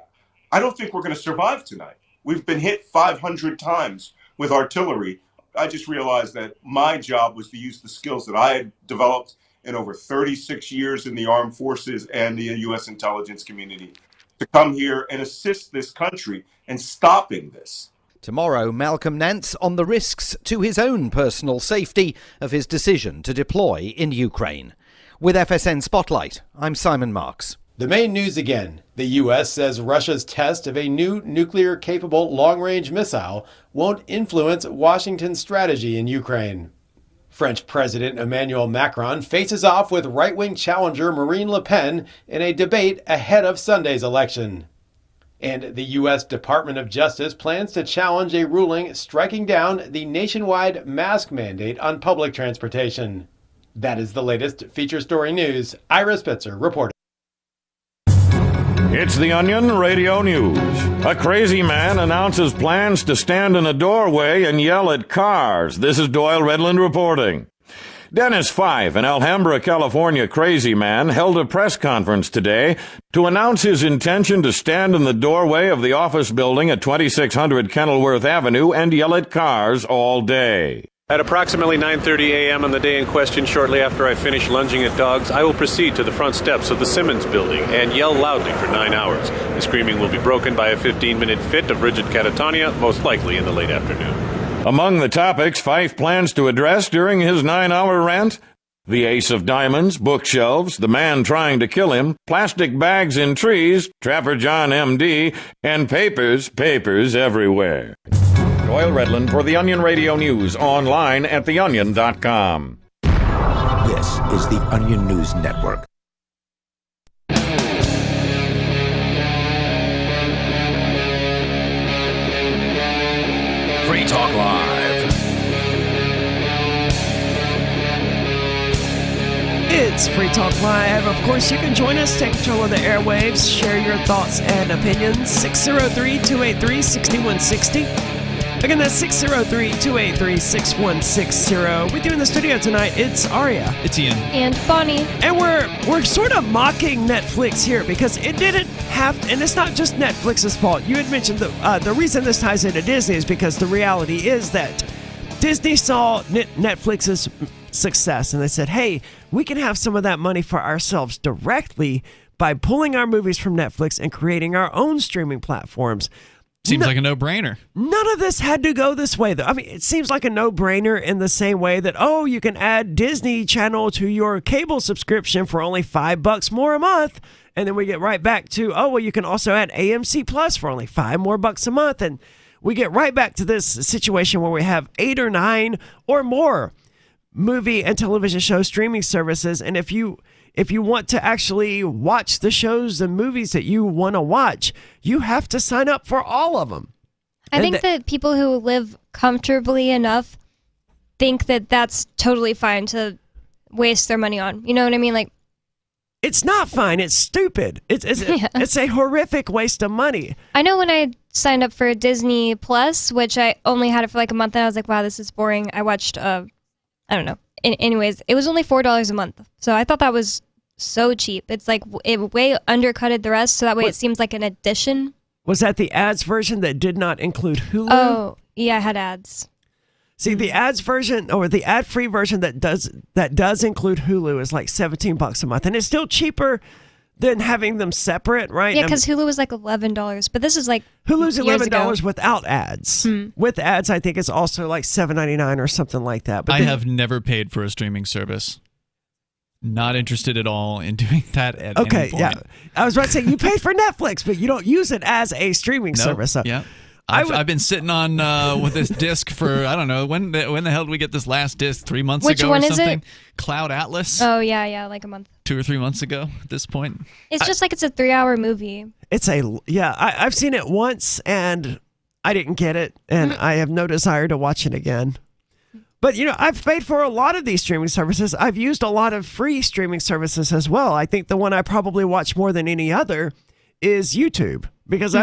I don't think we're going to survive tonight. We've been hit 500 times with artillery. I just realized that my job was to use the skills that I had developed in over 36 years in the armed forces and the U.S. intelligence community to come here and assist this country in stopping this. Tomorrow, Malcolm Nance on the risks to his own personal safety of his decision to deploy in Ukraine. With FSN Spotlight, I'm Simon Marks. The main news again. The U.S. says Russia's test of a new nuclear-capable long-range missile won't influence Washington's strategy in Ukraine. French President Emmanuel Macron faces off with right-wing challenger Marine Le Pen in a debate ahead of Sunday's election. And the U.S. Department of Justice plans to challenge a ruling striking down the nationwide mask mandate on public transportation. That is the latest feature story news. Ira Spitzer reporting. It's the Onion Radio News. A crazy man announces plans to stand in a doorway and yell at cars. This is Doyle Redland reporting. Dennis Fife, an Alhambra, California crazy man, held a press conference today to announce his intention to stand in the doorway of the office building at 2600 Kenilworth Avenue and yell at cars all day. At approximately 9:30 a.m. on the day in question, shortly after I finish lunging at dogs, I will proceed to the front steps of the Simmons building and yell loudly for 9 hours. The screaming will be broken by a 15-minute fit of rigid catatonia, most likely in the late afternoon. Among the topics Fife plans to address during his 9-hour rant, the ace of diamonds, bookshelves, the man trying to kill him, plastic bags in trees, Trapper John M.D., and papers everywhere. Doyle Redland for the Onion Radio News, online at theonion.com. This is the Onion News Network. Free Talk Live. It's Free Talk Live. Of course, you can join us, take control of the airwaves, share your thoughts and opinions. 603-283-6160. Again, that's 603-283-6160. With you in the studio tonight, it's Aria. It's Ian. And Bonnie. And we're sort of mocking Netflix here because it didn't have, and it's not just Netflix's fault. You had mentioned the reason this ties into Disney is because the reality is that Disney saw Netflix's success and they said, hey, we can have some of that money for ourselves directly by pulling our movies from Netflix and creating our own streaming platforms. Seems like a no-brainer. None of this had to go this way, though. I mean, it seems like a no-brainer in the same way that, oh, you can add Disney Channel to your cable subscription for only $5 more a month. And then we get right back to, oh, well, you can also add AMC Plus for only $5 more a month. And we get right back to this situation where we have 8 or 9 or more movie and television show streaming services. And if you want to actually watch the shows and movies that you want to watch, you have to sign up for all of them. I think that people who live comfortably enough think that that's totally fine to waste their money on. You know what I mean? Like, it's not fine. It's stupid. It's a horrific waste of money. I know when I signed up for Disney Plus, which I only had it for like a month, and I was like, wow, this is boring. I watched, I don't know. Anyways, it was only $4 a month. So I thought that was so cheap. It's like it way undercutted the rest, so that way it seems like an addition. Was that the ads version that did not include Hulu? Oh, yeah, I had ads. See, the ads version or the ad-free version that does include Hulu is like $17 a month, and it's still cheaper than having them separate, right? Yeah, because Hulu was like $11, but this is like Hulu's $11 without ads. With ads, I think it's also like $7.99 or something like that. But I have never paid for a streaming service. Not interested at all in doing that at any point. Yeah. I was about to say, you pay for Netflix, but you don't use it as a streaming service. Yeah. I've been sitting on with this disc for, I don't know, when the hell did we get this last disc? 3 months Which ago one or is something? it? Cloud Atlas. Oh, yeah, like a month. 2 or 3 months ago at this point. It's just like it's a 3-hour movie. I've seen it once and I didn't get it, and I have no desire to watch it again. But, you know, I've paid for a lot of these streaming services. I've used a lot of free streaming services as well. I think the one I probably watch more than any other is YouTube, because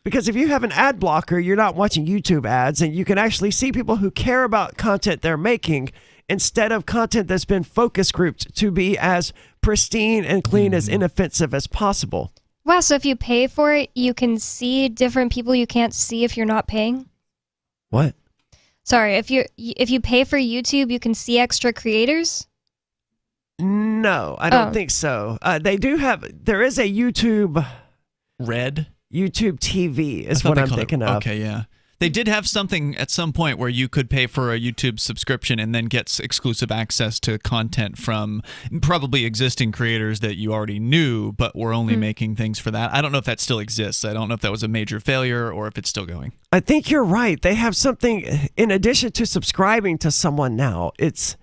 because if you have an ad blocker, you're not watching YouTube ads, and you can actually see people who care about content they're making instead of content that's been focus grouped to be as pristine and clean, as inoffensive as possible. Wow, so if you pay for it, you can see different people you can't see if you're not paying? What? Sorry, if you pay for YouTube, you can see extra creators? No, I don't think so. There is a YouTube Red? YouTube TV is what I'm thinking of. Okay, yeah. They did have something at some point where you could pay for a YouTube subscription and then get exclusive access to content from probably existing creators that you already knew, but were only making things for that. I don't know if that still exists. I don't know if that was a major failure or if it's still going. I think you're right. They have something in addition to subscribing to someone now. It's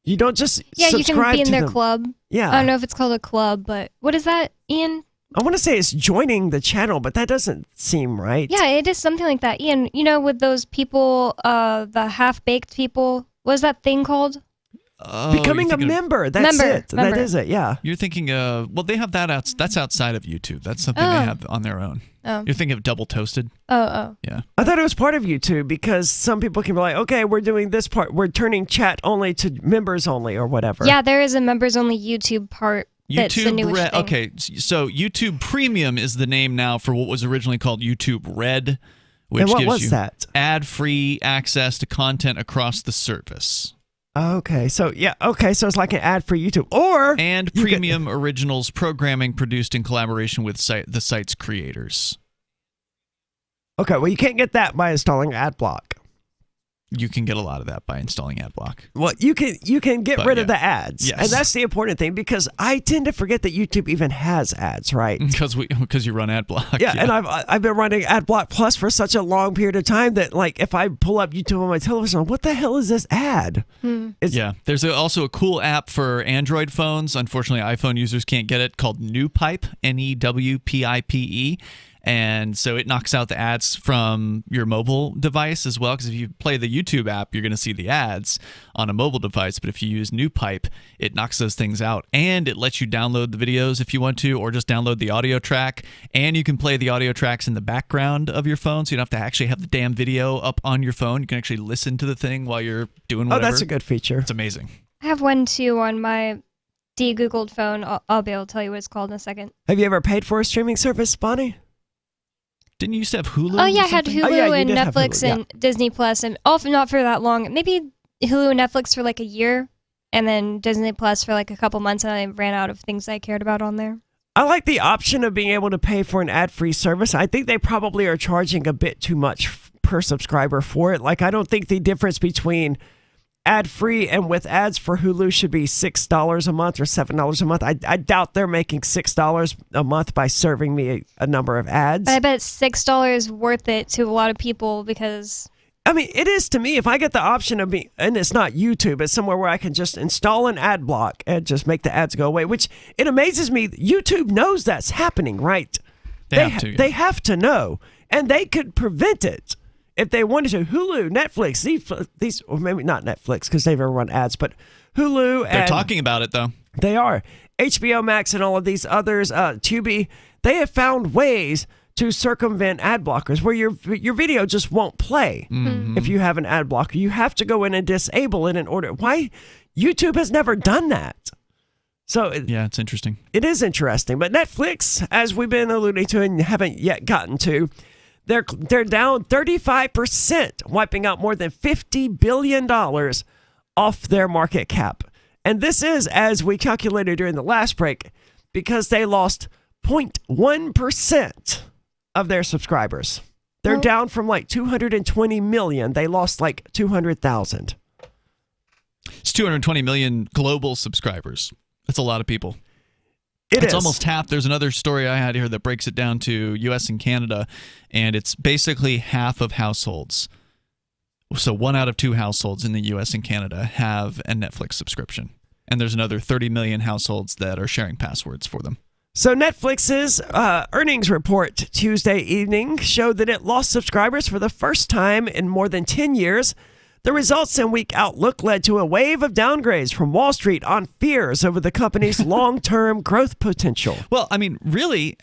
you don't just you can be in their them. club. Yeah. I don't know if it's called a club, but what is that, Ian? I want to say it's joining the channel, but that doesn't seem right. Yeah, it is something like that. Ian, with those people, the half-baked people, what is that thing called? Becoming a member. That's it. That is it, yeah. You're thinking, well, they have that that's outside of YouTube. That's something they have on their own. Oh. You're thinking of Double Toasted? Oh. Yeah. I thought it was part of YouTube because some people can be like, okay, we're doing this part. We're turning chat only to members only or whatever. Yeah, there is a members-only YouTube part. That's the newest thing. Okay, so YouTube Premium is the name now for what was originally called YouTube Red, which gives you ad-free access to content across the service. Okay, so it's like an ad for YouTube, and premium originals programming produced in collaboration with the site's creators. Okay, well you can't get that by installing AdBlock. You can get a lot of that by installing AdBlock. Well, you can get rid of the ads, yes. and that's the important thing because I tend to forget that YouTube even has ads, right? Because you run AdBlock. Yeah, and I've been running AdBlock Plus for such a long period of time that like if I pull up YouTube on my television, what the hell is this ad? There's also a cool app for Android phones. Unfortunately, iPhone users can't get it, called Newpipe, Newpipe. And so it knocks out the ads from your mobile device as well, because if you play the YouTube app, you're going to see the ads on a mobile device. But if you use Newpipe, it knocks those things out. And it lets you download the videos if you want to, or just download the audio track. And you can play the audio tracks in the background of your phone, so you don't have to actually have the damn video up on your phone. You can actually listen to the thing while you're doing whatever. Oh, that's a good feature. It's amazing. I have one too on my de-Googled phone. I'll be able to tell you what it's called in a second. Have you ever paid for a streaming service, Bonnie? Didn't you used to have Hulu? Oh, yeah, I had Hulu and Netflix and Disney Plus, and often not for that long. Maybe Hulu and Netflix for like a year, and then Disney Plus for like a couple months, and I ran out of things I cared about on there. I like the option of being able to pay for an ad-free service. I think they probably are charging a bit too much per subscriber for it. Like, I don't think the difference between ad-free and with ads for Hulu should be $6 a month or $7 a month. I doubt they're making $6 a month by serving me a number of ads. But I bet $6 worth it to a lot of people because... I mean, it is to me. If I get the option of being, and it's not YouTube, it's somewhere where I can just install an ad block and just make the ads go away, which it amazes me. YouTube knows that's happening, right? They have to know, and they could prevent it. If they wanted to, Hulu, Netflix, these or maybe not Netflix because they've ever run ads, but Hulu. They're talking about it though. They are. HBO Max and all of these others, Tubi, they have found ways to circumvent ad blockers where your video just won't play if you have an ad blocker. You have to go in and disable it in order. Why? YouTube has never done that. So yeah, it's interesting. It is interesting, but Netflix, as we've been alluding to and haven't yet gotten to, they're down 35%, wiping out more than $50 billion off their market cap. And this is, as we calculated during the last break, because they lost 0.1% of their subscribers. They're down from like 220 million. They lost like 200,000. It's 220 million global subscribers. That's a lot of people. It's almost half. There's another story I had here that breaks it down to U.S. and Canada, and it's basically half of households. So 1 out of 2 households in the U.S. and Canada have a Netflix subscription. And there's another 30 million households that are sharing passwords for them. So Netflix's earnings report Tuesday evening showed that it lost subscribers for the first time in more than 10 years. The results and weak outlook led to a wave of downgrades from Wall Street on fears over the company's long-term growth potential. Well, I mean, really,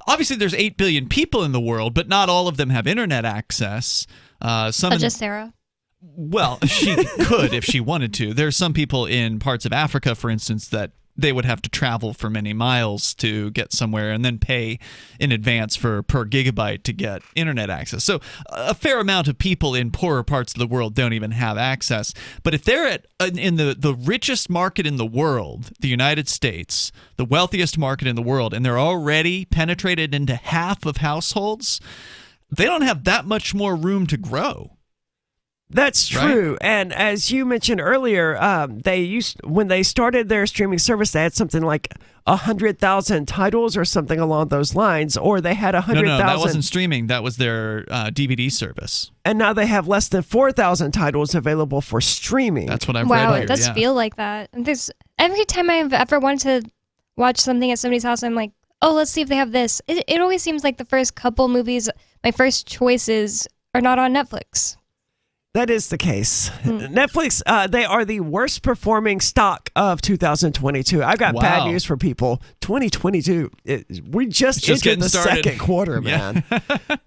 obviously there's 8 billion people in the world, but not all of them have internet access. Just Sarah. Well, she could if she wanted to. There's some people in parts of Africa, for instance, that they would have to travel for many miles to get somewhere and then pay in advance per gigabyte to get internet access. So a fair amount of people in poorer parts of the world don't even have access. But if they're in the richest market in the world, the United States, the wealthiest market in the world, and they're already penetrated into half of households, they don't have that much more room to grow. That's true. Right? And as you mentioned earlier, when they started their streaming service, they had something like 100,000 titles or something along those lines, or they had 100,000. No, that wasn't streaming. That was their DVD service. And now they have less than 4,000 titles available for streaming. That's what I've read here. Wow, it does feel like that. And every time I've ever wanted to watch something at somebody's house, I'm like, oh, let's see if they have this. It always seems like the first couple movies, my first choices, are not on Netflix. That is the case. Netflix, they are the worst performing stock of 2022. I've got bad news for people. 2022, we just entered the second quarter, man.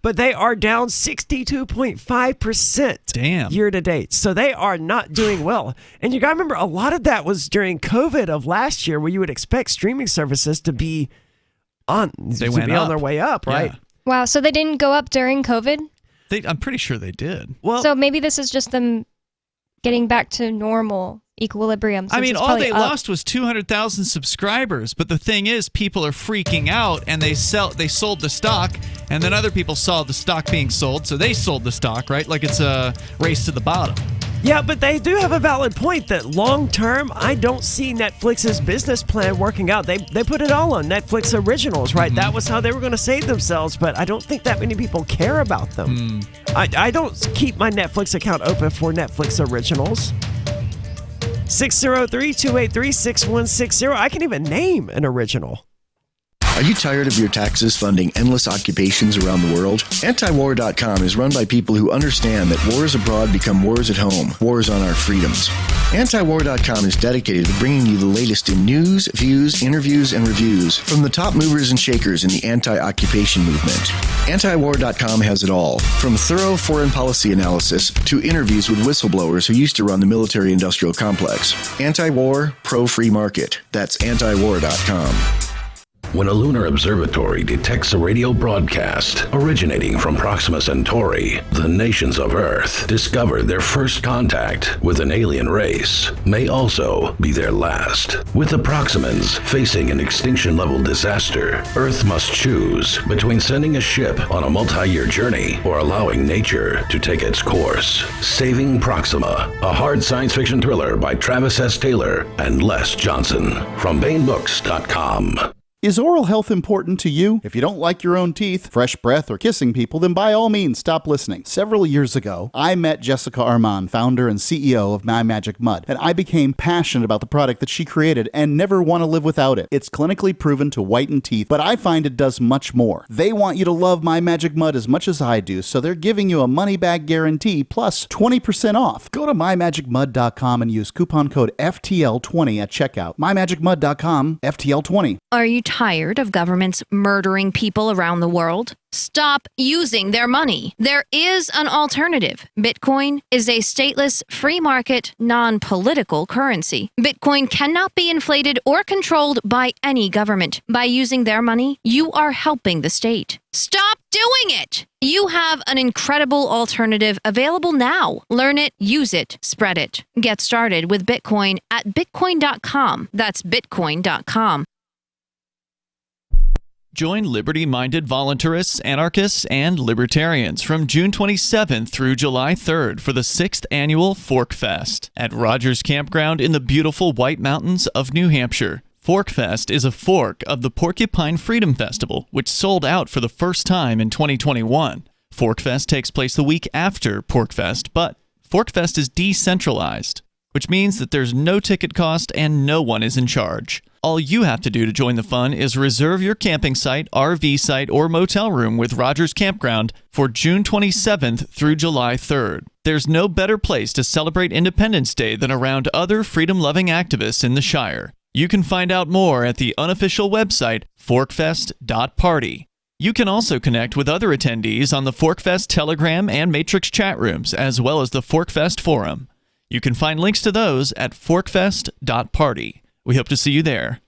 But they are down 62.5% year to date. So they are not doing well. And you got to remember, a lot of that was during COVID of last year, where you would expect streaming services to be on their way up, right? Yeah. Wow, so they didn't go up during COVID? I'm pretty sure they did. Well, so maybe this is just them getting back to normal equilibrium. I mean, all they lost was 200,000 subscribers. But the thing is, people are freaking out, and they sold the stock, and then other people saw the stock being sold, so they sold the stock, right? Like it's a race to the bottom. Yeah, but they do have a valid point that long term, I don't see Netflix's business plan working out. They put it all on Netflix originals, right? That was how they were going to save themselves, but I don't think that many people care about them. I don't keep my Netflix account open for Netflix originals. 603-283-6160. I can even name an original. Are you tired of your taxes funding endless occupations around the world? Antiwar.com is run by people who understand that wars abroad become wars at home, wars on our freedoms. Antiwar.com is dedicated to bringing you the latest in news, views, interviews, and reviews from the top movers and shakers in the anti-occupation movement. Antiwar.com has it all, from thorough foreign policy analysis to interviews with whistleblowers who used to run the military-industrial complex. Anti-war, pro-free market. That's antiwar.com. When a lunar observatory detects a radio broadcast originating from Proxima Centauri, the nations of Earth discover their first contact with an alien race may also be their last. With the Proximans facing an extinction-level disaster, Earth must choose between sending a ship on a multi-year journey or allowing nature to take its course. Saving Proxima, a hard science fiction thriller by Travis S. Taylor and Les Johnson from BaneBooks.com. Is oral health important to you? If you don't like your own teeth, fresh breath, or kissing people, then by all means stop listening. Several years ago, I met Jessica Armand, founder and CEO of My Magic Mud, and I became passionate about the product that she created and never want to live without it. It's clinically proven to whiten teeth, but I find it does much more. They want you to love My Magic Mud as much as I do, so they're giving you a money-back guarantee plus 20% off. Go to mymagicmud.com and use coupon code FTL20 at checkout. mymagicmud.com, FTL20. Are you tired of governments murdering people around the world? Stop using their money. There is an alternative. Bitcoin is a stateless, free market, non-political currency. Bitcoin cannot be inflated or controlled by any government. By using their money, you are helping the state. Stop doing it! You have an incredible alternative available now. Learn it, use it, spread it. Get started with Bitcoin at bitcoin.com. That's bitcoin.com. Join liberty-minded voluntarists, anarchists, and libertarians from June 27th through July 3rd for the 6th annual Forkfest at Rogers Campground in the beautiful White Mountains of New Hampshire. Forkfest is a fork of the Porcupine Freedom Festival, which sold out for the first time in 2021. Forkfest takes place the week after Porkfest, but Forkfest is decentralized, which means that there's no ticket cost and no one is in charge. All you have to do to join the fun is reserve your camping site, RV site, or motel room with Rogers Campground for June 27th through July 3rd. There's no better place to celebrate Independence Day than around other freedom-loving activists in the Shire. You can find out more at the unofficial website, forkfest.party. You can also connect with other attendees on the Forkfest Telegram and Matrix chat rooms, as well as the Forkfest Forum. You can find links to those at forkfest.party. We hope to see you there.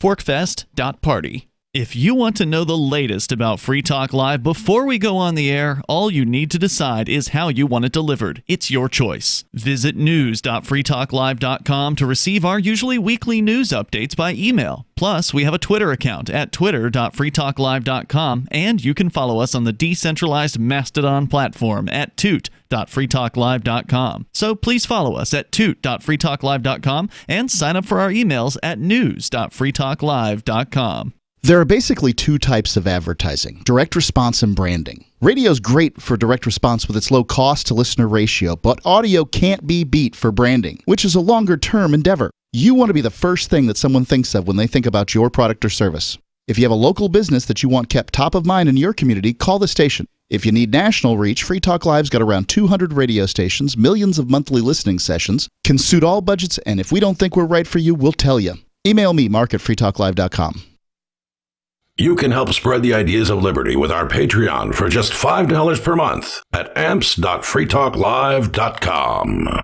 Forkfest.party. If you want to know the latest about Free Talk Live before we go on the air, all you need to decide is how you want it delivered. It's your choice. Visit news.freetalklive.com to receive our usually weekly news updates by email. Plus, we have a Twitter account at twitter.freetalklive.com, and you can follow us on the decentralized Mastodon platform at toot.freetalklive.com. So please follow us at toot.freetalklive.com and sign up for our emails at news.freetalklive.com. There are basically two types of advertising, direct response and branding. Radio's great for direct response with its low cost to listener ratio, but audio can't be beat for branding, which is a longer term endeavor. You want to be the first thing that someone thinks of when they think about your product or service. If you have a local business that you want kept top of mind in your community, call the station. If you need national reach, Free Talk Live's got around 200 radio stations, millions of monthly listening sessions, can suit all budgets, and if we don't think we're right for you, we'll tell you. Email me, mark@freetalklive.com. You can help spread the ideas of liberty with our Patreon for just $5 per month at amps.freetalklive.com.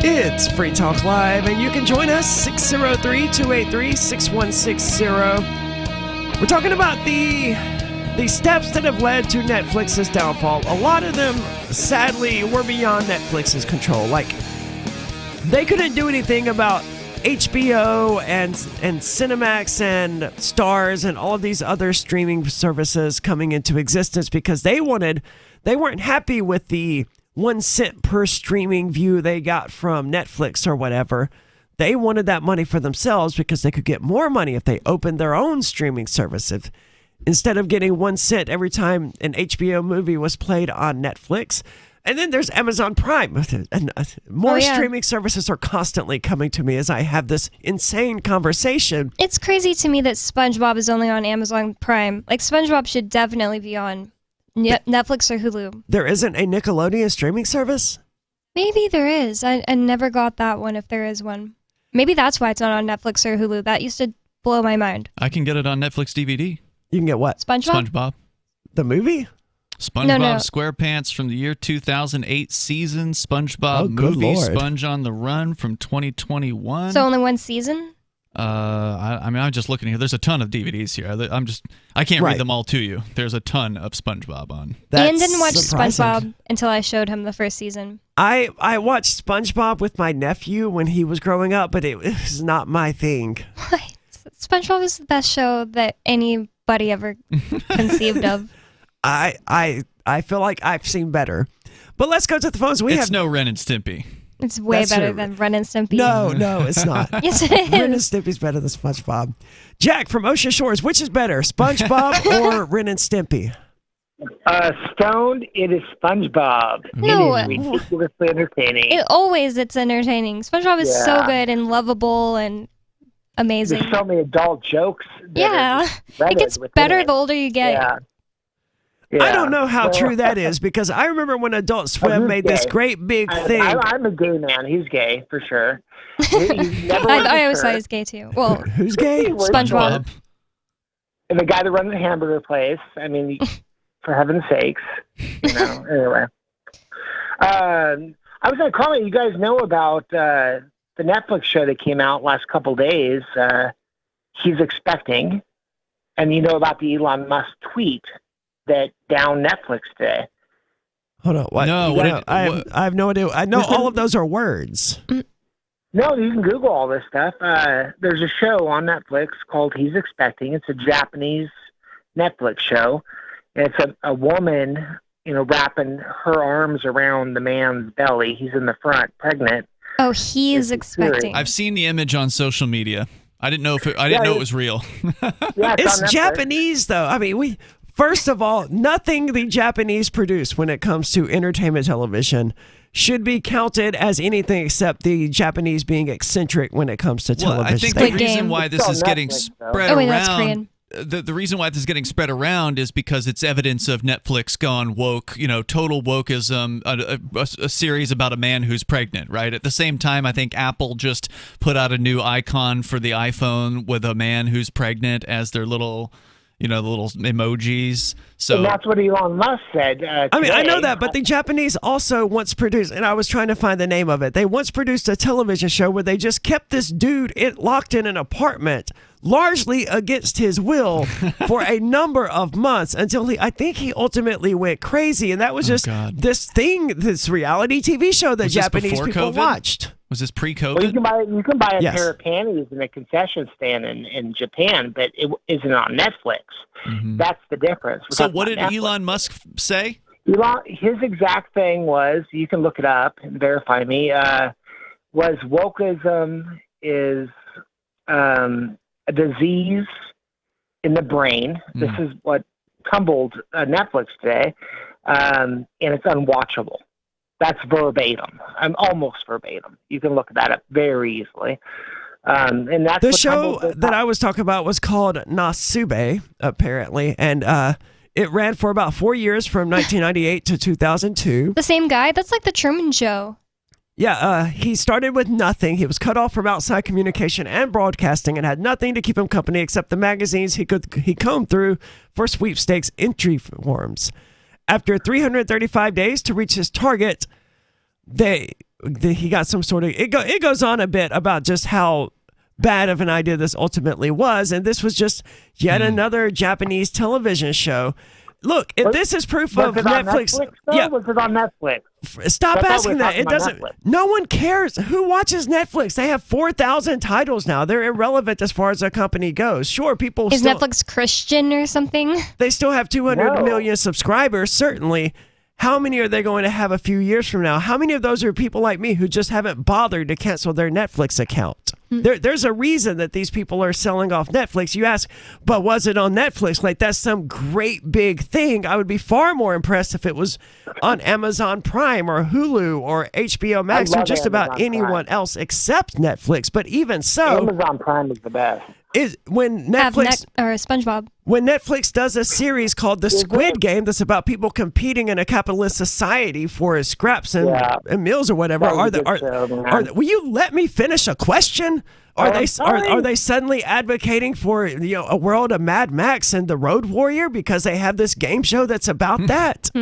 It's Free Talk Live, and you can join us 603-283-6160. We're talking about the steps that have led to Netflix's downfall. A lot of them, sadly, were beyond Netflix's control. Like, they couldn't do anything about HBO and Cinemax and Starz and all of these other streaming services coming into existence because they weren't happy with the 1 cent per streaming view they got from Netflix or whatever. They wanted that money for themselves because they could get more money if they opened their own streaming service. Instead of getting 1 cent every time an HBO movie was played on Netflix. And then there's Amazon Prime. And more streaming services are constantly coming to me as I have this insane conversation. It's crazy to me that SpongeBob is only on Amazon Prime. Like, SpongeBob should definitely be on Netflix or Hulu. There isn't a Nickelodeon streaming service? Maybe there is. I never got that one if there is one. Maybe that's why it's not on Netflix or Hulu. That used to blow my mind. I can get it on Netflix DVD. You can get what? SpongeBob. The movie? SpongeBob SquarePants from the year 2008 season. SpongeBob movie. Lord. Sponge on the Run from 2021. So only one season? I'm just looking here. There's a ton of DVDs here. I can't read them all to you. There's a ton of SpongeBob on. Ian didn't watch SpongeBob until I showed him the first season. I watched SpongeBob with my nephew when he was growing up, but it was not my thing. What? SpongeBob is the best show that anybody ever conceived of. I feel like I've seen better. But let's go to the phones. It's no Ren and Stimpy. It's way That's better true. than Ren and Stimpy. No, it's not. Yes, it is. Ren and Stimpy's better than SpongeBob. Jack from Ocean Shores, which is better, SpongeBob or Ren and Stimpy? Stoned, it is SpongeBob. No. It is ridiculously entertaining. It's entertaining. SpongeBob is so good and lovable and amazing. There's so many adult jokes. Yeah. It gets better the older you get. Yeah. I don't know how true that is because I remember when Adult Swim made this great big thing. I'm a gay man. He's gay for sure. I always thought he was gay too. Well, who's gay? SpongeBob. And the guy that runs the hamburger place. I mean, for heaven's sakes, Anyway, I was going to comment. You guys know about the Netflix show that came out last couple days. He's expecting, and you know about the Elon Musk tweet that down Netflix today. Hold on. What? No, I have no idea. I know all of those are words. No, you can Google all this stuff. There's a show on Netflix called He's Expecting. It's a Japanese Netflix show. And it's a woman, wrapping her arms around the man's belly. He's in the front, pregnant. Oh, he's expecting. I've seen the image on social media. I didn't know it was real. It's Japanese, though. I mean, first of all, nothing the Japanese produce when it comes to entertainment television should be counted as anything except the Japanese being eccentric when it comes to television. I think the reason why this is getting spread around. That's Korean. The reason why this is getting spread around is because it's evidence of Netflix gone woke, total wokeism, a series about a man who's pregnant, right? At the same time, I think Apple just put out a new icon for the iPhone with a man who's pregnant as their little the little emojis. So and that's what Elon Musk said. I mean, I know that, but the Japanese also once produced, and I was trying to find the name of it. They once produced a television show where they just kept this dude locked in an apartment, largely against his will, for a number of months until I think he ultimately went crazy, and that was just this reality TV show that Japanese people watched. Was this pre-COVID? Well, you can buy a pair of panties in a concession stand in Japan, but it isn't on Netflix. Mm-hmm. That's the difference. So what did Elon Musk say? His exact thing was, you can look it up and verify me, was wokeism is a disease in the brain. This is what tumbled Netflix today, and it's unwatchable. That's verbatim. I'm almost verbatim. You can look that up very easily. And that's the show that I was talking about was called Nasube, apparently, and it ran for about 4 years from 1998 to 2002. The same guy? That's like the Truman Show. Yeah, he started with nothing. He was cut off from outside communication and broadcasting and had nothing to keep him company except the magazines he combed through for sweepstakes entry forms. After 335 days to reach his target, he got some sort of... It goes on a bit about just how bad of an idea this ultimately was, and this was just yet another Japanese television show. Look, if this is proof of Netflix... Was it on Netflix? Stop asking that. It doesn't... No one cares. Who watches Netflix? They have 4,000 titles now. They're irrelevant as far as a company goes. Sure, people Is Netflix Christian or something? They still have 200 million subscribers, certainly. How many are they going to have a few years from now? How many of those are people like me who just haven't bothered to cancel their Netflix account? There's a reason that these people are selling off Netflix. You ask, but was it on Netflix? Like, that's some great big thing. I would be far more impressed if it was on Amazon Prime or Hulu or HBO Max or just about anyone else except Netflix. But even so, Amazon Prime is the best. When Netflix or SpongeBob. When Netflix does a series called The Squid Game that's about people competing in a capitalist society for scraps and meals or whatever, will you let me finish a question? Are they suddenly advocating for a world of Mad Max and the Road Warrior because they have this game show that's about that?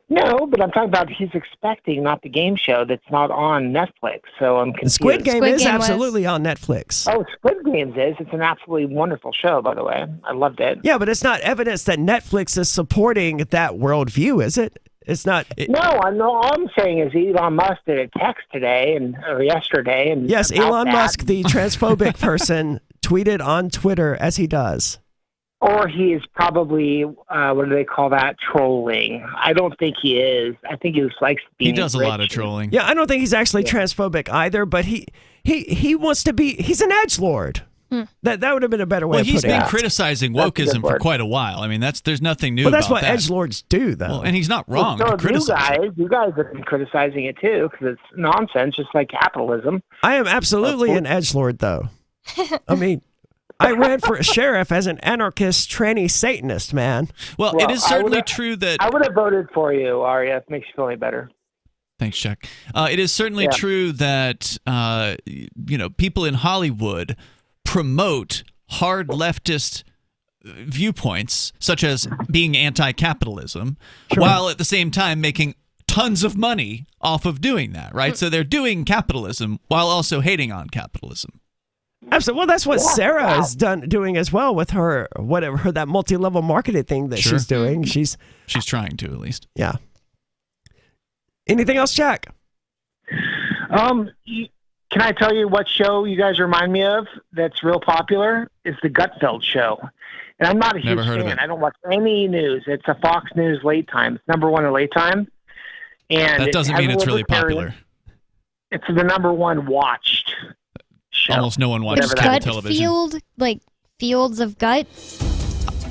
No, but I'm talking about he's expecting, not the game show that's not on Netflix. So I'm confused. Squid Game is absolutely on Netflix. Oh, Squid Games is. It's an absolutely wonderful show, by the way. I loved it. Yeah, but it's not evidence that Netflix is supporting that worldview, is it? It's not. All I'm saying is Elon Musk did a text today or yesterday. And yes, Elon Musk, the transphobic person, tweeted on Twitter as he does. Or he is probably, what do they call that, trolling. I don't think he is. I think he just likes being He does a lot of trolling. Yeah, I don't think he's actually transphobic either, but he wants to be, he's an edgelord. That would have been a better way of putting it. Well, he's been criticizing wokeism for quite a while. I mean, there's nothing new about that. Well, that's what edgelords do, though. Well, and he's not wrong to criticize you guys have been criticizing it, too, because it's nonsense, just like capitalism. I am absolutely an edgelord, though. I mean... I ran for sheriff as an anarchist, tranny Satanist, man. Well, it is certainly true that... I would have voted for you, Arya, if it makes you feel any better. Thanks, Chuck. It is certainly true that, people in Hollywood promote hard leftist viewpoints, such as being anti-capitalism, while at the same time making tons of money off of doing that, right? So they're doing capitalism while also hating on capitalism. Absolutely. Well, that's what Sarah is doing as well with her that multi-level marketing thing that she's doing. She's trying to, at least. Yeah. Anything else, Jack? Can I tell you what show you guys remind me of that's real popular? It's the Gutfeld Show. And I'm not a huge fan. I don't watch any news. It's a Fox News late time. It's number one in late time. And that doesn't mean it's really popular. It's the number one watched show. Almost no one watches cable television. Field, like Fields of Guts?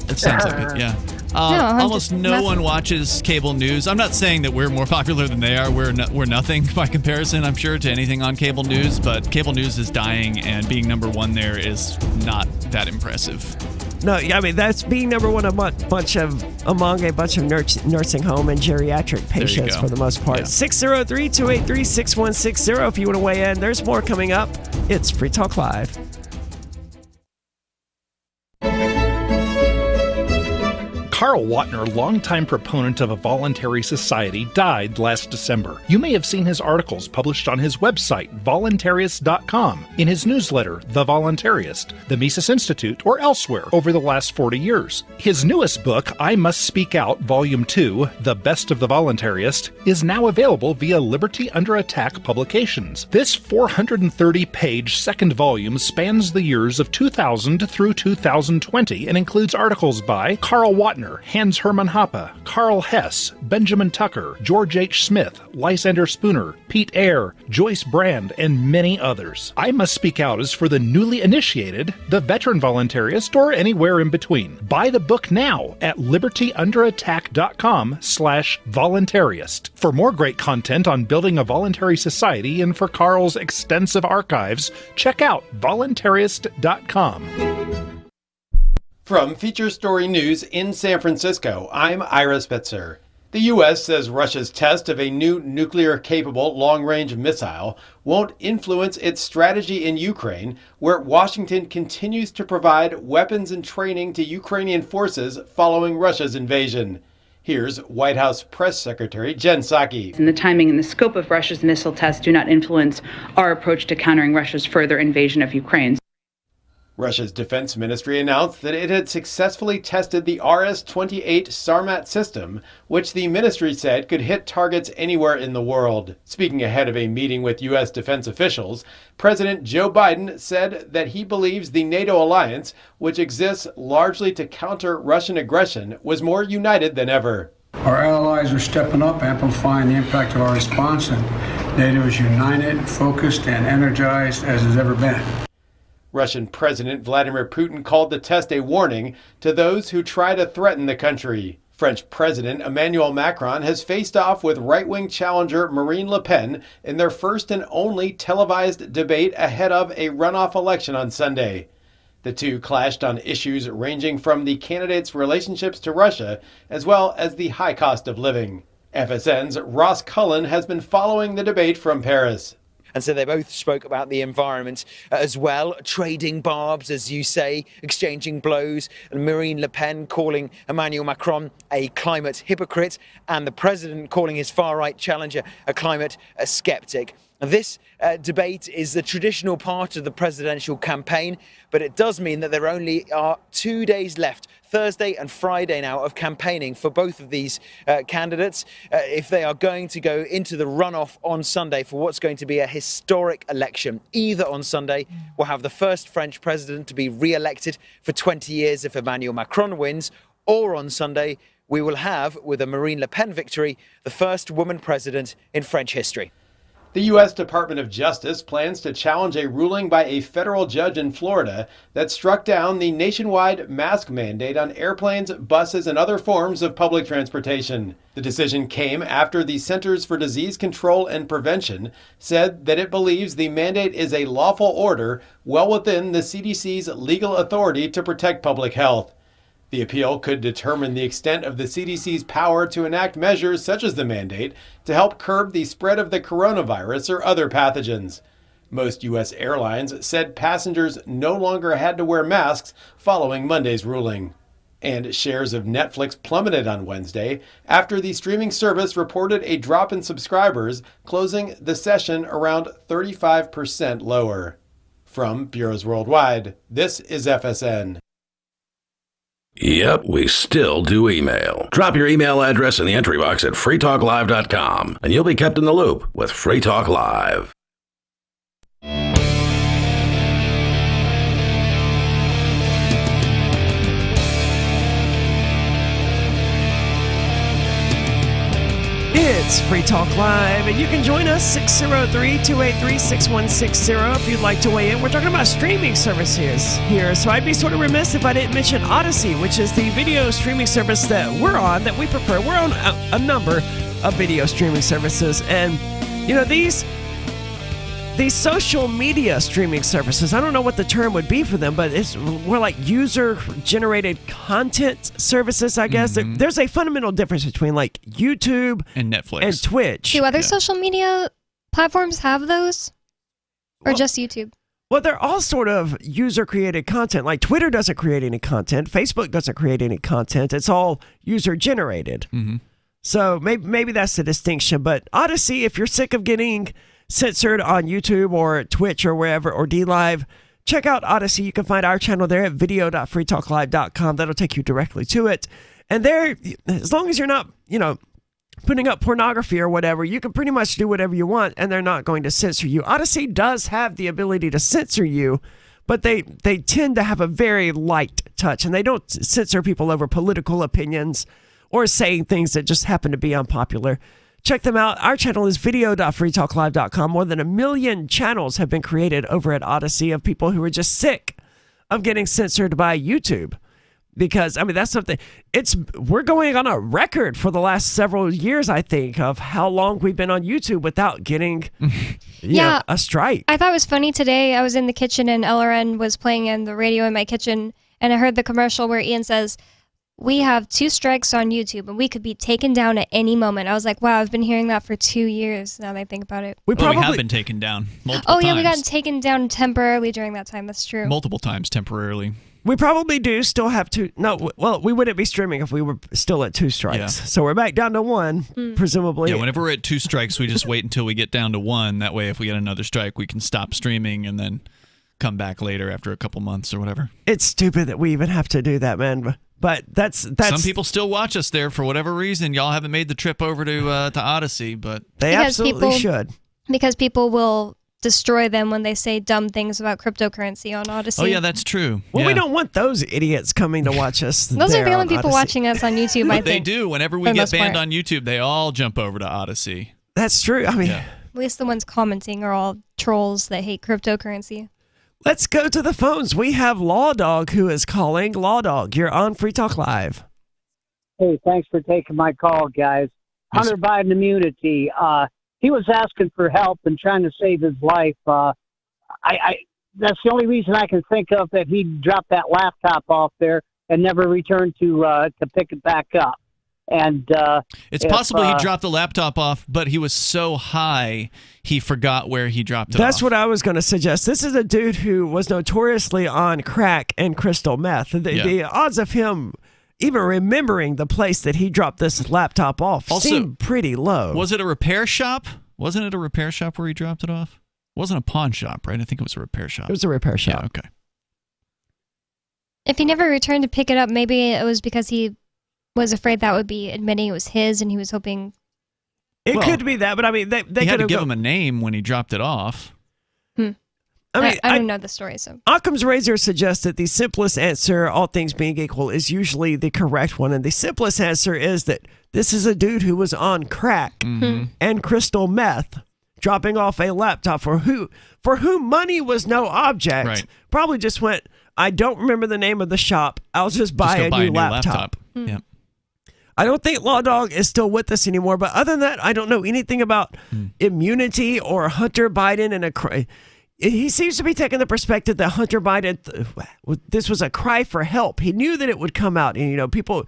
It sounds like it, yeah. Almost no one watches cable news. I'm not saying that we're more popular than they are. We're nothing by comparison, I'm sure, to anything on cable news, but cable news is dying, and being number one there is not that impressive. No, I mean, that's being number one among a bunch of nursing home and geriatric patients for the most part. 603-283-6160 if you want to weigh in. There's more coming up. It's Free Talk Live. Carl Watner, longtime proponent of a voluntary society, died last December. You may have seen his articles published on his website, voluntarist.com, in his newsletter, The Voluntarist, the Mises Institute, or elsewhere over the last 40 years. His newest book, I Must Speak Out, Volume 2, The Best of the Voluntarist, is now available via Liberty Under Attack Publications. This 430-page second volume spans the years of 2000 through 2020 and includes articles by Carl Watner, Hans Hermann Hoppe, Karl Hess, Benjamin Tucker, George H. Smith, Lysander Spooner, Pete Eyre, Joyce Brand, and many others. I Must Speak Out is for the newly initiated, the veteran voluntarist, or anywhere in between. Buy the book now at libertyunderattack.com/voluntarist. For more great content on building a voluntary society and for Carl's extensive archives, check out voluntarist.com. From Feature Story News in San Francisco, I'm Ira Spitzer. The U.S. says Russia's test of a new nuclear-capable long-range missile won't influence its strategy in Ukraine, where Washington continues to provide weapons and training to Ukrainian forces following Russia's invasion. Here's White House Press Secretary Jen Psaki. And the timing and the scope of Russia's missile tests do not influence our approach to countering Russia's further invasion of Ukraine. Russia's defense ministry announced that it had successfully tested the RS-28 Sarmat system, which the ministry said could hit targets anywhere in the world. Speaking ahead of a meeting with U.S. defense officials, President Joe Biden said that he believes the NATO alliance, which exists largely to counter Russian aggression, was more united than ever. Our allies are stepping up, amplifying the impact of our response, and NATO is united, focused, and energized as has ever been. Russian President Vladimir Putin called the test a warning to those who try to threaten the country. French President Emmanuel Macron has faced off with right-wing challenger Marine Le Pen in their first and only televised debate ahead of a runoff election on Sunday. The two clashed on issues ranging from the candidates' relationships to Russia, as well as the high cost of living. FSN's Ross Cullen has been following the debate from Paris. And so they both spoke about the environment as well, trading barbs, as you say, exchanging blows, and Marine Le Pen calling Emmanuel Macron a climate hypocrite, and the president calling his far-right challenger a climate skeptic. This debate is the traditional part of the presidential campaign, but it does mean that there only are 2 days left, Thursday and Friday now, of campaigning for both of these candidates if they are going to go into the runoff on Sunday for what's going to be a historic election. Either on Sunday, we'll have the first French president to be re-elected for 20 years if Emmanuel Macron wins, or on Sunday, we will have, with a Marine Le Pen victory, the first woman president in French history. The U.S. Department of Justice plans to challenge a ruling by a federal judge in Florida that struck down the nationwide mask mandate on airplanes, buses, and other forms of public transportation. The decision came after the Centers for Disease Control and Prevention said that it believes the mandate is a lawful order well within the CDC's legal authority to protect public health. The appeal could determine the extent of the CDC's power to enact measures such as the mandate to help curb the spread of the coronavirus or other pathogens. Most U.S. airlines said passengers no longer had to wear masks following Monday's ruling. And shares of Netflix plummeted on Wednesday after the streaming service reported a drop in subscribers, closing the session around 35% lower. From Bureaus Worldwide, this is FSN. Yep, we still do email. Drop your email address in the entry box at freetalklive.com, and you'll be kept in the loop with Free Talk Live. It's Free Talk Live, and you can join us 603-283-6160 if you'd like to weigh in. We're talking about streaming services here, so I'd be sort of remiss if I didn't mention Odyssey, which is the video streaming service that we're on, that we prefer. We're on a number of video streaming services, and you know, these social media streaming services, I don't know what the term would be for them, but it's more like user-generated content services, I guess. Mm-hmm. There's a fundamental difference between like YouTube and Netflix and Twitch. Do other social media platforms have those? Or just YouTube? Well, they're all sort of user-created content. Like Twitter doesn't create any content. Facebook doesn't create any content. It's all user-generated. Mm-hmm. So maybe that's the distinction. But Odyssey, if you're sick of getting censored on YouTube or Twitch or wherever, or DLive, check out Odyssey. You can find our channel there at video.freetalklive.com. That'll take you directly to it. And there, as long as you're not, putting up pornography or whatever, you can pretty much do whatever you want, and they're not going to censor you. Odyssey does have the ability to censor you, but they tend to have a very light touch, and they don't censor people over political opinions or saying things that just happen to be unpopular. Check them out. Our channel is video.freetalklive.com. More than 1 million channels have been created over at Odyssey of people who are just sick of getting censored by YouTube. Because, that's something, we're going on a record for the last several years, I think, of how long we've been on YouTube without getting a strike. I thought it was funny today. I was in the kitchen and LRN was playing in the radio in my kitchen, and I heard the commercial where Ian says, "We have 2 strikes on YouTube, and we could be taken down at any moment." I was like, wow, I've been hearing that for 2 years now that I think about it. We have been taken down multiple times. Oh, yeah, we got taken down temporarily during that time. That's true. Multiple times temporarily. We probably do still have 2. No, well, we wouldn't be streaming if we were still at 2 strikes. Yeah. So we're back down to 1, presumably. Yeah, whenever we're at 2 strikes, we just wait until we get down to 1. That way, if we get another strike, we can stop streaming and then come back later after a couple months or whatever. It's stupid that we even have to do that, man. But that's some people still watch us there for whatever reason. Y'all haven't made the trip over to Odyssey, but they absolutely should. Because people will destroy them when they say dumb things about cryptocurrency on Odyssey. Oh, yeah, that's true. Well, we don't want those idiots coming to watch us. Those are the only people watching us on YouTube, I think. They do. Whenever we get banned on YouTube, they all jump over to Odyssey. That's true. At least the ones commenting are all trolls that hate cryptocurrency. Let's go to the phones. We have Law Dog who is calling. Law Dog, you're on Free Talk Live. Hey, thanks for taking my call, guys. Yes. Hunter Biden immunity. He was asking for help and trying to save his life. That's the only reason I can think of that he dropped that laptop off there and never returned to pick it back up. And it's possible he dropped the laptop off, but he was so high he forgot where he dropped it That's off. what I was going to suggest. This is a dude who was notoriously on crack and crystal meth. The odds of him even remembering the place that he dropped this laptop off seem pretty low. Was it a repair shop? Wasn't it a repair shop where he dropped it off? It wasn't a pawn shop, right? I think it was a repair shop. It was a repair shop. Yeah, okay. If he never returned to pick it up, maybe it was because he was afraid that would be admitting it was his, and he was hoping. It could be that, but they had to give him a name when he dropped it off. I don't know the story, so. Occam's razor suggests that the simplest answer, all things being equal, is usually the correct one, and the simplest answer is that this is a dude who was on crack and crystal meth, dropping off a laptop for whom money was no object. Right. Probably just went, I don't remember the name of the shop. I'll just buy a new laptop. Yep. I don't think Law Dog is still with us anymore, but other than that, I don't know anything about immunity or Hunter Biden and he seems to be taking the perspective that Hunter Biden, this was a cry for help. He knew that it would come out, and people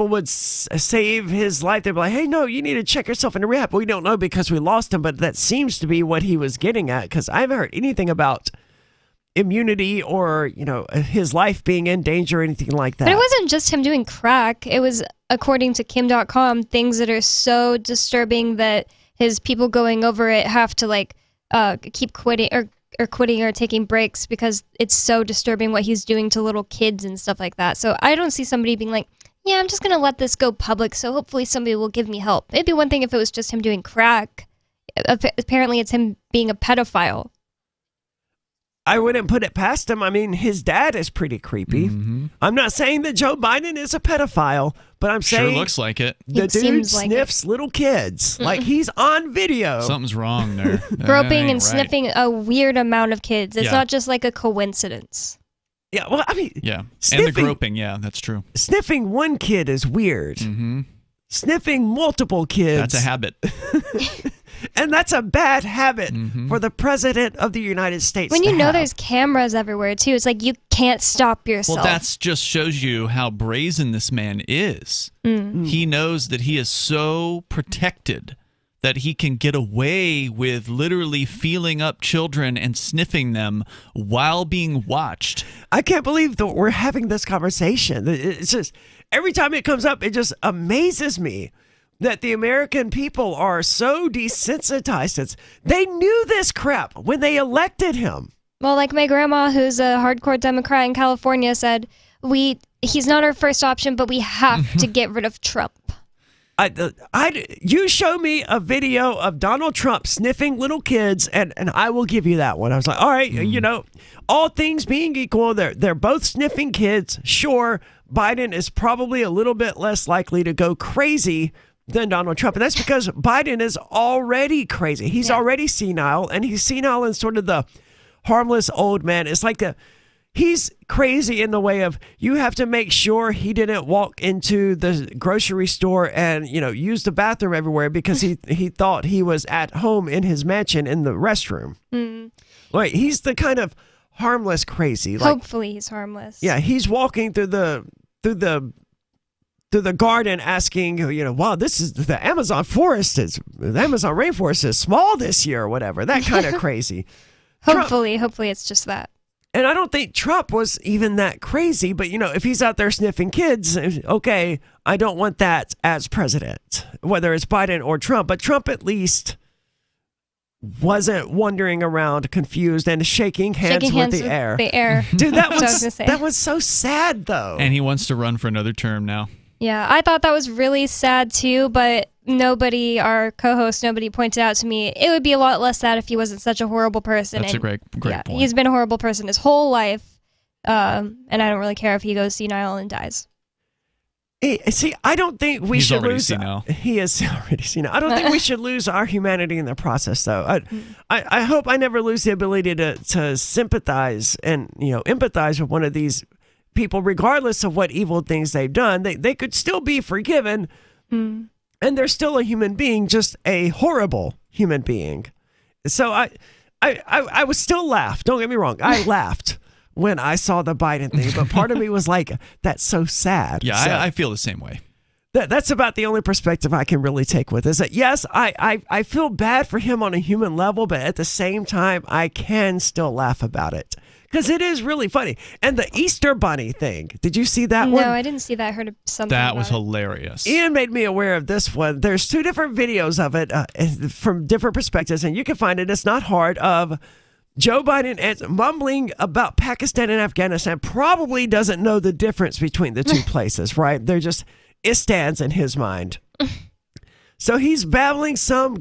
would save his life. They'd be like, "Hey, no, you need to check yourself into rehab." We don't know because we lost him, but that seems to be what he was getting at. Because I haven't heard anything about immunity or his life being in danger or anything like that. But it wasn't just him doing crack. It was, according to Kim.com, things that are so disturbing that his people going over it have to keep quitting or quitting or taking breaks because it's so disturbing what he's doing to little kids and stuff like that. So I don't see somebody being like, yeah, I'm just going to let this go public so hopefully somebody will give me help. It'd be one thing if it was just him doing crack. Apparently it's him being a pedophile. I wouldn't put it past him. I mean, his dad is pretty creepy. I'm not saying that Joe Biden is a pedophile, but I'm saying... Sure looks like it. The dude sniffs little kids. Like, he's on video. Something's wrong there. Groping and sniffing a weird amount of kids. It's not just like a coincidence. Yeah, well, I mean... Yeah, and the groping, yeah, that's true. Sniffing one kid is weird. Sniffing multiple kids... That's a habit. And that's a bad habit for the president of the United States. When you know there's cameras everywhere, too, it's like you can't stop yourself. Well, that just shows you how brazen this man is. He knows that he is so protected that he can get away with literally feeling up children and sniffing them while being watched. I can't believe that we're having this conversation. It's just, every time it comes up, it just amazes me that the American people are so desensitized. They knew this crap when they elected him. Well, like my grandma, who's a hardcore Democrat in California, said, he's not our first option, but we have to get rid of Trump. You show me a video of Donald Trump sniffing little kids, and I will give you that one. I was like, all right, you know, all things being equal, they're both sniffing kids. Sure, Biden is probably a little bit less likely to go crazy than Donald Trump. And that's because Biden is already crazy. He's already senile, and he's senile in sort of the harmless old man. It's like he's crazy in the way of you have to make sure he didn't walk into the grocery store and, you know, use the bathroom everywhere because he thought he was at home in his mansion in the restroom. Like, he's the kind of harmless crazy. Like, hopefully he's harmless. Yeah, he's walking through the garden asking, you know, wow, this is the Amazon rainforest is small this year or whatever. That kind of crazy. Hopefully it's just that. And I don't think Trump was even that crazy, but, you know, if he's out there sniffing kids, okay, I don't want that as president, whether it's Biden or Trump. But Trump at least wasn't wandering around confused and shaking hands with the air. Dude, that was so sad, though. And he wants to run for another term now. Yeah, I thought that was really sad too, but our co-host, nobody pointed out to me, it would be a lot less sad if he wasn't such a horrible person. That's a great point. He's been a horrible person his whole life, and I don't really care if he goes senile and dies. See, I don't think we should lose. Senile. He is already senile. I don't think we should lose our humanity in the process, though. I hope I never lose the ability to sympathize and, you know, empathize with one of these people, regardless of what evil things they've done. They could still be forgiven, and they're still a human being, just a horrible human being. So I was still laughed. Don't get me wrong. I laughed when I saw the Biden thing, but part of me was like, that's so sad. Yeah, so, I feel the same way. That's about the only perspective I can really take with this. That yes, I feel bad for him on a human level, but at the same time, I can still laugh about it. Because it is really funny. And the Easter Bunny thing. Did you see that one? No, I didn't see that. I heard something That was hilarious. Ian made me aware of this one. There's 2 different videos of it from different perspectives, and you can find it. It's not hard. Of Joe Biden mumbling about Pakistan and Afghanistan. Probably doesn't know the difference between the 2 places, right? They're just Istans in his mind. So he's babbling some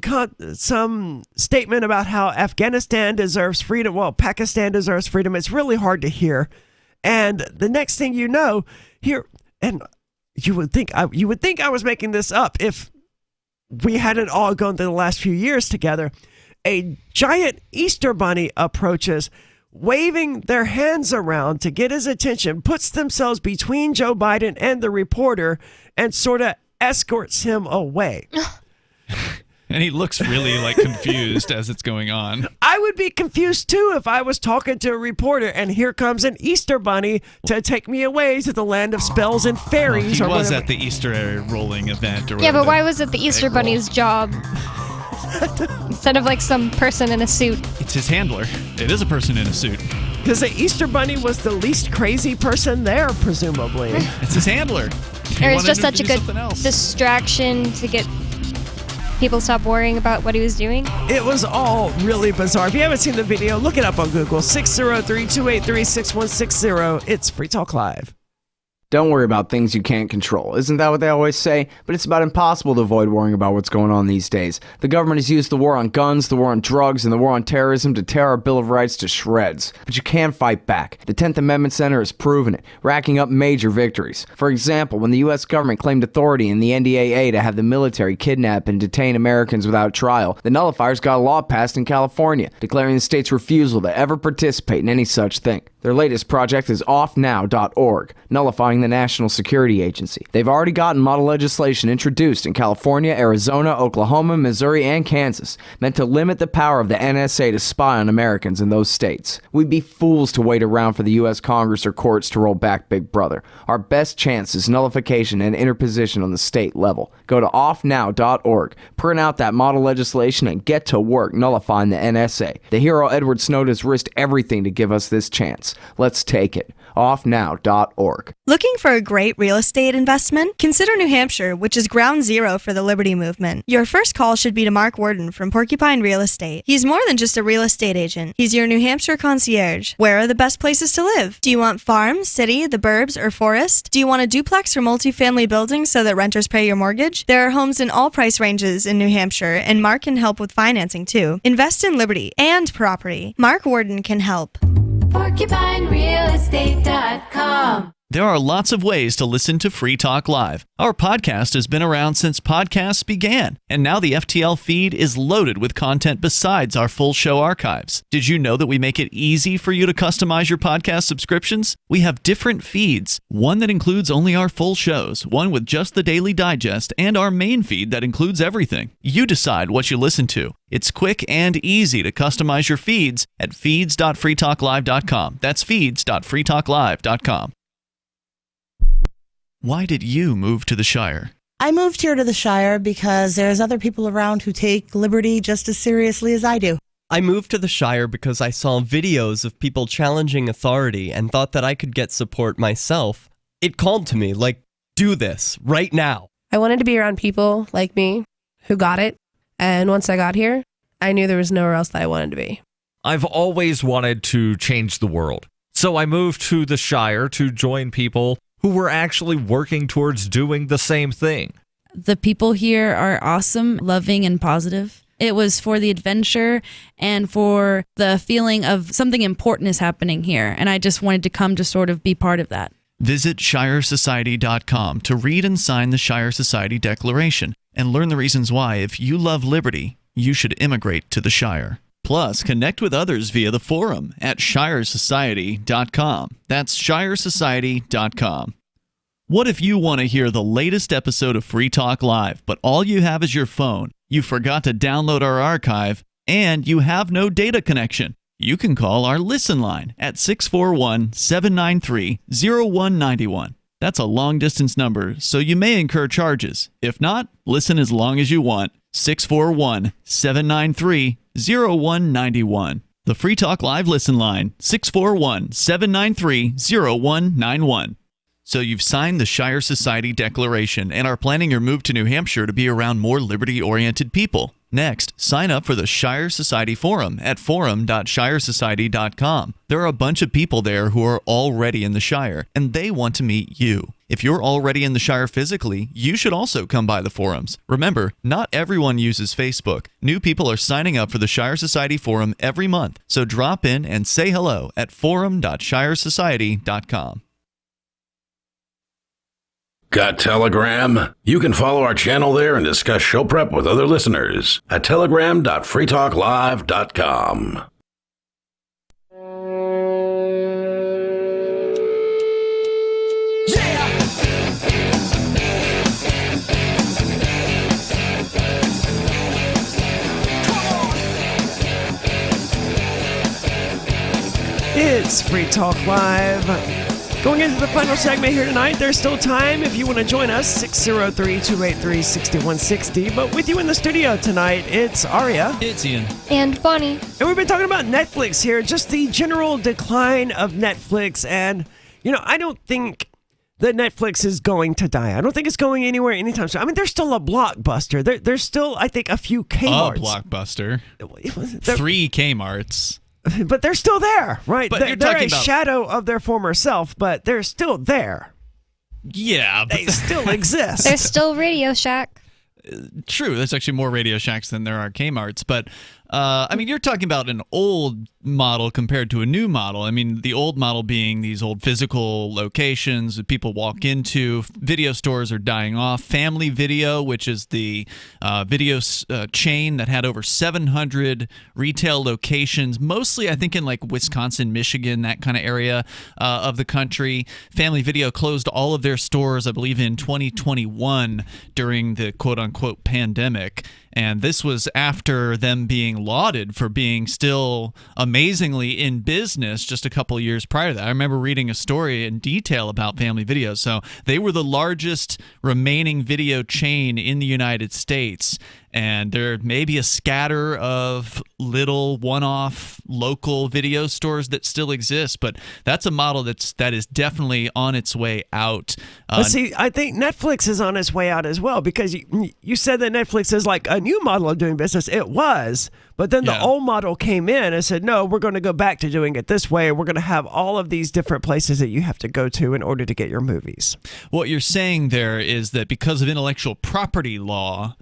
statement about how Afghanistan deserves freedom. Well, Pakistan deserves freedom. It's really hard to hear. And the next thing you know, and you would think I was making this up if we hadn't all gone through the last few years together. A giant Easter bunny approaches, waving their hands around to get his attention, puts themselves between Joe Biden and the reporter, and sort of escorts him away. And he looks really like confused as it's going on. I would be confused too if I was talking to a reporter and here comes an Easter bunny to take me away to the land of spells and fairies. He was at the Easter rolling event or whatever. Yeah, but why was it the Easter bunny's job instead of like some person in a suit? It's his handler. It is a person in a suit. Because the Easter bunny was the least crazy person there, presumably. It's his handler. Or it's just such a good distraction to get people to stop worrying about what he was doing. It was all really bizarre. If you haven't seen the video, look it up on Google. 603-283-6160. It's Free Talk Live. Don't worry about things you can't control. Isn't that what they always say? But it's about impossible to avoid worrying about what's going on these days. The government has used the war on guns, the war on drugs, and the war on terrorism to tear our Bill of Rights to shreds. But you can fight back. The 10th Amendment Center has proven it, racking up major victories. For example, when the U.S. government claimed authority in the NDAA to have the military kidnap and detain Americans without trial, the nullifiers got a law passed in California, declaring the state's refusal to ever participate in any such thing. Their latest project is offnow.org, nullifying the National Security Agency. They've already gotten model legislation introduced in California, Arizona, Oklahoma, Missouri, and Kansas, meant to limit the power of the NSA to spy on Americans in those states. We'd be fools to wait around for the U.S. Congress or courts to roll back Big Brother. Our best chance is nullification and interposition on the state level. Go to offnow.org, print out that model legislation, and get to work nullifying the NSA. The hero Edward Snowden has risked everything to give us this chance. Let's take it. offnow.org. Looking for a great real estate investment? Consider New Hampshire, which is ground zero for the Liberty Movement. Your first call should be to Mark Worden from Porcupine Real Estate. He's more than just a real estate agent. He's your New Hampshire concierge. Where are the best places to live? Do you want farm, city, the burbs, or forest? Do you want a duplex or multifamily building so that renters pay your mortgage? There are homes in all price ranges in New Hampshire, and Mark can help with financing too. Invest in Liberty and property. Mark Worden can help. PorcupineRealEstate.com. There are lots of ways to listen to Free Talk Live. Our podcast has been around since podcasts began, and now the FTL feed is loaded with content besides our full show archives. Did you know that we make it easy for you to customize your podcast subscriptions? We have different feeds, one that includes only our full shows, one with just the Daily Digest, and our main feed that includes everything. You decide what you listen to. It's quick and easy to customize your feeds at feeds.freetalklive.com. That's feeds.freetalklive.com. Why did you move to the Shire? I moved here to the Shire because there's other people around who take liberty just as seriously as I do. I moved to the Shire because I saw videos of people challenging authority and thought that I could get support myself. It called to me, like, do this right now. I wanted to be around people like me who got it, and once I got here, I knew there was nowhere else that I wanted to be. I've always wanted to change the world, so I moved to the Shire to join people who were actually working towards doing the same thing. The people here are awesome, loving, and positive. It was for the adventure and for the feeling of something important is happening here, and I just wanted to come to sort of be part of that. Visit ShireSociety.com to read and sign the Shire Society Declaration and learn the reasons why, if you love liberty, you should immigrate to the Shire. Plus, connect with others via the forum at ShireSociety.com. That's ShireSociety.com. What if you want to hear the latest episode of Free Talk Live, but all you have is your phone, you forgot to download our archive, and you have no data connection? You can call our Listen line at 641-793-0191. That's a long-distance number, so you may incur charges. If not, listen as long as you want. 641-793-0191. The Free Talk Live Listen line, 641-793-0191. So you've signed the Shire Society Declaration and are planning your move to New Hampshire to be around more liberty-oriented people. Next, sign up for the Shire Society Forum at forum.shiresociety.com. There are a bunch of people there who are already in the Shire, and they want to meet you. If you're already in the Shire physically, you should also come by the forums. Remember, not everyone uses Facebook. New people are signing up for the Shire Society Forum every month, so drop in and say hello at forum.shiresociety.com. Got Telegram? You can follow our channel there and discuss show prep with other listeners at telegram.freetalklive.com. It's Free Talk Live. Going into the final segment here tonight, there's still time if you want to join us, 603-283-6160. But with you in the studio tonight, it's Aria. It's Ian. And Bonnie. And we've been talking about Netflix here, just the general decline of Netflix. And, you know, I don't think that Netflix is going to die. I don't think it's going anywhere anytime soon. I mean, there's still a Blockbuster. There's still, I think, a few Kmarts. A Blockbuster. 3 Kmarts. But they're still there, right? But they're a shadow of their former self, but they're still there. Yeah. But they still exist. There's still Radio Shack. True. There's actually more Radio Shacks than there are Kmarts. But I mean, you're talking about an old model compared to a new model. I mean, the old model being these old physical locations that people walk into. Video stores are dying off. Family Video, which is the video chain that had over 700 retail locations, mostly I think in like Wisconsin, Michigan, that kind of area of the country. Family Video closed all of their stores, I believe, in 2021 during the quote-unquote pandemic. And this was after them being lauded for being still amazingly in business just a couple of years prior to that. I remember reading a story in detail about Family Video. So they were the largest remaining video chain in the United States. And there may be a scatter of little one-off local video stores that still exist, but that's a model that is definitely on its way out. But see, I think Netflix is on its way out as well, because you said that Netflix is like a new model of doing business. It was, but then the old model came in and said, no, we're going to go back to doing it this way. We're going to have all of these different places that you have to go to in order to get your movies. What you're saying there is that because of intellectual property law,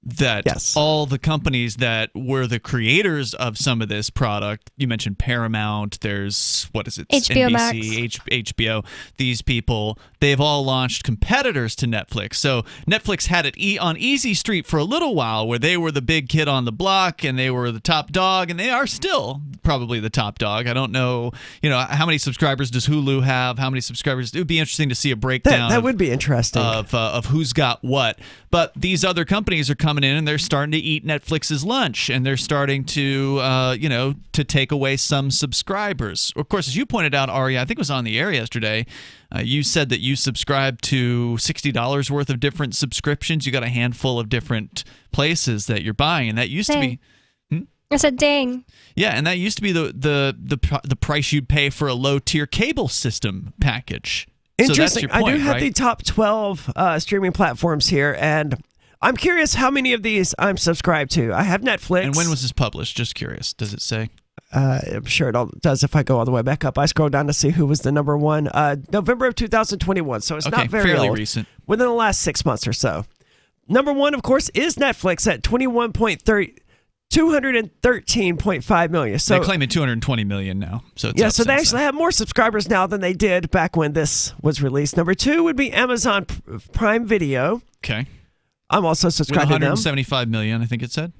that all the companies that were the creators of some of this product, you mentioned Paramount, there's, what is it? HBO NBC, HBO, these people, they've all launched competitors to Netflix. So Netflix had it on Easy Street for a little while, where they were the big kid on the block and they were the top dog, and they are still probably the top dog. I don't know, how many subscribers does Hulu have? How many subscribers? It would be interesting to see a breakdown. That would be interesting. Of who's got what. But these other companies are coming in and they're starting to eat Netflix's lunch, and they're starting to, to take away some subscribers. Of course, as you pointed out, Ari, I think it was on the air yesterday, you said that you subscribe to $60 worth of different subscriptions. You got a handful of different places that you're buying, and that used to be. I said, dang. Yeah, and that used to be the price you'd pay for a low-tier cable system package. Interesting. So that's your point, I do have right? the top 12 streaming platforms here, and I'm curious how many of these I'm subscribed to. I have Netflix. And when was this published? Just curious. Does it say? I'm sure it does if I go all the way back up. I scroll down to see who was the number one. November of 2021, so it's not very fairly old. Recent. Within the last 6 months or so. Number one, of course, is Netflix at 213.5 million. So they're claiming 220 million now. So it's so they actually have more subscribers now than they did back when this was released. Number two would be Amazon Prime Video. Okay. I'm also subscribed with to them. 175 million, I think it said.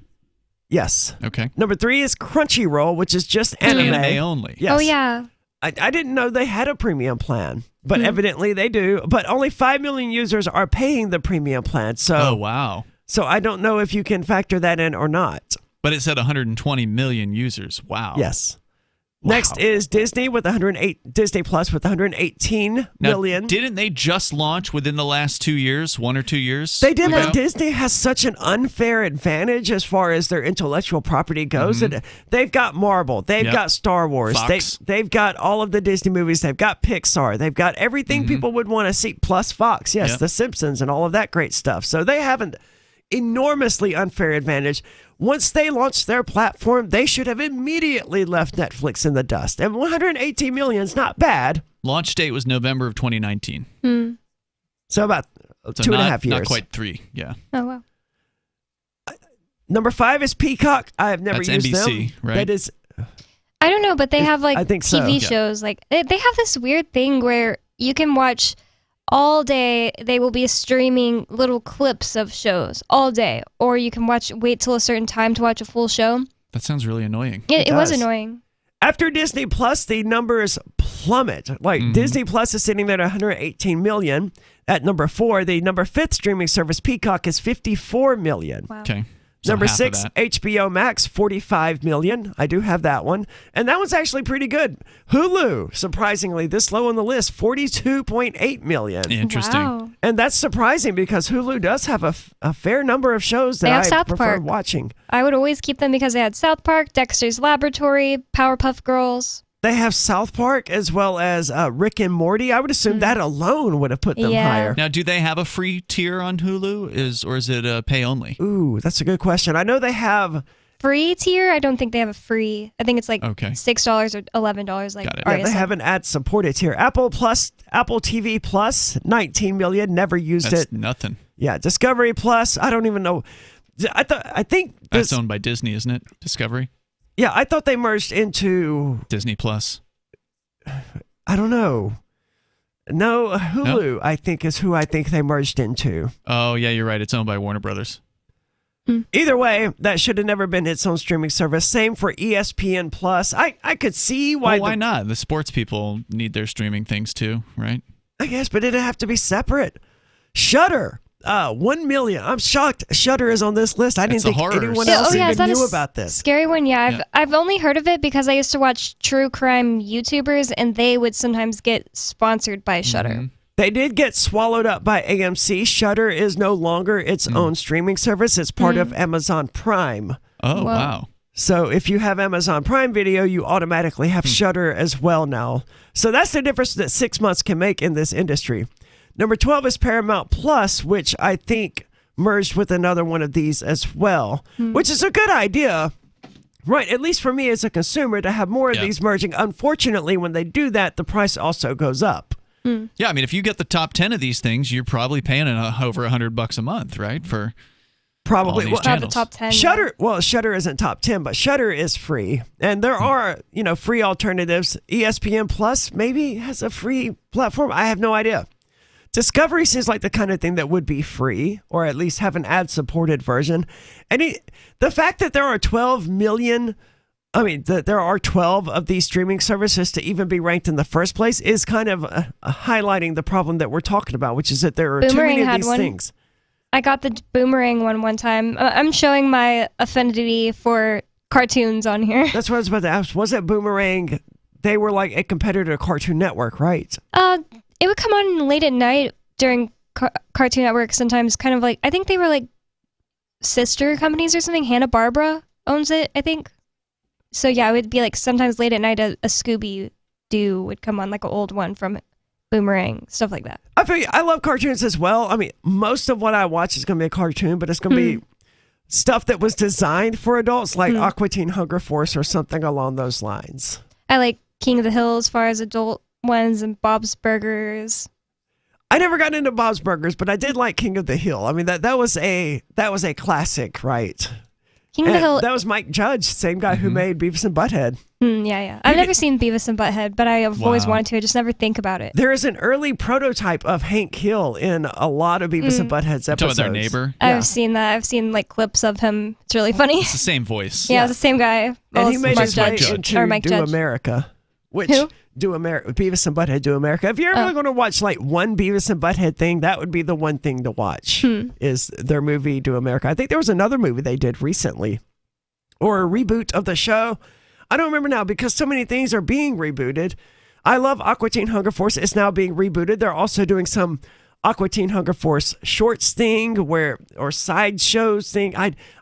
Yes. Okay. Number three is Crunchyroll, which is just anime. Anime only. Yes. Oh, yeah. I didn't know they had a premium plan, but evidently they do. But only 5 million users are paying the premium plan. So, oh, wow. So I don't know if you can factor that in or not. But it said 120 million users. Wow. Yes. Wow. Next is Disney with Disney Plus with 118 million. Didn't they just launch within the last 2 years, 1 or 2 years? They did, but Disney has such an unfair advantage as far as their intellectual property goes. And they've got Marvel, they've got Star Wars, they've got all of the Disney movies, they've got Pixar, they've got everything people would want to see, plus Fox, The Simpsons and all of that great stuff. So they have an enormously unfair advantage. Once they launched their platform, they should have immediately left Netflix in the dust. And 118 million is not bad. Launch date was November of 2019. So about 2.5 years. Not quite 3, yeah. Oh, wow. Number 5 is Peacock. I have never used NBC, them. right? That is. I don't know, but they have I think so. TV shows. Like they have this weird thing where you can watch all day. They will be streaming little clips of shows all day, or you can wait till a certain time to watch a full show. That sounds really annoying. It was annoying. After Disney Plus, the numbers plummet. Like Disney Plus is sitting there at 118 million. At number 4, the number 5th streaming service, Peacock, is 54 million. Wow. Okay. So number half 6, of that. HBO Max, 45 million. I do have that one. And that one's actually pretty good. Hulu, surprisingly, this low on the list, 42.8 million. Interesting. Wow. And that's surprising because Hulu does have a fair number of shows that I prefer Park. watching. I would always keep them because they had South Park, Dexter's Laboratory, Powerpuff Girls. They have South Park as well as Rick and Morty. I would assume that alone would have put them higher. Now, do they have a free tier on Hulu, or is it pay only? Ooh, that's a good question. I know they have free tier. I don't think they have a free. I think it's like $6 or $11. Like they have an ad-supported tier. Apple TV Plus, 19 million. Never used That's it. nothing. Yeah, Discovery Plus. I don't even know. I think that's owned by Disney, isn't it? Discovery. Yeah, I thought they merged into Disney Plus. I don't know. No, Hulu, no? I think is who I think they merged into. Oh, yeah, you're right. It's owned by Warner Brothers. Either way, that should have never been its own streaming service. Same for ESPN Plus. I could see why. Well, why not? The sports people need their streaming things too, right? I guess, but it'd have to be separate. Shudder. 1 million. I'm shocked Shudder is on this list. I didn't think anyone else even knew about this. Scary one, yeah. I've only heard of it because I used to watch true crime YouTubers, and they would sometimes get sponsored by Shudder. Mm-hmm. They did get swallowed up by AMC. Shudder is no longer its own streaming service. It's part of Amazon Prime. Oh, wow. So if you have Amazon Prime Video, you automatically have Shudder as well now. So that's the difference that 6 months can make in this industry. Number 12 is Paramount Plus, which I think merged with another one of these as well, which is a good idea. Right, at least for me as a consumer, to have more of these merging. Unfortunately, when they do that, the price also goes up. Yeah, I mean, if you get the top 10 of these things, you're probably paying over $100 a month, right? For probably all these channels. The top 10. Shudder, well, Shudder isn't top 10, but Shudder is free, and there are free alternatives. ESPN Plus maybe has a free platform. I have no idea. Discovery seems like the kind of thing that would be free, or at least have an ad-supported version. And the fact that there are 12 million. That there are 12 of these streaming services to even be ranked in the first place is kind of highlighting the problem that we're talking about, which is that there are Boomerang too many of these one. things. I got the Boomerang one time. I'm showing my affinity for cartoons on here. That's what I was about to ask. Was it Boomerang? They were like a competitor to Cartoon Network, right? It would come on late at night during Cartoon Network sometimes, kind of like, I think they were like sister companies or something. Hanna-Barbera owns it, I think. So yeah, it would be like sometimes late at night a Scooby-Doo would come on, like an old one from Boomerang, stuff like that. I feel I love cartoons as well. I mean, most of what I watch is going to be a cartoon, but it's going to be stuff that was designed for adults, like Aqua Teen Hunger Force or something along those lines. I like King of the Hill as far as adult ones, and Bob's Burgers. I never got into Bob's Burgers, but I did like King of the Hill. I mean, that was a classic, right? King of the Hill. That was Mike Judge, same guy who made Beavis and Butthead. Yeah. I've never seen Beavis and Butthead, but I've always wanted to. I just never think about it. There is an early prototype of Hank Hill in a lot of Beavis and Butthead's episodes. Their neighbor? I've seen that. I've seen like clips of him. It's really funny. It's the same voice. Yeah, it's the same guy. And he made his way into Mike Do Judge. America. Which Who? Do America, Beavis and Butthead Do America. If you're ever going to watch like one Beavis and Butthead thing, that would be the one thing to watch is their movie Do America. I think there was another movie they did recently, or a reboot of the show. I don't remember now because so many things are being rebooted. I love Aqua Teen Hunger Force. It's now being rebooted. They're also doing some Aqua Teen Hunger Force shorts thing or side shows thing.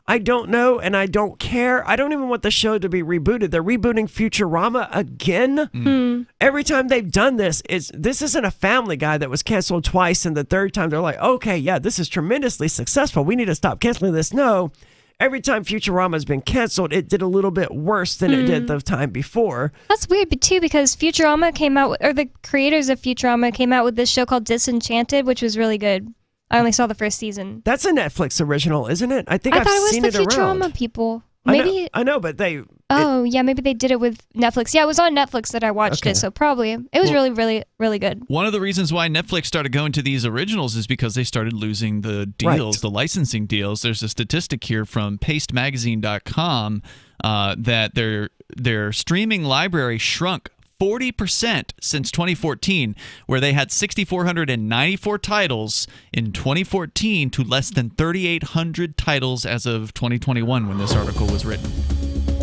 I don't know, and I don't care. I don't even want the show to be rebooted. They're rebooting Futurama again. Every time they've done this isn't a Family Guy that was canceled twice, and the third time they're like, okay, yeah, this is tremendously successful. We need to stop canceling this. No. Every time Futurama's been canceled, it did a little bit worse than it did the time before. That's weird, but too, because Futurama came out, or the creators of Futurama came out with this show called Disenchanted, which was really good. I only saw the first season. That's a Netflix original, isn't it? I think I've seen it around. I thought it was the Futurama people. Maybe I know, but they. Maybe they did it with Netflix. Yeah, it was on Netflix that I watched it, so probably it was really, really, really good. One of the reasons why Netflix started going to these originals is because they started losing the deals, the licensing deals. There's a statistic here from PasteMagazine.com that their streaming library shrunk 40% since 2014, where they had 6,494 titles in 2014 to less than 3,800 titles as of 2021 when this article was written.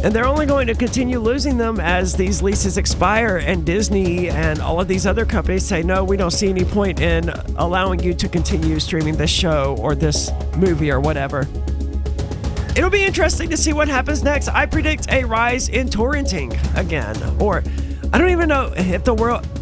And they're only going to continue losing them as these leases expire, and Disney and all of these other companies say, no, we don't see any point in allowing you to continue streaming this show or this movie or whatever. It'll be interesting to see what happens next. I predict a rise in torrenting again, or I don't even know if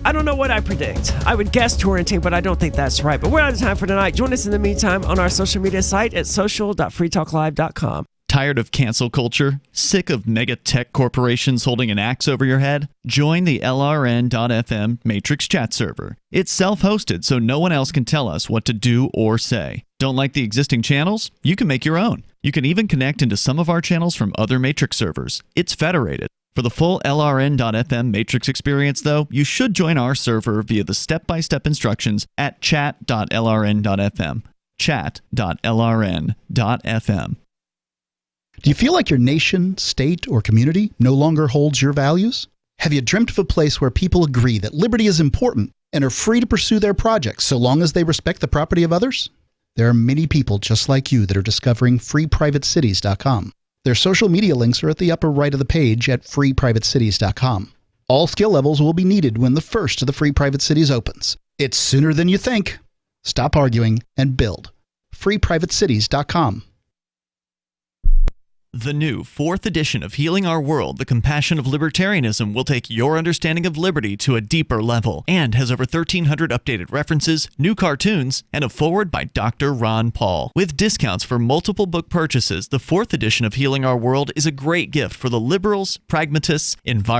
I don't know what I predict. I would guess torrenting, but I don't think that's right. But we're out of time for tonight. Join us in the meantime on our social media site at social.freetalklive.com. Tired of cancel culture? Sick of mega tech corporations holding an axe over your head? Join the LRN.FM Matrix chat server. It's self-hosted, so no one else can tell us what to do or say. Don't like the existing channels? You can make your own. You can even connect into some of our channels from other Matrix servers. It's federated. For the full LRN.FM Matrix experience, though, you should join our server via the step-by-step instructions at chat.lrn.fm. Chat.lrn.fm. Do you feel like your nation, state, or community no longer holds your values? Have you dreamt of a place where people agree that liberty is important and are free to pursue their projects so long as they respect the property of others? There are many people just like you that are discovering freeprivatecities.com. Their social media links are at the upper right of the page at freeprivatecities.com. All skill levels will be needed when the first of the Free Private Cities opens. It's sooner than you think. Stop arguing and build. freeprivatecities.com. The new 4th edition of Healing Our World, The Compassion of Libertarianism, will take your understanding of liberty to a deeper level and has over 1,300 updated references, new cartoons, and a foreword by Dr. Ron Paul. With discounts for multiple book purchases, the 4th edition of Healing Our World is a great gift for the liberals, pragmatists, environmentalists,